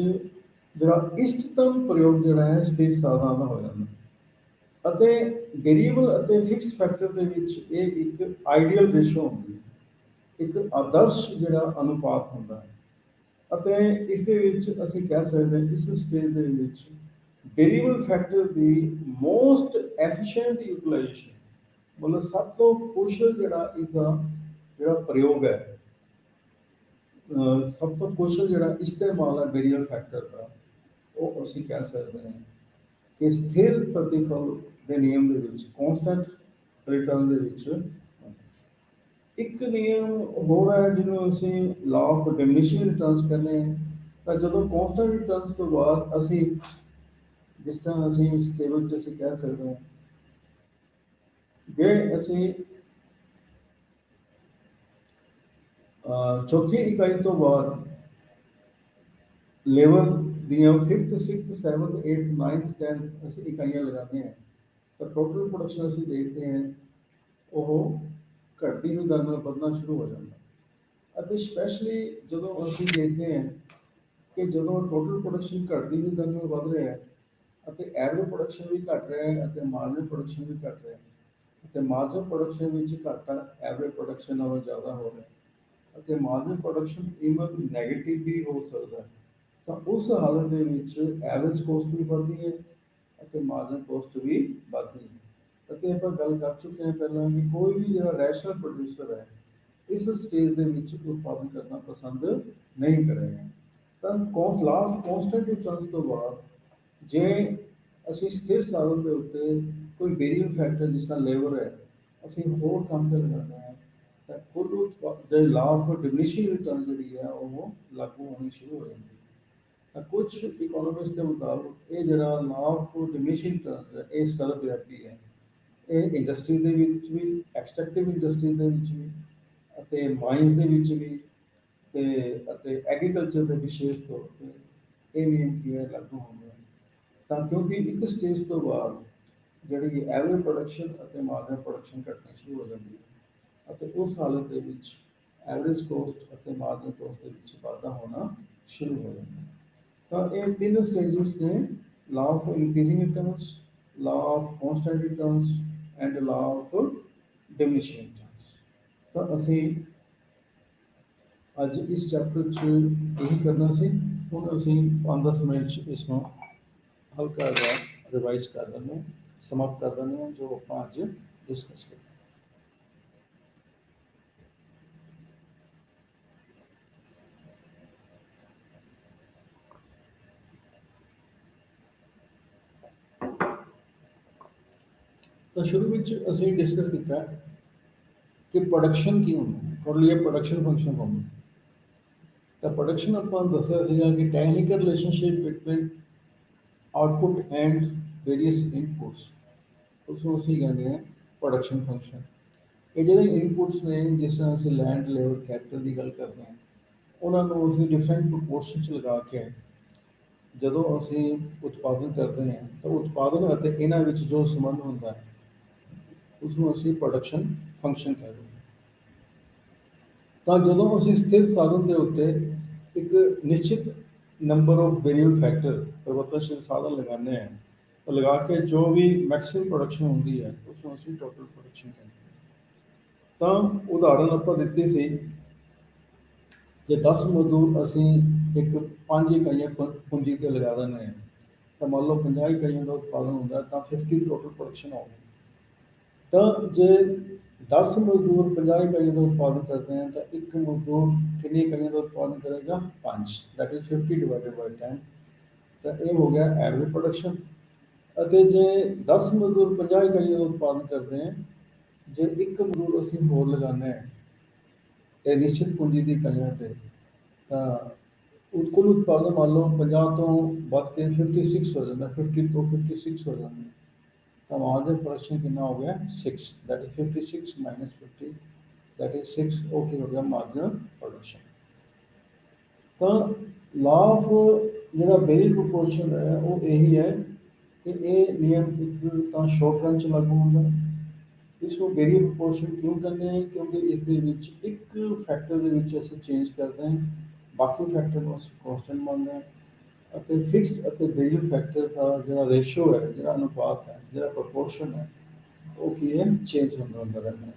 Speaker 1: ਜਿਹੜਾ ਇਸ਼ਟਤਮ ਪ੍ਰਯੋਗ ਜਿਹੜਾ ਹੈ ਸਥਿਰ ਸਾਧਨਾਂ ਦਾ ਹੋ ਜਾਂਦਾ। ਅਤੇ ਵੇਰੀਏਬਲ ਅਤੇ ਫਿਕਸ ਫੈਕਟਰ ਦੇ ਵਿੱਚ ਇਹ ਇੱਕ ਆਈਡੀਅਲ ਰੇਸ਼ੋ ਹੁੰਦੀ ਹੈ, ਇੱਕ ਆਦਰਸ਼ ਜਿਹੜਾ ਅਨੁਪਾਤ ਹੁੰਦਾ ਹੈ। ਅਤੇ ਇਸ ਦੇ ਵਿੱਚ ਅਸੀਂ ਕਹਿ ਸਕਦੇ ਹਾਂ ਇਸ ਸਟੇਜ ਦੇ ਵਿੱਚ ਵੇਰੀਏਬਲ ਫੈਕਟਰ ਦੀ ਮੋਸਟ ਐਫੀਸ਼ੀਐਂਟ ਯੂਟੀਲਾਈਜੇਸ਼ਨ, ਮਤਲਬ ਸਭ ਤੋਂ ਕੁਸ਼ਲ ਜਿਹੜਾ ਇਸ ਦਾ ਜਿਹੜਾ ਪ੍ਰਯੋਗ ਹੈ, ਸਭ ਤੋਂ ਕੁਸ਼ਲ ਜਿਹੜਾ ਇਸਤੇਮਾਲ ਹੈ ਵੇਰੀਏਬਲ ਫੈਕਟਰ ਦਾ, ਉਹ ਅਸੀਂ ਕਹਿ ਸਕਦੇ ਹਾਂ ਕਿ ਸਥਿਰ ਪ੍ਰਤੀਫਲ ਦੇ ਨਿਯਮ ਦੇ ਵਿੱਚ, ਕੌਨਸਟੈਂਟ ਰਿਟਰਨ ਦੇ ਵਿੱਚ। ਇੱਕ ਨਿਯਮ ਹੋਰ ਹੈ ਜਿਹਨੂੰ ਅਸੀਂ ਲਾ ਆਫ ਡਿਮਿਨਿਸ਼ਿੰਗ ਰਿਟਰਨਸ ਕਹਿੰਦੇ ਹਾਂ। ਤਾਂ ਜਦੋਂ ਕੌਨਸਟੈਂਟ ਰਿਟਰਨਸ ਤੋਂ ਬਾਅਦ ਅਸੀਂ ਜਿਸ ਤਰ੍ਹਾਂ ਅਸੀਂ ਇਸ ਟੇਬਲ 'ਚ ਅਸੀਂ ਕਹਿ ਸਕਦੇ ਹਾਂ ਜੇ ਅਸੀਂ ਚੌਥੀ ਇਕਾਈ ਤੋਂ ਬਾਅਦ लेवल ਦੀਆਂ 5th 6th 7th 8th 9th 10th ਅਸੀਂ ਇਕਾਈਆਂ ਲਗਾਉਂਦੇ ਹਾਂ ਤਾਂ ਟੋਟਲ ਪ੍ਰੋਡਕਸ਼ਨ ਅਸੀਂ ਦੇਖਦੇ ਹਾਂ ਉਹ ਘਟਦੀ ਹੋਈ ਦਰ ਨਾਲ ਵਧਣਾ ਸ਼ੁਰੂ ਹੋ ਜਾਂਦਾ। ਅਤੇ ਸਪੈਸ਼ਲੀ ਜਦੋਂ ਅਸੀਂ ਦੇਖਦੇ ਹਾਂ ਕਿ ਜਦੋਂ ਟੋਟਲ ਪ੍ਰੋਡਕਸ਼ਨ ਘਟਦੀ ਹੋਈ ਦਰ ਨਾਲ ਵੱਧ ਰਿਹਾ ਹੈ ਅਤੇ ਐਵਰੇਜ ਪ੍ਰੋਡਕਸ਼ਨ ਵੀ ਘਟ ਰਿਹਾ ਹੈ ਅਤੇ ਮਾਰਜਨ ਪ੍ਰੋਡਕਸ਼ਨ ਵੀ ਘਟ ਰਿਹਾ ਹੈ ਅਤੇ ਮਾਰਜਨ ਪ੍ਰੋਡਕਸ਼ਨ ਵਿੱਚ ਘਾਟਾ ਐਵਰੇਜ ਪ੍ਰੋਡਕਸ਼ਨ ਨਾਲੋਂ ਜ਼ਿਆਦਾ ਹੋ ਰਿਹਾ ਅਤੇ ਮਾਰਜਨ ਪ੍ਰੋਡਕਸ਼ਨ ਈਵਨ ਨੈਗੇਟਿਵ ਵੀ ਹੋ ਸਕਦਾ ਹੈ। ਤਾਂ ਉਸ ਹਾਲਤ ਦੇ ਵਿੱਚ ਐਵਰੇਜ ਕੋਸਟ ਵੀ ਵੱਧਦੀ ਹੈ ਅਤੇ ਮਾਰਜਨ ਕੋਸਟ ਵੀ ਵੱਧਦੀ ਹੈ। ਅਤੇ ਆਪਾਂ ਗੱਲ ਕਰ ਚੁੱਕੇ ਹਾਂ ਪਹਿਲਾਂ ਕਿ ਕੋਈ ਵੀ ਜਿਹੜਾ ਰੈਸ਼ਨਲ ਪ੍ਰੋਡਿਊਸਰ ਹੈ ਇਸ ਸਟੇਜ ਦੇ ਵਿੱਚ ਉਤਪਾਦਨ ਕਰਨਾ ਪਸੰਦ ਨਹੀਂ ਕਰੇਗਾ। ਤਾਂ ਲਾ ਆਫ ਕੌਨਸਟੈਂਟ ਰਿਟਰਨਸ ਤੋਂ ਬਾਅਦ ਜੇ ਅਸੀਂ ਸਥਿਰ ਸਾਧਨ ਦੇ ਉੱਤੇ ਕੋਈ ਵੇਰੀਏਬਲ ਫੈਕਟਰ ਜਿਸ ਤਰ੍ਹਾਂ ਲੇਬਰ ਹੈ ਅਸੀਂ ਹੋਰ ਕੰਮ ਤੇ ਲਗਾਉਂਦੇ ਹਾਂ ਤਾਂ ਕੁੱਲ ਜੇ ਲਾ ਆਫ ਡਿਮਿਨਿਸ਼ਿੰਗ ਰਿਟਰਨ ਜਿਹੜੀ ਹੈ ਉਹ ਲਾਗੂ ਹੋਣੀ ਸ਼ੁਰੂ ਹੋ ਜਾਂਦੀ ਹੈ। ਕੁਝ ਇਕੋਨੋਮਿਸਟ ਦੇ ਮੁਤਾਬਕ ਇਹ ਜਿਹੜਾ ਲਾ ਆਫ ਡਿਮਿਨਿਸ਼ਿੰਗ ਰਿਟਰਨਸ ਹੈ ਇਹ ਸਰਵ ਵਿਆਪੀ ਹੈ। ਇਹ ਇੰਡਸਟਰੀ ਦੇ ਵਿੱਚ ਵੀ, ਐਕਸਟ੍ਰੈਕਟਿਵ ਇੰਡਸਟਰੀ ਦੇ ਵਿੱਚ ਵੀ ਅਤੇ ਮਾਈਨਸ ਦੇ ਵਿੱਚ ਵੀ ਅਤੇ ਐਗਰੀਕਲਚਰ ਦੇ ਵਿਸ਼ੇਸ਼ ਤੌਰ 'ਤੇ ਇਹ ਨਿਯਮ ਕੀ ਹੈ ਲਾਗੂ ਹੁੰਦੇ ਹਨ। ਤਾਂ ਕਿਉਂਕਿ ਇੱਕ ਸਟੇਜ ਤੋਂ ਬਾਅਦ ਜਿਹੜੀ ਐਵਰੇਜ ਪ੍ਰੋਡਕਸ਼ਨ ਅਤੇ ਮਾਰਜਨ ਪ੍ਰੋਡਕਸ਼ਨ ਘਟਣੀ ਸ਼ੁਰੂ ਹੋ ਜਾਂਦੀ ਹੈ ਅਤੇ ਉਸ ਹਾਲਤ ਦੇ ਵਿੱਚ ਐਵਰੇਜ ਕੋਸਟ ਅਤੇ ਮਾਰਜਨ ਕੋਸਟ ਦੇ ਵਿੱਚ ਵਾਧਾ ਹੋਣਾ ਸ਼ੁਰੂ ਹੋ ਜਾਂਦਾ ਹੈ। ਤਾਂ ਇਹ ਤਿੰਨ ਸਟੇਜਸ ਨੇ, law of increasing returns, law of constant returns and law of diminishing returns. ਤਾਂ ਅਸੀਂ ਅੱਜ ਇਸ ਚੈਪਟਰ 'ਚ ਇਹੀ ਕਰਨਾ ਸੀ। ਹੁਣ ਅਸੀਂ 5-10 ਮਿੰਟ 'ਚ ਇਸ ਨੂੰ ਹਲਕਾ ਜਿਹਾ ਰਿਵਾਈਜ਼ ਕਰ ਲੈਂਦੇ ਹਾਂ, ਸਮਾਪਤ ਕਰ ਲੈਂਦੇ ਹਾਂ ਜੋ ਆਪਾਂ ਅੱਜ ਡਿਸਕਸ ਕੀਤਾ। ਤਾਂ ਸ਼ੁਰੂ ਵਿੱਚ ਅਸੀਂ ਡਿਸਕਸ ਕੀਤਾ ਕਿ ਪ੍ਰੋਡਕਸ਼ਨ ਕੀ ਹੁੰਦਾ, ਟੋਟਲੀ ਇਹ ਪ੍ਰੋਡਕਸ਼ਨ ਫੰਕਸ਼ਨ ਹੁੰਦਾ। ਤਾਂ ਪ੍ਰੋਡਕਸ਼ਨ ਆਪਾਂ ਦੱਸਿਆ ਸੀਗਾ ਕਿ technical relationship between output and various inputs, ਉਸ ਨੂੰ ਅਸੀਂ ਕਹਿੰਦੇ ਹਾਂ ਪ੍ਰੋਡਕਸ਼ਨ ਫੰਕਸ਼ਨ। ਇਹ ਜਿਹੜੇ ਇਨਪੁਟਸ ਨੇ, ਜਿਸ ਤਰ੍ਹਾਂ ਅਸੀਂ ਲੈਂਡ, ਲੇਬਰ, ਕੈਪੀਟਲ ਦੀ ਗੱਲ ਕਰਦੇ ਹਾਂ, ਉਹਨਾਂ ਨੂੰ ਅਸੀਂ ਡਿਫਰੈਂਟ ਪ੍ਰਪੋਰਸ਼ਨ 'ਚ ਲਗਾ ਕੇ ਜਦੋਂ ਅਸੀਂ ਉਤਪਾਦਨ ਕਰਦੇ ਹਾਂ ਤਾਂ ਉਤਪਾਦਨ ਅਤੇ ਇਹਨਾਂ ਵਿੱਚ ਜੋ ਸੰਬੰਧ ਹੁੰਦਾ ਹੈ ਉਸ ਨੂੰ ਅਸੀਂ ਪ੍ਰੋਡਕਸ਼ਨ ਫੰਕਸ਼ਨ ਕਹਿੰਦੇ ਹਾਂ। ਤਾਂ ਜਦੋਂ ਅਸੀਂ ਸਥਿਰ ਸਾਧਨ ਦੇ ਉੱਤੇ ਇੱਕ ਨਿਸ਼ਚਿਤ ਨੰਬਰ ਆਫ ਵੇਰੀਏਬਲ ਫੈਕਟਰ ਪਰਿਵਰਤਨਸ਼ੀਲ ਸਾਧਨ ਲਗਾਉਂਦੇ ਹਾਂ ਤਾਂ ਲਗਾ ਕੇ ਜੋ ਵੀ ਮੈਕਸਿਮਮ ਪ੍ਰੋਡਕਸ਼ਨ ਹੁੰਦੀ ਹੈ ਉਸ ਨੂੰ ਅਸੀਂ ਟੋਟਲ ਪ੍ਰੋਡਕਸ਼ਨ ਕਹਿੰਦੇ ਹਾਂ। ਤਾਂ ਉਦਾਹਰਨ ਆਪਾਂ ਦਿੱਤੀ ਸੀ, ਜੇ 10 ਮਜ਼ਦੂਰ ਅਸੀਂ ਇੱਕ 5 ਇਕਾਈਆਂ ਪੂੰਜੀ ਤੇ ਲਗਾ ਦਿੰਦੇ ਹਾਂ ਤਾਂ ਮੰਨ ਲਓ 50 ਇਕਾਈਆਂ ਦਾ ਉਤਪਾਦਨ ਹੁੰਦਾ ਤਾਂ 50 ਟੋਟਲ ਪ੍ਰੋਡਕਸ਼ਨ ਹੋਊਗੀ। ਤਾਂ ਜੇ 10 ਮਜ਼ਦੂਰ 50 ਇਕਾਈਆਂ ਦਾ ਉਤਪਾਦਨ ਕਰਦੇ ਹਨ ਤਾਂ ਇੱਕ ਮਜ਼ਦੂਰ ਕਿੰਨੀ ਇਕਾਈਆਂ ਦਾ ਉਤਪਾਦਨ ਕਰੇਗਾ? 5, ਦੈਟ ਇਜ਼ 50 ਡਿਵਾਈਡਡ ਬਾਈ 10। ਤਾਂ ਇਹ ਹੋ ਗਿਆ ਐਵਰੇਜ ਪ੍ਰੋਡਕਸ਼ਨ। ਅਤੇ ਜੇ 10 ਮਜ਼ਦੂਰ 50 ਇਕਾਈਆਂ ਦਾ ਉਤਪਾਦਨ ਕਰਦੇ ਹਨ, ਜੇ ਇੱਕ ਮਜ਼ਦੂਰ ਅਸੀਂ ਹੋਰ ਲਗਾਉਂਦੇ ਹਾਂ ਇਹ ਨਿਸ਼ਚਿਤ ਪੂੰਜੀ ਦੀ ਇਕਾਈਆਂ 'ਤੇ ਤਾਂ ਕੁੱਲ ਉਤਪਾਦਨ ਮੰਨ ਲਓ 50 ਤੋਂ ਵੱਧ ਕੇ 56 ਹੋ ਜਾਂਦਾ, 50 ਤੋਂ 56 ਹੋ ਜਾਂਦਾ। ਤਾਂ ਮਾਰਜਨ ਪ੍ਰੋਡਕਸ਼ਨ ਕਿੰਨਾ ਹੋ ਗਿਆ? 6, that is 56 minus 50, that is 6। ਉਹ ਕੀ ਹੋ ਗਿਆ? Margin production. ਤਾਂ ਲਾ ਆਫ ਜਿਹੜਾ ਬੇਰੀ ਪ੍ਰਪੋਰਸ਼ਨ ਹੈ ਉਹ ਇਹੀ ਹੈ ਕਿ ਇਹ ਨਿਯਮ ਇੱਕ ਤਾਂ ਸ਼ਾਰਟ ਰਨ 'ਚ ਲਾਗੂ ਹੁੰਦਾ। ਇਸ ਨੂੰ ਬੇਰੀ ਪ੍ਰਪੋਰਸ਼ਨ ਕਿਉਂ ਕਹਿੰਦੇ ਹਾਂ? ਕਿਉਂਕਿ ਇਸ ਦੇ ਵਿੱਚ ਇੱਕ ਫੈਕਟਰ ਦੇ ਵਿੱਚ ਅਸੀਂ ਚੇਂਜ ਕਰਦੇ ਹਾਂ, ਬਾਕੀ ਫੈਕਟਰ ਨੂੰ ਅਸੀਂ ਕੌਂਸਟੈਂਟ ਮੰਨਦੇ ਹਾਂ, ਅਤੇ ਫਿਕਸਡ ਅਤੇ ਵੇਰੀਏਬਲ ਫੈਕਟਰ ਦਾ ਜਿਹੜਾ ਰੇਸ਼ੋ ਹੈ, ਜਿਹੜਾ ਅਨੁਪਾਤ ਹੈ, ਜਿਹੜਾ ਪ੍ਰਪੋਰਸ਼ਨ ਹੈ, ਉਹ ਕੀ ਹੈ? ਚੇਂਜ ਹੁੰਦਾ ਰਹਿੰਦਾ ਹੈ।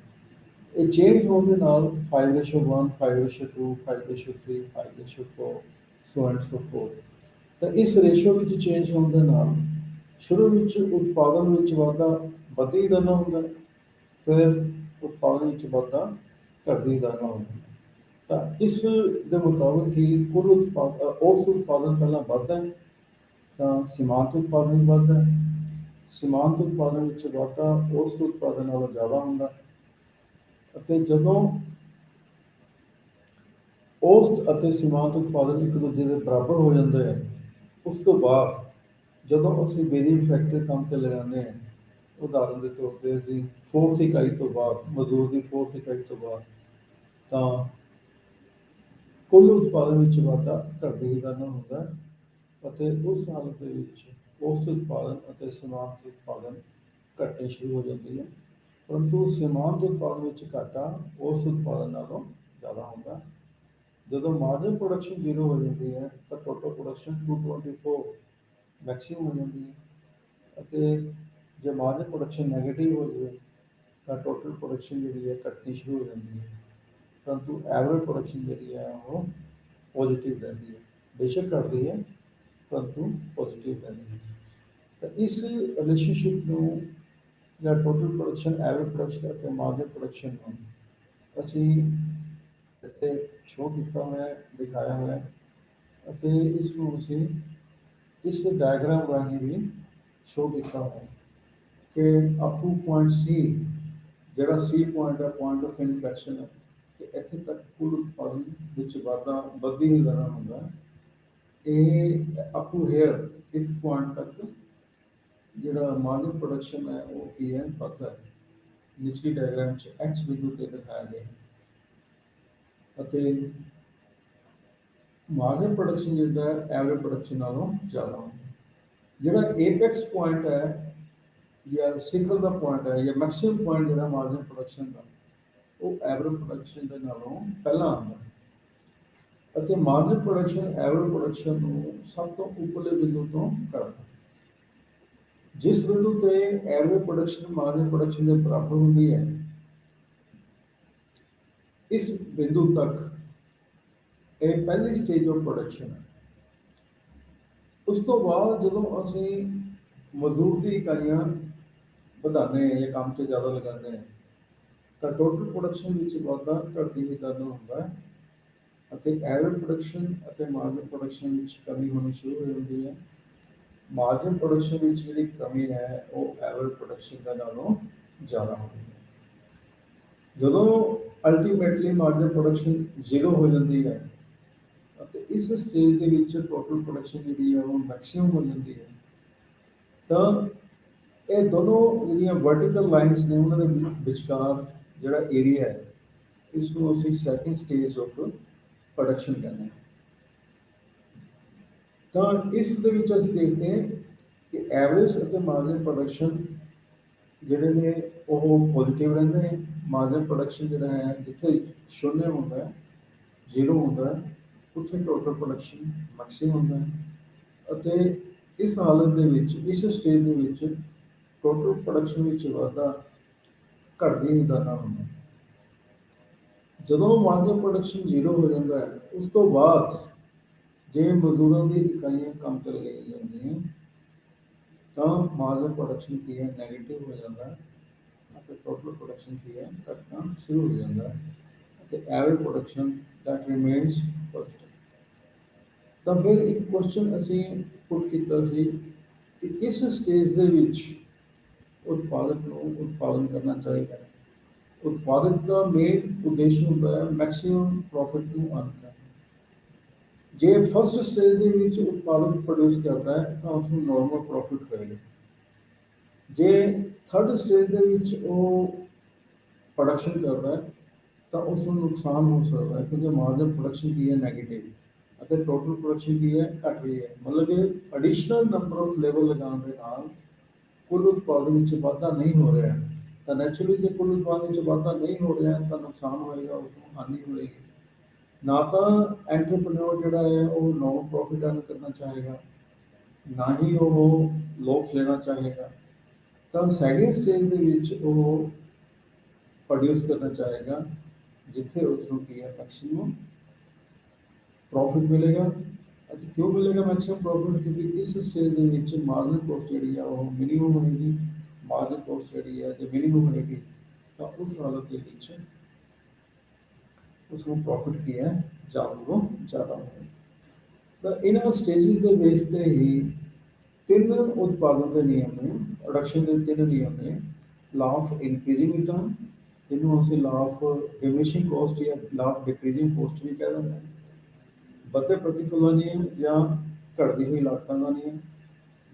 Speaker 1: ਇਹ ਚੇਂਜ ਹੋਣ ਦੇ ਨਾਲ 5:1, 5:2, 5:3, 5:4, ਸੋ ਐਂਡ ਸੋ ਫੋਰਥ। ਤਾਂ ਇਸ ਰੇਸ਼ੋ ਵਿੱਚ ਚੇਂਜ ਹੋਣ ਦੇ ਨਾਲ ਸ਼ੁਰੂ ਵਿੱਚ ਉਤਪਾਦਨ ਵਿੱਚ ਵਾਧਾ ਵੱਧਦੀ ਦਰ ਨਾਲ ਹੁੰਦਾ ਹੈ, ਫਿਰ ਉਤਪਾਦਨ ਵਿੱਚ ਵਾਧਾ ਘਟਦੀ ਦਰ ਨਾਲ ਹੁੰਦਾ ਹੈ। ਤਾਂ ਇਸ ਦੇ ਮੁਤਾਬਕ ਹੀ ਕੁੱਲ ਔਸਤ ਉਤਪਾਦਨ ਪਹਿਲਾਂ ਵੱਧਦਾ ਹੈ, ਤਾਂ ਸੀਮਾਂਤ ਉਤਪਾਦਨ ਵੀ ਵੱਧਦਾ ਹੈ। ਸੀਮਾਂਤ ਉਤਪਾਦਨ ਵਿੱਚ ਵਾਧਾ ਔਸਤ ਉਤਪਾਦਨ ਨਾਲੋਂ ਜ਼ਿਆਦਾ ਹੁੰਦਾ, ਅਤੇ ਜਦੋਂ ਔਸਤ ਅਤੇ ਸੀਮਾਂਤ ਉਤਪਾਦਨ ਇੱਕ ਦੂਜੇ ਦੇ ਬਰਾਬਰ ਹੋ ਜਾਂਦੇ ਹੈ, ਉਸ ਤੋਂ ਬਾਅਦ ਜਦੋਂ ਅਸੀਂ ਵੇਰੀਏਬਲ ਫੈਕਟਰ ਕੰਮ ਤੇ ਲਗਾਉਂਦੇ ਹਾਂ, ਉਦਾਹਰਨ ਦੇ ਤੌਰ ਤੇ ਅਸੀਂ 4th ਇਕਾਈ ਤੋਂ ਬਾਅਦ, ਮਜ਼ਦੂਰ ਦੀ 4th ਇਕਾਈ ਤੋਂ ਬਾਅਦ, ਤਾਂ ਕੁੱਲ ਉਤਪਾਦਨ ਵਿੱਚ ਵਾਧਾ ਘਟਦੀ ਦਰ ਨਾਲ ਹੁੰਦਾ ਹੈ, ਅਤੇ ਉਸ ਹਾਲਤ ਦੇ ਵਿੱਚ ਔਸਤ ਉਤਪਾਦਨ ਅਤੇ ਸੀਮਾਂਤ ਉਤਪਾਦਨ ਘਟਣੇ ਸ਼ੁਰੂ ਹੋ ਜਾਂਦੀ ਹੈ। ਪਰੰਤੂ ਸੀਮਾਂਤ ਉਤਪਾਦਨ ਵਿੱਚ ਘਾਟਾ ਔਸਤ ਉਤਪਾਦਨ ਨਾਲੋਂ ਜ਼ਿਆਦਾ ਹੁੰਦਾ। ਜਦੋਂ ਮਾਰਜਨ ਪ੍ਰੋਡਕਸ਼ਨ 0 ਹੋ ਜਾਂਦੀ ਹੈ ਤਾਂ ਟੋਟਲ ਪ੍ਰੋਡਕਸ਼ਨ 224 ਮੈਕਸਿਮਮ ਹੋ ਜਾਂਦੀ ਹੈ, ਅਤੇ ਜੇ ਮਾਰਜਨ ਪ੍ਰੋਡਕਸ਼ਨ ਨੈਗੇਟਿਵ ਹੋ ਜਾਵੇ ਤਾਂ ਟੋਟਲ ਪ੍ਰੋਡਕਸ਼ਨ ਜਿਹੜੀ ਹੈ ਘਟਣੀ ਸ਼ੁਰੂ ਹੋ ਜਾਂਦੀ ਹੈ, ਪਰੰਤੂ ਐਵਰੇਜ ਪ੍ਰੋਡਕਸ਼ਨ ਜਿਹੜੀ ਹੈ ਉਹ ਪੋਜ਼ੀਟਿਵ ਰਹਿੰਦੀ ਹੈ। ਬੇਸ਼ੱਕ ਘਟਦੀ ਹੈ ਪਰੰਤੂ ਪੋਜ਼ੀਟਿਵ ਰਹਿੰਦੀ ਹੈ। ਤਾਂ ਇਸ ਰਿਲੇਸ਼ਨਸ਼ਿਪ ਨੂੰ, ਜਾਂ ਟੋਟਲ ਪ੍ਰੋਡਕਸ਼ਨ, ਐਵਰੇਜ ਪ੍ਰੋਡਕਸ਼ਨ ਅਤੇ ਮਾਰਜਨ ਪ੍ਰੋਡਕਸ਼ਨ ਨੂੰ ਅਸੀਂ ਇੱਥੇ ਸ਼ੋਅ ਕੀਤਾ ਹੋਇਆ ਹੈ, ਦਿਖਾਇਆ ਹੋਇਆ ਹੈ, ਅਤੇ ਇਸ ਨੂੰ ਅਸੀਂ ਇਸ ਡਾਇਗਰਾਮ ਰਾਹੀਂ ਵੀ ਸ਼ੋਅ ਕੀਤਾ ਹੋਇਆ ਹੈ ਕਿ ਅਪ ਟੂ ਪੁਆਇੰਟ ਸੀ, ਜਿਹੜਾ ਸੀ ਪੁਆਇੰਟ ਹੈ, ਪੁਆਇੰਟ ਆਫ ਇਨਫਲੈਕਸ਼ਨ ਹੈ, ਕਿ ਇੱਥੇ ਤੱਕ ਕੁੱਲ ਉਤਪਾਦਨ ਵਿੱਚ ਵਾਧਾ ਵੱਧਦੀ ਹੀ ਰਹਿਣਾ ਹੁੰਦਾ ਹੈ। ਇਹ ਅਪ ਟੂ ਹੇਅਰ, ਇਸ ਪੁਆਇੰਟ ਤੱਕ ਜਿਹੜਾ ਮਾਰਜਨ ਪ੍ਰੋਡਕਸ਼ਨ ਹੈ ਉਹ ਕੀ ਹੈ? ਵੱਧਦਾ ਹੈ। ਨਿਚਲੀ ਡਾਇਗਰਾਮ 'ਚ ਐਚ ਬਿੰਦੂ ਤੇ ਦਿਖਾਇਆ ਗਿਆ ਹੈ, ਅਤੇ ਮਾਰਜਨ ਪ੍ਰੋਡਕਸ਼ਨ ਜਿਹੜਾ ਐਵਰੇਜ ਪ੍ਰੋਡਕਸ਼ਨ ਨਾਲੋਂ ਜ਼ਿਆਦਾ ਹੁੰਦਾ। ਜਿਹੜਾ ਏਪੈਕਸ ਪੁਆਇੰਟ ਹੈ, ਜਾਂ ਸਿਖਰ ਦਾ ਪੁਆਇੰਟ ਹੈ, ਜਾਂ ਮੈਕਸਿਮਮ ਪੁਆਇੰਟ ਜਿਹੜਾ ਮਾਰਜਨ ਪ੍ਰੋਡਕਸ਼ਨ ਦਾ, ਉਹ ਐਵਰੇਜ ਪ੍ਰੋਡਕਸ਼ਨ ਦੇ ਨਾਲੋਂ ਪਹਿਲਾਂ ਆਉਂਦਾ ਹੈ, ਅਤੇ ਮਾਰਜਨ ਪ੍ਰੋਡਕਸ਼ਨ ਐਵਰੇਜ ਪ੍ਰੋਡਕਸ਼ਨ ਨੂੰ ਸਭ ਤੋਂ ਉੱਪਰਲੇ ਬਿੰਦੂ ਤੋਂ ਘਟਦਾ। ਜਿਸ ਬਿੰਦੂ ਤੇ ਐਵਰੇਜ ਪ੍ਰੋਡਕਸ਼ਨ ਮਾਰਜਨ ਪ੍ਰੋਡਕਸ਼ਨ ਦੇ ਬਰਾਬਰ ਹੁੰਦੀ ਹੈ, ਇਸ ਬਿੰਦੂ ਤੱਕ ਇਹ ਪਹਿਲੀ ਸਟੇਜ ਆਫ ਪ੍ਰੋਡਕਸ਼ਨ ਹੈ। ਉਸ ਤੋਂ ਬਾਅਦ ਜਦੋਂ ਅਸੀਂ ਮਜ਼ਦੂਰ ਦੀ ਇਕਾਈਆਂ ਵਧਾਉਂਦੇ ਹਾਂ ਜਾਂ ਕੰਮ 'ਤੇ ਜ਼ਿਆਦਾ ਲਗਾਉਂਦੇ ਹਾਂ, ਤਾਂ ਟੋਟਲ ਪ੍ਰੋਡਕਸ਼ਨ ਵਿੱਚ ਵਾਧਾ ਘਟਦੀ ਹੀ ਦਰ ਨਾਲ ਹੁੰਦਾ ਹੈ, ਅਤੇ ਐਵਰੇਜ ਪ੍ਰੋਡਕਸ਼ਨ ਅਤੇ ਮਾਰਜਨ ਪ੍ਰੋਡਕਸ਼ਨ ਵਿੱਚ ਕਮੀ ਹੋਣੀ ਸ਼ੁਰੂ ਹੋ ਜਾਂਦੀ ਹੈ। ਮਾਰਜਨ ਪ੍ਰੋਡਕਸ਼ਨ ਵਿੱਚ ਜਿਹੜੀ ਕਮੀ ਹੈ ਉਹ ਐਵਰੇਜ ਪ੍ਰੋਡਕਸ਼ਨ ਦੇ ਨਾਲੋਂ ਜ਼ਿਆਦਾ ਹੁੰਦੀ ਹੈ। ਜਦੋਂ ਅਲਟੀਮੇਟਲੀ ਮਾਰਜਨ ਪ੍ਰੋਡਕਸ਼ਨ 0 ਹੋ ਜਾਂਦੀ ਹੈ, ਅਤੇ ਇਸ ਸਟੇਜ ਦੇ ਵਿੱਚ ਟੋਟਲ ਪ੍ਰੋਡਕਸ਼ਨ ਜਿਹੜੀ ਹੈ ਉਹ ਮੈਕਸਿਮਮ ਹੋ ਜਾਂਦੀ ਹੈ, ਤਾਂ ਇਹ ਦੋਨੋਂ ਜਿਹੜੀਆਂ ਵਰਟੀਕਲ ਲਾਈਨਸ ਨੇ ਉਹਨਾਂ ਦੇ ਵਿਚਕਾਰ ਜਿਹੜਾ ਏਰੀਆ ਹੈ, ਇਸ ਨੂੰ ਅਸੀਂ ਸੈਕਿੰਡ ਸਟੇਜ ਆਫ ਪ੍ਰੋਡਕਸ਼ਨ ਕਹਿੰਦੇ ਹਾਂ। ਤਾਂ ਇਸ ਦੇ ਵਿੱਚ ਅਸੀਂ ਦੇਖਦੇ ਹਾਂ ਕਿ ਐਵਰੇਜ ਅਤੇ ਮਾਰਜਨ ਪ੍ਰੋਡਕਸ਼ਨ ਜਿਹੜੇ ਨੇ ਉਹ ਪੋਜ਼ੀਟਿਵ ਰਹਿੰਦੇ ਨੇ। ਮਾਰਜਨ ਪ੍ਰੋਡਕਸ਼ਨ ਜਿਹੜਾ ਹੈ, ਜਿੱਥੇ ਸ਼ੂਨਯ ਹੁੰਦਾ ਹੈ, 0 ਹੁੰਦਾ ਹੈ, ਉੱਥੇ ਟੋਟਲ ਪ੍ਰੋਡਕਸ਼ਨ ਮੈਕਸਿਮਮ ਹੁੰਦਾ ਹੈ, ਅਤੇ ਇਸ ਹਾਲਤ ਦੇ ਵਿੱਚ, ਇਸ ਸਟੇਜ ਦੇ ਵਿੱਚ ਟੋਟਲ ਪ੍ਰੋਡਕਸ਼ਨ ਵਿੱਚ ਵਾਧਾ ਘਟਦੀ ਹੀ ਦਰ ਨਾਲ ਹੁੰਦਾ। ਜਦੋਂ ਮਾਰਜਨ ਪ੍ਰੋਡਕਸ਼ਨ 0 ਹੋ ਜਾਂਦਾ ਹੈ, ਉਸ ਤੋਂ ਬਾਅਦ ਜੇ ਮਜ਼ਦੂਰਾਂ ਦੀ ਇਕਾਈਆਂ ਕੰਮ ਤੇ ਲਗਾਈਆਂ ਜਾਂਦੀਆਂ ਤਾਂ ਮਾਰਜਨ ਪ੍ਰੋਡਕਸ਼ਨ ਕੀ ਹੈ? ਨੈਗੇਟਿਵ ਹੋ ਜਾਂਦਾ ਹੈ, ਅਤੇ ਟੋਟਲ ਪ੍ਰੋਡਕਸ਼ਨ ਕੀ ਹੈ? ਘਟਣਾ ਸ਼ੁਰੂ ਹੋ ਜਾਂਦਾ ਹੈ, ਅਤੇ average production that remains positive. ਤਾਂ ਫਿਰ ਇੱਕ ਕੁਐਸਚਨ ਅਸੀਂ ਪੁੱਟ ਕੀਤਾ ਸੀ ਕਿ ਕਿਸ ਸਟੇਜ ਦੇ ਵਿੱਚ ਉਤਪਾਦਕ ਨੂੰ ਉਤਪਾਦਨ ਕਰਨਾ ਚਾਹੀਦਾ ਹੈ। ਉਤਪਾਦਕ ਦਾ ਮੇਨ ਉਦੇਸ਼ ਹੁੰਦਾ ਹੈ ਮੈਕਸਿਮਮ ਪ੍ਰੋਫਿਟ ਨੂੰ ਅਰਨ ਕਰਨਾ। ਜੇ ਫਸਟ ਸਟੇਜ ਦੇ ਵਿੱਚ ਉਤਪਾਦਕ ਪ੍ਰੋਡਿਊਸ ਕਰਦਾ ਹੈ ਤਾਂ ਉਸਨੂੰ ਨੋਰਮਲ ਪ੍ਰੋਫਿਟ ਹੋਏਗਾ। ਜੇ ਥਰਡ ਸਟੇਜ ਦੇ ਵਿੱਚ ਉਹ ਪ੍ਰੋਡਕਸ਼ਨ ਕਰਦਾ ਹੈ ਤਾਂ ਉਸ ਨੂੰ ਨੁਕਸਾਨ ਹੋ ਸਕਦਾ ਹੈ, ਕਿਉਂਕਿ ਮਾਰਜਨ ਪ੍ਰੋਡਕਸ਼ਨ ਕੀ ਹੈ? ਨੈਗੇਟਿਵ, ਅਤੇ ਟੋਟਲ ਪ੍ਰੋਡਕਸ਼ਨ ਕੀ ਹੈ, ਘਟ ਰਹੀ ਹੈ। ਮਤਲਬ ਕਿ ਐਡੀਸ਼ਨਲ ਨੰਬਰ ਆਫ ਲੇਬਰ ਲਗਾਉਣ ਦੇ ਨਾਲ ਕੁੱਲ ਉਤਪਾਦਨ ਵਿੱਚ ਵਾਧਾ ਨਹੀਂ ਹੋ ਰਿਹਾ। ਤਾਂ ਨੈਚੁਰਲੀ ਜੇ ਕੁੱਲ ਉਤਪਾਦਨ ਵਿੱਚ ਵਾਧਾ ਨਹੀਂ ਹੋ ਰਿਹਾ ਤਾਂ ਨੁਕਸਾਨ ਹੋਏਗਾ, ਉਸਨੂੰ ਹਾਨੀ ਹੋਏਗੀ। ਨਾ ਤਾਂ ਐਂਟਰਪ੍ਰੇਨਿਓਰ ਜਿਹੜਾ ਹੈ ਉਹ ਨੌਨ ਪ੍ਰੋਫਿਟ ਅਰਨ ਕਰਨਾ ਚਾਹੇਗਾ, ਨਾ ਹੀ ਉਹ ਲੋਸ ਲੈਣਾ ਚਾਹੇਗਾ। ਤਾਂ ਸੈਕਿੰਡ ਸਟੇਜ ਦੇ ਵਿੱਚ ਉਹ ਪ੍ਰੋਡਿਊਸ ਕਰਨਾ ਚਾਹੇਗਾ ਜਿੱਥੇ ਉਸ ਨੂੰ ਕੀ ਹੈ, ਮੈਕਸਿਮਮ ਪ੍ਰੋਫਿਟ ਮਿਲੇਗਾ। ਅਤੇ ਕਿਉਂ ਮਿਲੇਗਾ ਮੈਕਸਿਮਮ ਪ੍ਰੋਫਿਟ? ਕਿਉਂਕਿ ਇਸ ਸਟੇਜ ਦੇ ਵਿੱਚ ਮਾਰਜਨ ਕੋਸਟ ਜਿਹੜੀ ਆ ਉਹ ਮਿਨੀਮਮ ਹੋਏਗੀ। ਮਾਰਜਨ ਕੋਸਟ ਜਿਹੜੀ ਹੈ ਜੇ ਮਿਨੀਮਮ ਹੋਏਗੀ ਤਾਂ ਉਸ ਹਾਲਤ ਦੇ ਵਿੱਚ ਉਸਨੂੰ ਪ੍ਰੋਫਿਟ ਕੀ ਹੈ, ਜ਼ਿਆਦਾ ਤੋਂ ਜ਼ਿਆਦਾ ਹੋਏਗਾ। ਤਾਂ ਇਹਨਾਂ ਸਟੇਜਿਸ ਦੇ ਬੇਸ ਤੇ ਹੀ ਤਿੰਨ ਉਤਪਾਦਨ ਦੇ ਨਿਯਮ ਨੇ, ਪ੍ਰੋਡਕਸ਼ਨ ਦੇ ਤਿੰਨ ਨਿਯਮ ਨੇ। ਲਾ ਆਫ ਇਨਕਰੀਜ਼ਿੰਗ ਰਿਟਰਨ, ਜਿਹਨੂੰ ਅਸੀਂ ਲਾ ਆਫ ਡਿਮਿਨਿਸ਼ਿੰਗ ਕੋਸਟ ਜਾਂ ਲਾ ਆਫ ਡਿਕਰੀਜ਼ਿੰਗ ਕੋਸਟ ਵੀ ਕਹਿ ਦਿੰਦੇ ਹਾਂ। ਵੱਧਦੇ ਪ੍ਰਤੀਫਲ ਦਾ ਨਿਯਮ ਜਾਂ ਘਟਦੀ ਹੋਈ ਲਾਗਤਾਂ ਦਾ ਨਿਯਮ।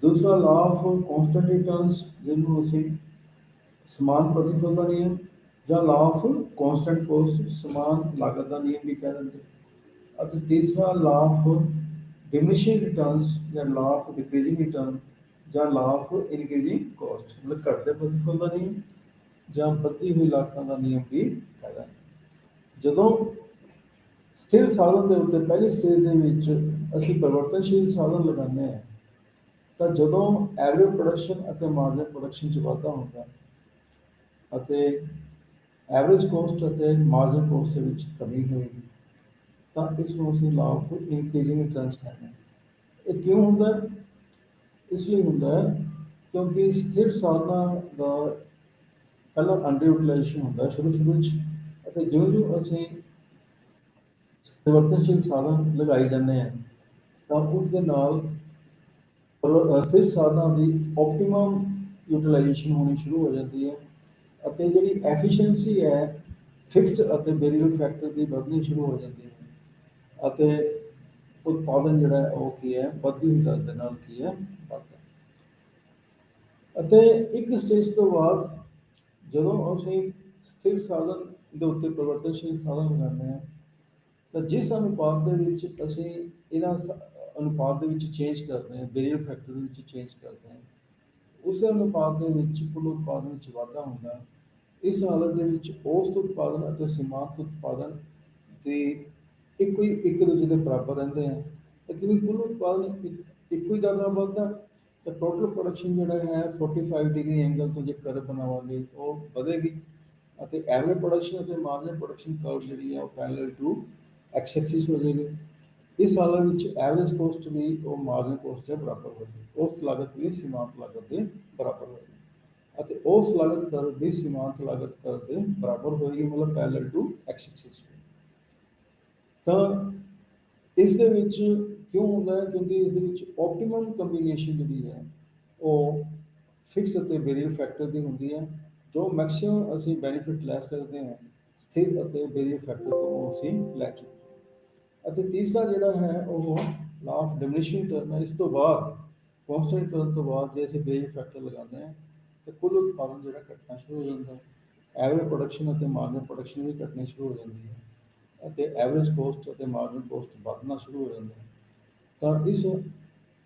Speaker 1: ਦੂਸਰਾ ਲਾ ਆਫ ਕੌਂਸਟੈਂਟ ਰਿਟਰਨਸ, ਜਿਹਨੂੰ ਅਸੀਂ ਸਮਾਨ ਪ੍ਰਤੀਫਲ ਦਾ ਨਿਯਮ ਜਾਂ ਲਾ ਆਫ ਕੌਂਸਟੈਂਟ ਕੋਸਟ, ਸਮਾਨ ਲਾਗਤ ਦਾ ਨਿਯਮ ਵੀ ਕਹਿ ਦਿੰਦੇ। ਅਤੇ ਤੀਸਰਾ ਲਾ ਆਫ ਡਿਮਿਨਿਸ਼ਿੰਗ ਰਿਟਰਨਸ ਜਾਂ ਲਾ ਆਫ ਡਿਕਰੀਜ਼ਿੰਗ ਰਿਟਰਨ ਜਾਂ ਲਾ ਆਫ ਇਨਕਰੀਜ਼ਿੰਗ ਕੋਸਟ, ਮਤਲਬ ਘਟਦੇ ਪ੍ਰਤੀਫਲ ਦਾ ਨਿਯਮ ਜਾਂ ਵੱਧਦੀ ਹੋਈ ਲਾਗਤਾਂ ਦਾ ਨਿਯਮ ਵੀ ਕਹਿ ਦਿੰਦੇ। ਜਦੋਂ ਸਥਿਰ ਸਾਧਨ ਦੇ ਉੱਤੇ ਪਹਿਲੀ ਸਟੇਜ ਦੇ ਵਿੱਚ ਅਸੀਂ ਪਰਿਵਰਤਨਸ਼ੀਲ ਸਾਧਨ ਲਗਾਉਂਦੇ ਹਾਂ ਤਾਂ ਜਦੋਂ ਐਵਰੇਜ ਪ੍ਰੋਡਕਸ਼ਨ ਅਤੇ ਮਾਰਜਨ ਪ੍ਰੋਡਕਸ਼ਨ 'ਚ ਵਾਧਾ ਹੁੰਦਾ ਅਤੇ ਐਵਰੇਜ ਕੋਸਟ ਅਤੇ ਮਾਰਜਨ ਕੋਸਟ ਦੇ ਵਿੱਚ ਕਮੀ ਹੋਏਗੀ ਤਾਂ ਇਸ ਨੂੰ ਅਸੀਂ ਲਾ ਆਫ ਇਨਕਰੀਜ਼ਿੰਗ ਰਿਟਰਨਸ ਕਹਿੰਦੇ ਹਾਂ। ਇਹ ਕਿਉਂ ਹੁੰਦਾ ਹੈ? ਇਸ ਲਈ ਹੁੰਦਾ ਹੈ ਕਿਉਂਕਿ ਸਥਿਰ ਸਾਧਨਾਂ ਦਾ ਪਹਿਲਾਂ ਅੰਡਰ ਯੂਟੀਲਾਈਜੇਸ਼ਨ ਹੁੰਦਾ ਸ਼ੁਰੂ ਵਿੱਚ, ਅਤੇ ਜਿਉਂ ਅਸੀਂ ਪਰਿਵਰਤਨਸ਼ੀਲ ਸਾਧਨ ਲਗਾਈ ਜਾਂਦੇ ਹਾਂ ਤਾਂ ਉਸ ਦੇ ਨਾਲ ਸਥਿਰ ਸਾਧਨਾਂ ਦੀ ਆਪਟੀਮਮ ਯੂਟੀਲਾਈਜੇਸ਼ਨ ਹੋਣੀ ਸ਼ੁਰੂ ਹੋ ਜਾਂਦੀ ਹੈ ਅਤੇ ਜਿਹੜੀ ਐਫੀਸ਼ੀਐਂਸੀ ਹੈ ਫਿਕਸਡ ਅਤੇ ਵੇਰੀਏਬਲ ਫੈਕਟਰ ਦੀ ਵਧਣੀ ਸ਼ੁਰੂ ਹੋ ਜਾਂਦੀ ਹੈ ਅਤੇ ਉਤਪਾਦਨ ਜਿਹੜਾ ਹੈ ਉਹ ਕੀ ਹੈ, ਵੱਧਦੀ ਹੋਈ ਦਰ ਦੇ ਨਾਲ ਕੀ ਹੈ, ਵੱਧਦਾ। ਅਤੇ ਇੱਕ ਸਟੇਜ ਤੋਂ ਬਾਅਦ ਜਦੋਂ ਅਸੀਂ ਸਥਿਰ ਸਾਧਨ ਦੇ ਉੱਤੇ ਪਰਿਵਰਤਨਸ਼ੀਲ ਸਾਧਨ ਲਗਾਉਂਦੇ ਹਾਂ ਤਾਂ ਜਿਸ ਅਨੁਪਾਤ ਦੇ ਵਿੱਚ ਅਸੀਂ ਇਹਨਾਂ ਅਨੁਪਾਤ ਦੇ ਵਿੱਚ ਚੇਂਜ ਕਰਦੇ ਹਾਂ, ਵੇਰੀਏਬਲ ਫੈਕਟਰ ਦੇ ਵਿੱਚ ਚੇਂਜ ਕਰਦੇ ਹਾਂ, ਉਸ ਅਨੁਪਾਤ ਦੇ ਵਿੱਚ ਕੁੱਲ ਉਤਪਾਦਨ ਵਿੱਚ ਵਾਧਾ ਹੁੰਦਾ ਹੈ। ਇਸ ਹਾਲਤ ਦੇ ਵਿੱਚ ਔਸਤ ਉਤਪਾਦਨ ਅਤੇ ਸੀਮਾਂਤ ਉਤਪਾਦਨ ਦੇ ਇੱਕੋ ਹੀ ਇੱਕ ਦੂਜੇ ਦੇ ਬਰਾਬਰ ਰਹਿੰਦੇ ਹਨ। ਤਾਂ ਕਿਉਂਕਿ ਕੁੱਲ ਉਤਪਾਦਨ ਇੱਕੋ ਹੀ ਦਰ ਨਾਲ ਵੱਧਦਾ ਤਾਂ ਟੋਟਲ ਪ੍ਰੋਡਕਸ਼ਨ ਜਿਹੜਾ ਹੈ 45 ਡਿਗਰੀ ਐਂਗਲ ਤੋਂ ਜੇ ਕਰਵ ਬਣਾਵਾਂਗੇ ਉਹ ਵਧੇਗੀ ਅਤੇ ਐਵਰੇਜ ਪ੍ਰੋਡਕਸ਼ਨ ਅਤੇ ਮਾਰਜਨ ਪ੍ਰੋਡਕਸ਼ਨ ਕਰਵ ਜਿਹੜੀ ਹੈ ਉਹ ਪੈਰਲਲ ਟੂ ਐਕਸ ਐਕਸਿਸ ਹੋ ਜਾਏਗੀ। ਇਸ ਹਾਲਤ ਵਿੱਚ ਐਵਰੇਜ ਕੋਸਟ ਵੀ ਉਹ ਮਾਰਜਨ ਕੋਸਟ ਦੇ ਬਰਾਬਰ ਹੋਏਗੀ, ਔਸਤ ਲਾਗਤ ਵੀ ਸੀਮਾਂਤ ਲਾਗਤ ਦੇ ਬਰਾਬਰ ਹੋਏਗੀ ਅਤੇ ਔਸਤ ਲਾਗਤ ਕਰਵ ਵੀ ਸੀਮਾਂਤ ਲਾਗਤ ਕਰਵ ਦੇ ਬਰਾਬਰ ਹੋਏਗੀ, ਮਤਲਬ ਪੈਰਲਲ ਟੂ ਐਕਸ ਐਕਸਿਸ। ਤਾਂ ਇਸ ਦੇ ਵਿੱਚ ਕਿਉਂ ਹੁੰਦਾ ਹੈ? ਕਿਉਂਕਿ ਇਸ ਦੇ ਵਿੱਚ ਆਪਟੀਮਮ ਕੰਬੀਨੇਸ਼ਨ ਜਿਹੜੀ ਹੈ ਉਹ ਫਿਕਸ ਅਤੇ ਵੇਰੀਏਬਲ ਫੈਕਟਰ ਦੀ ਹੁੰਦੀ ਹੈ। ਜੋ ਮੈਕਸਿਮਮ ਅਸੀਂ ਬੈਨੀਫਿਟ ਲੈ ਸਕਦੇ ਹਾਂ ਸਥਿਰ ਅਤੇ ਵੇਰੀਏਬਲ ਫੈਕਟਰ ਤੋਂ ਉਹ ਅਸੀਂ ਲੈ ਚੁੱਕੇ। ਅਤੇ ਤੀਸਰਾ ਜਿਹੜਾ ਹੈ ਉਹ ਲਾ ਆਫ ਡਿਮਿਨਿਸ਼ਿੰਗ ਰਿਟਰਨ ਹੈ। ਇਸ ਤੋਂ ਬਾਅਦ ਕੌਂਸਟੈਂਟ ਰਿਟਰਨ ਤੋਂ ਬਾਅਦ ਜੇ ਅਸੀਂ ਵੇਰੀਏਬਲ ਫੈਕਟਰ ਲਗਾਉਂਦੇ ਹਾਂ ਤਾਂ ਕੁੱਲ ਉਤਪਾਦਨ ਜਿਹੜਾ ਘਟਣਾ ਸ਼ੁਰੂ ਹੋ ਜਾਂਦਾ ਹੈ। ਐਵਰੇਜ ਪ੍ਰੋਡਕਸ਼ਨ ਅਤੇ ਮਾਰਜਨ ਪ੍ਰੋਡਕਸ਼ਨ ਵੀ ਘਟਣੀ ਸ਼ੁਰੂ ਹੋ ਜਾਂਦੀ ਹੈ ਅਤੇ ਐਵਰੇਜ ਕੋਸਟ ਅਤੇ ਮਾਰਜਨ ਕੋਸਟ ਵਧਣਾ ਸ਼ੁਰੂ ਹੋ ਜਾਂਦਾ ਹੈ। ਤਾਂ ਇਸ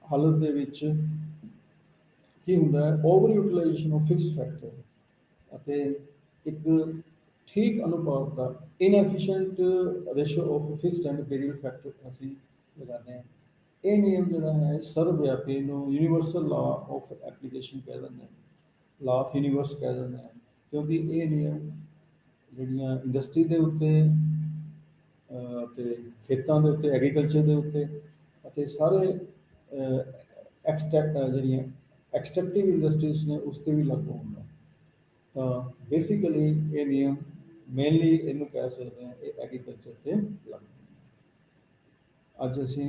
Speaker 1: ਹਾਲਤ ਦੇ ਵਿੱਚ ਕੀ ਹੁੰਦਾ ਹੈ, over utilization of fixed factor ਅਤੇ ਇੱਕ ਠੀਕ ਅਨੁਪਾਤ ਦਾ inefficient ratio of fixed and variable factor ਅਸੀਂ ਲਗਾਉਂਦੇ ਹਾਂ। ਇਹ ਨਿਯਮ ਜਿਹੜਾ ਹੈ ਸਰਵ ਵਿਆਪੀ ਨੂੰ ਯੂਨੀਵਰਸਲ ਲਾ ਆਫ ਐਪਲੀਕੇਸ਼ਨ ਕਹਿ ਦਿੰਦੇ ਹਾਂ, ਲਾ ਆਫ ਯੂਨੀਵਰਸ ਕਹਿ ਦਿੰਦੇ ਹਾਂ, ਕਿਉਂਕਿ ਇਹ ਨਿਯਮ ਜਿਹੜੀਆਂ ਇੰਡਸਟਰੀ ਦੇ ਉੱਤੇ ਅਤੇ ਖੇਤਾਂ ਦੇ ਉੱਤੇ, ਐਗਰੀਕਲਚਰ ਦੇ ਉੱਤੇ ਅਤੇ ਸਾਰੇ ਜਿਹੜੀਆਂ ਐਕਸਟ੍ਰੈਕਟਿਵ ਇੰਡਸਟਰੀਜ਼ ਨੇ ਉਸ 'ਤੇ ਵੀ ਲਾਗੂ ਹੁੰਦਾ। ਤਾਂ ਬੇਸਿਕਲੀ ਇਹ ਨਿਯਮ ਮੇਨਲੀ ਇਹਨੂੰ ਕਹਿ ਸਕਦੇ ਹਾਂ ਇਹ ਐਗਰੀਕਲਚਰ 'ਤੇ ਲਾਗੂ ਹੁੰਦਾ। ਅੱਜ ਅਸੀਂ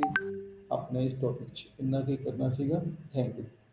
Speaker 1: ਆਪਣੇ ਇਸ ਟੌਪਿਕ 'ਚ ਇੰਨਾ ਕੀ ਕਰਨਾ ਸੀਗਾ। Thank you.